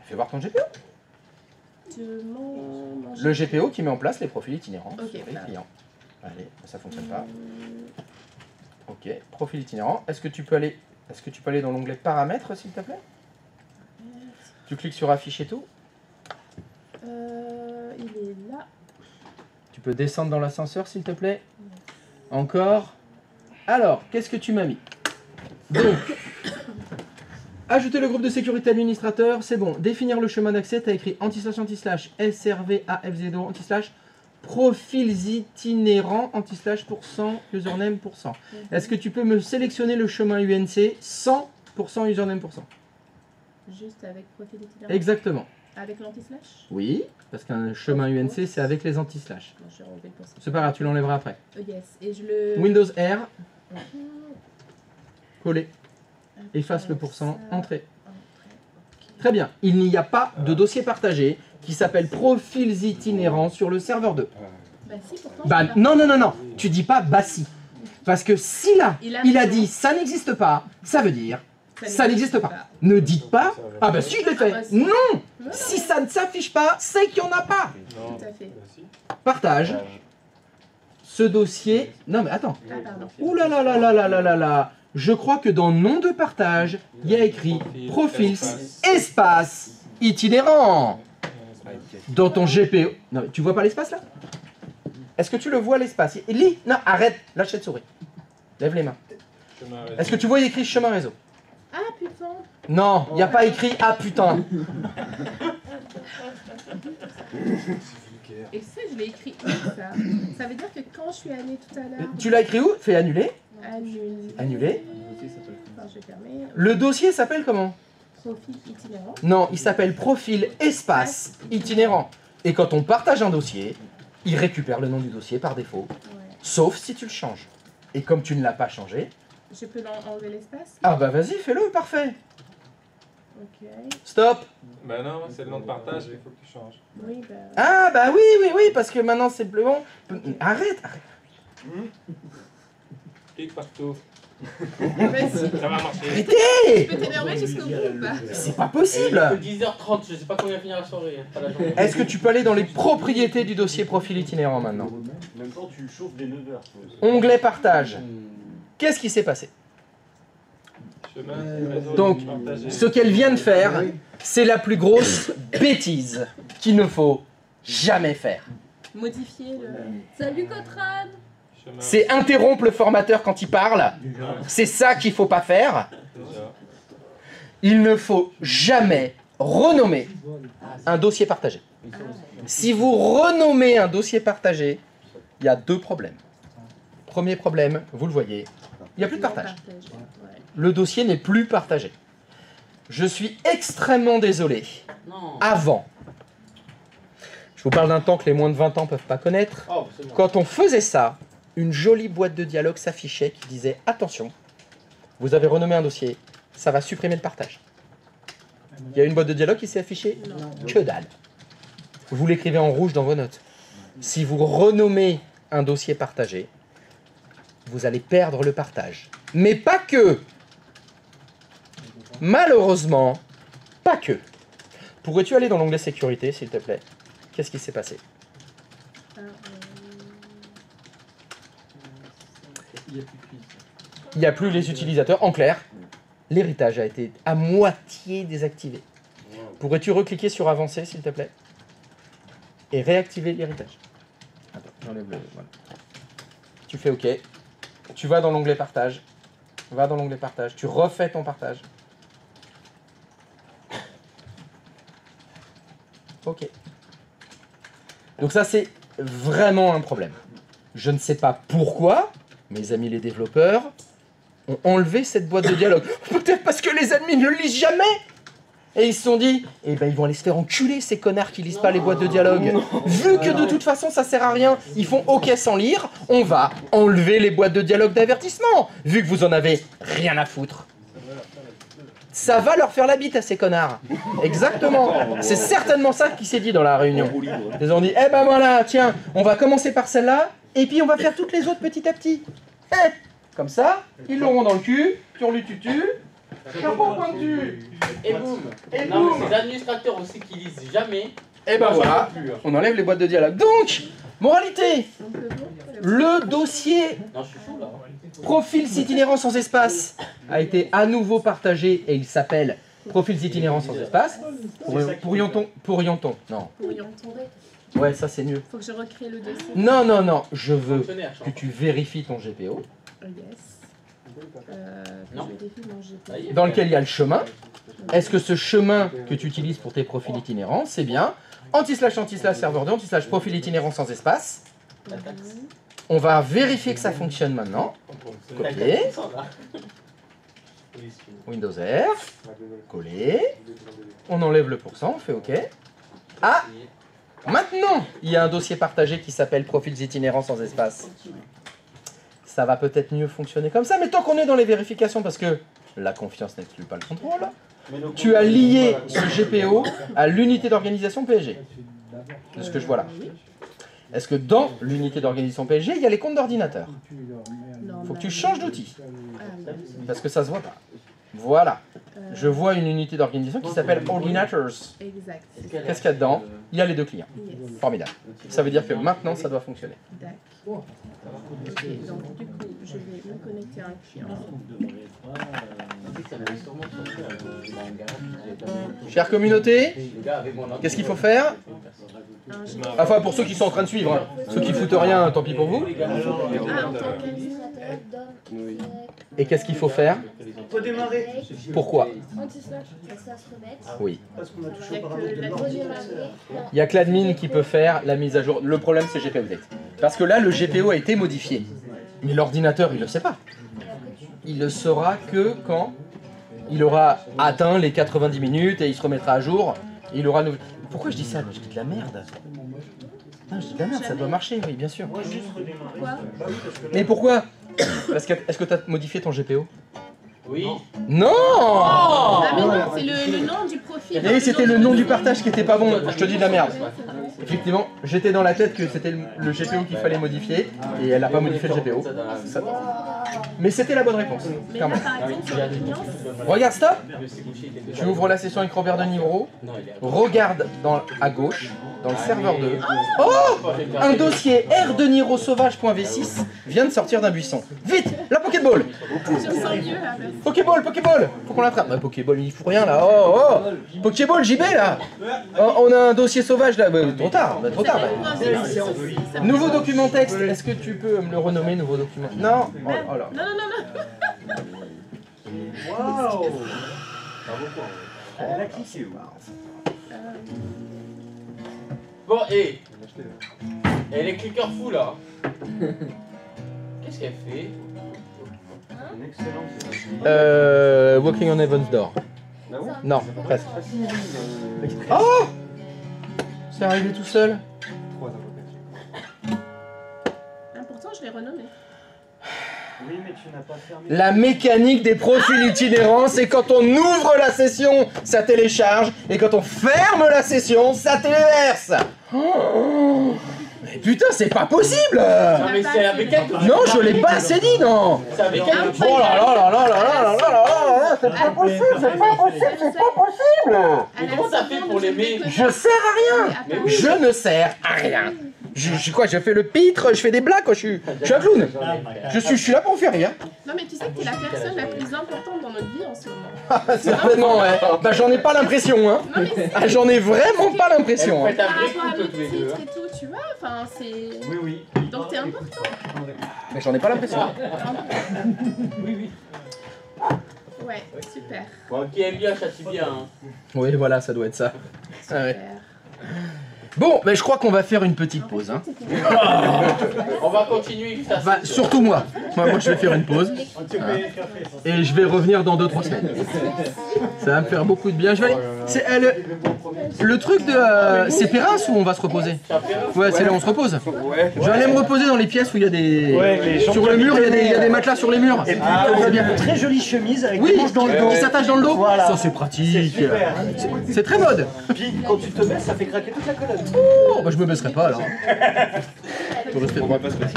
Speaker 2: Fais voir ton GPO. Le GPO qui met en place les profils itinérants sur les clients. Allez, ça fonctionne pas. Ok, profil itinérant. Est-ce que tu peux aller dans l'onglet paramètres, s'il te plaît? Tu cliques sur afficher tout.
Speaker 6: Il est là.
Speaker 2: Tu peux descendre dans l'ascenseur, s'il te plaît. Encore. Alors, qu'est-ce que tu m'as mis? Donc, ajouter le groupe de sécurité administrateur, c'est bon. Définir le chemin d'accès, tu as écrit anti/slash srvafz0 anti/slash profils itinérants anti/slash %username %. Est-ce que tu peux me sélectionner le chemin UNC 100% username %?
Speaker 6: Juste avec profil itinérant.
Speaker 2: Exactement.
Speaker 6: Avec l'anti-slash?
Speaker 2: Oui, parce qu'un chemin UNC, c'est avec les anti-slash.
Speaker 6: Bon, je vais enlever le
Speaker 2: C'est pas grave, tu l'enlèveras après.
Speaker 6: Oh yes, et je le...
Speaker 2: Windows R, coller, efface le %, entrée. Très bien, il n'y a pas de dossier partagé qui s'appelle profils itinérants sur le serveur 2.
Speaker 6: Bah si, pourtant...
Speaker 2: Bah non, non, non, non, tu dis pas bah si. Parce que si là, il a dit ça n'existe pas, ça veut dire ça n'existe pas. Ne dites pas ah bah si je l'ai fait. Non, si ça ne s'affiche pas, c'est qu'il n'y en a pas.
Speaker 6: Tout à fait.
Speaker 2: Partage. Ce dossier... Non mais attends. Ouh là là là là là là là là. Je crois que dans nom de partage, il y a écrit profils espace itinérant. Dans ton GPO... Non mais tu vois pas l'espace là? Est-ce que tu le vois l'espace? Lis. Non, arrête. Lâche cette souris. Lève les mains. Est-ce que tu vois écrit chemin réseau?
Speaker 6: Ah putain.
Speaker 2: Non, il n'y a pas écrit ah putain.
Speaker 6: Et ça, je l'ai écrit où ça? Ça veut dire que quand je suis allée tout à l'heure...
Speaker 2: Tu l'as écrit où? Fais annuler.
Speaker 6: Annuler.
Speaker 2: Annuler.
Speaker 6: Enfin, je ferme.
Speaker 2: Le dossier s'appelle comment?
Speaker 6: Profil itinérant.
Speaker 2: Non, il s'appelle profil espace itinérant. Et quand on partage un dossier, il récupère le nom du dossier par défaut. Sauf si tu le changes. Et comme tu ne l'as pas changé...
Speaker 6: Je peux enlever l'espace?
Speaker 2: Ah bah vas-y, fais-le, parfait.
Speaker 6: Ok.
Speaker 2: Stop.
Speaker 9: Bah non, c'est le nom de partage qu'il faut que tu changes.
Speaker 6: Oui, bah...
Speaker 2: Ah bah oui, oui, oui, parce que maintenant c'est plus bon. Arrête, arrête.
Speaker 9: Clique partout.
Speaker 6: Vas-y.
Speaker 9: Ça va marcher.
Speaker 2: Arrêtez.
Speaker 6: Je peux t'énerver jusqu'au bout ou pas?
Speaker 2: C'est pas possible.
Speaker 5: 10h30, je sais pas combien finir la soirée, pas la journée.
Speaker 2: Est-ce que tu peux aller dans les propriétés du dossier profil itinérant maintenant?
Speaker 13: En même temps, tu chauffes des 9 heures.
Speaker 2: Onglet partage. Qu'est-ce qui s'est passé? Donc, ce qu'elle vient de faire, c'est la plus grosse bêtise qu'il ne faut jamais faire.
Speaker 6: Modifier le...
Speaker 1: Salut Cotran.
Speaker 2: C'est interrompre le formateur quand il parle. C'est ça qu'il ne faut pas faire. Il ne faut jamais renommer un dossier partagé. Si vous renommez un dossier partagé, il y a deux problèmes. Premier problème, vous le voyez, il n'y a plus de partage. Le dossier n'est plus partagé. Je suis extrêmement désolé. Avant, je vous parle d'un temps que les moins de 20 ans ne peuvent pas connaître. Quand on faisait ça, une jolie boîte de dialogue s'affichait qui disait « Attention, vous avez renommé un dossier, ça va supprimer le partage. » Il y a une boîte de dialogue qui s'est affichée? Que dalle. Vous l'écrivez en rouge dans vos notes. Si vous renommez un dossier partagé, vous allez perdre le partage. Mais pas que. Malheureusement, pas que. Pourrais-tu aller dans l'onglet sécurité, s'il te plaît? Qu'est-ce qui s'est passé? Il n'y a plus les utilisateurs. En clair, l'héritage a été à moitié désactivé. Pourrais-tu recliquer sur avancer, s'il te plaît? Et réactiver l'héritage. Attends, j'enlève le... Voilà. Tu fais OK. Tu vas dans l'onglet partage. Va dans l'onglet partage. Tu refais ton partage. OK. Donc ça, c'est vraiment un problème. Je ne sais pas pourquoi mes amis les développeurs ont enlevé cette boîte de dialogue. Peut-être parce que les admins ne le lisent jamais. Et ils se sont dit, eh ben ils vont aller se faire enculer ces connards qui lisent pas les boîtes de dialogue. Vu que de toute façon ça sert à rien, ils font OK sans lire, on va enlever les boîtes de dialogue d'avertissement. Vu que vous en avez rien à foutre. Ça va leur faire la bite à ces connards. Exactement. C'est certainement ça qui s'est dit dans la réunion. Ils ont dit, eh ben voilà, tiens, on va commencer par celle-là, et puis on va faire toutes les autres petit à petit. Comme ça, ils l'auront dans le cul, turlututu, chapeau pointu.
Speaker 5: Et boum.
Speaker 2: Et
Speaker 5: Non,
Speaker 2: boum.
Speaker 5: mais ces administrateurs aussi qui lisent jamais.
Speaker 2: Et ben voilà, on enlève les boîtes de dialogue. Donc, moralité, le dossier
Speaker 5: Non, je suis chaud là.
Speaker 2: profil itinérant sans espace a été à nouveau partagé et il s'appelle Profils itinérants sans espace. Pourrions-on Non.
Speaker 6: Pourrions-on?
Speaker 2: Ouais, ça c'est mieux.
Speaker 6: Faut que je recrée le dossier.
Speaker 2: Non, non, non. Je veux que tu vérifies ton GPO.
Speaker 6: Yes. Que je vérifie mon GPO.
Speaker 2: Dans lequel il y a le chemin. Est-ce que ce chemin que tu utilises pour tes profils itinérants, c'est bien // serveur 2 / profil itinérant sans espace. On va vérifier que ça fonctionne maintenant. Copier. Windows R. Coller. On enlève le pourcent, on fait OK. Ah! Maintenant, il y a un dossier partagé qui s'appelle profils itinérants sans espace. Ça va peut-être mieux fonctionner comme ça, mais tant qu'on est dans les vérifications, parce que la confiance n'exclut pas le contrôle, tu as lié ce GPO à l'unité d'organisation PSG. C'est ce que je vois là. Est-ce que dans l'unité d'organisation PSG, il y a les comptes d'ordinateur? Il faut que tu changes d'outil. Parce que ça se voit pas. Voilà. Je vois une unité d'organisation qui s'appelle Ordinators.
Speaker 6: Exact.
Speaker 2: Qu'est-ce qu'il y a dedans? Il y a les deux clients. Formidable. Ça veut dire que maintenant, ça doit fonctionner.
Speaker 6: D'accord. Ok, donc du coup, je vais me connecter à un client.
Speaker 2: Chère communauté, qu'est-ce qu'il faut faire? Enfin, pour ceux qui sont en train de suivre, hein. Ceux qui foutent rien, tant pis pour vous. Et qu'est-ce qu'il faut faire?
Speaker 15: Faut démarrer.
Speaker 2: Pourquoi? Oui. Il n'y a que l'admin qui peut faire la mise à jour. Le problème, c'est GPO Update. Parce que là, le GPO a été modifié. Mais l'ordinateur, il ne le sait pas. Il le saura que quand il aura atteint les 90 minutes et il se remettra à jour. Et il aura... Pourquoi je dis ça? Je dis de la merde. Non, je dis de la merde, ça doit marcher, oui, bien sûr. Mais pourquoi? Parce que, est-ce que tu as modifié ton GPO?
Speaker 5: Oui.
Speaker 2: Non!
Speaker 6: Ah mais non, c'est le nom du profil.
Speaker 2: Et c'était le nom du partage qui était pas bon, je te dis de la merde. Effectivement, j'étais dans la tête que c'était le GPO qu'il fallait modifier, et elle n'a pas modifié le GPO. Mais c'était la bonne réponse, quand même. Regarde, stop! Tu ouvres la session avec Robert de Niro, regarde à gauche, dans le serveur 2. Oh! Un dossier R de Niro sauvage.v6 vient de sortir d'un buisson. Vite! La Pokéball! Pokéball, Pokéball! Faut qu'on l'attrape. Bah, Pokéball, il faut rien là. Oh, oh! Pokéball, JB là! Oh, on a un dossier sauvage là. Bah, trop tard, bah, trop tard. Bah. Nouveau document texte. Est-ce que tu peux me le renommer, nouveau document? Non. Oh, oh là.
Speaker 6: Non, non, non, non.
Speaker 15: Waouh! Elle a cliqué.
Speaker 5: Bon, et elle est clicker fou là. Qu'est-ce qu'elle fait?
Speaker 2: Walking on Heaven's Door. Non, presque. Oh! C'est arrivé tout seul.
Speaker 6: Pourtant, je l'ai renommé.
Speaker 13: Oui, mais tu n'as pas fermé.
Speaker 2: La mécanique des profils itinérants, c'est quand on ouvre la session, ça télécharge, et quand on ferme la session, ça téléverse. Oh, mais putain, c'est pas possible!
Speaker 5: Non, mais c'est avec elle que tu
Speaker 2: Non, je l'ai pas assez dit, non!
Speaker 5: C'est avec elle que tu
Speaker 2: Oh là là là là là là là là là là, c'est pas possible, c'est pas possible, c'est pas possible!
Speaker 5: Mais comment t'as fait pour l'aimer?
Speaker 2: Je sers à rien! Je ne sers à rien! Je fais le pitre, je fais des blagues, quoi. Je suis un clown. Je suis là pour faire rire.
Speaker 6: Non mais tu sais que t'es la personne la plus importante dans notre vie en ce moment.
Speaker 2: Certainement, ouais. Bah j'en ai pas l'impression, hein. Ah, j'en ai vraiment pas l'impression.
Speaker 6: Par rapport à notre titre et tout, tu vois, enfin c'est...
Speaker 15: Oui, oui.
Speaker 6: Donc t'es important.
Speaker 2: Mais j'en ai pas l'impression.
Speaker 5: Oui, oui.
Speaker 6: Ouais, super.
Speaker 5: Bon, qui aime bien châtie bien. Hein.
Speaker 2: Oui, voilà, ça doit être ça. Ah, ouais. Bon, mais je crois qu'on va faire une petite pause. Hein.
Speaker 5: On va continuer.
Speaker 2: Bah, surtout moi. Moi, je vais faire une pause. Et je vais revenir dans 2-3 semaines. Ça va me faire beaucoup de bien. Je vais aller... Le truc de... c'est Perras où on va se reposer? Ouais, c'est là où on se repose. Je vais aller me reposer dans les pièces où il y a des...
Speaker 15: Ouais,
Speaker 2: sur le mur, il y a des matelas sur les murs.
Speaker 15: Et puis,
Speaker 2: c'est bien.
Speaker 15: une très jolie chemise avec des manches dans le dos.
Speaker 2: Qui s'attache dans le dos.
Speaker 15: Voilà.
Speaker 2: Ça, c'est pratique. C'est très mode.
Speaker 15: Puis quand tu te baisses, ça fait craquer toute la colonne.
Speaker 2: Oh, bah je me baisserai pas alors.
Speaker 12: On va pas se baisser.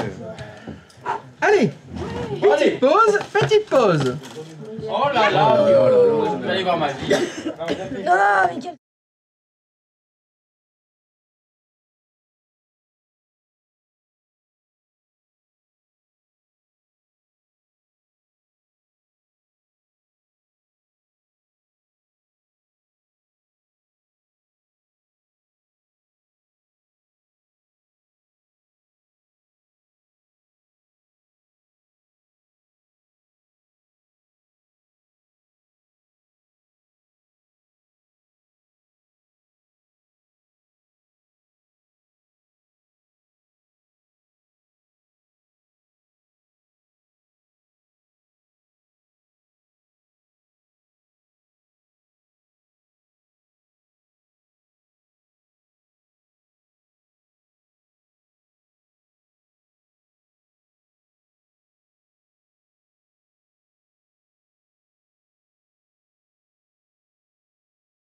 Speaker 2: Allez, petite pause.
Speaker 5: Oh là là, vous allez voir ma vie.
Speaker 17: Non, mais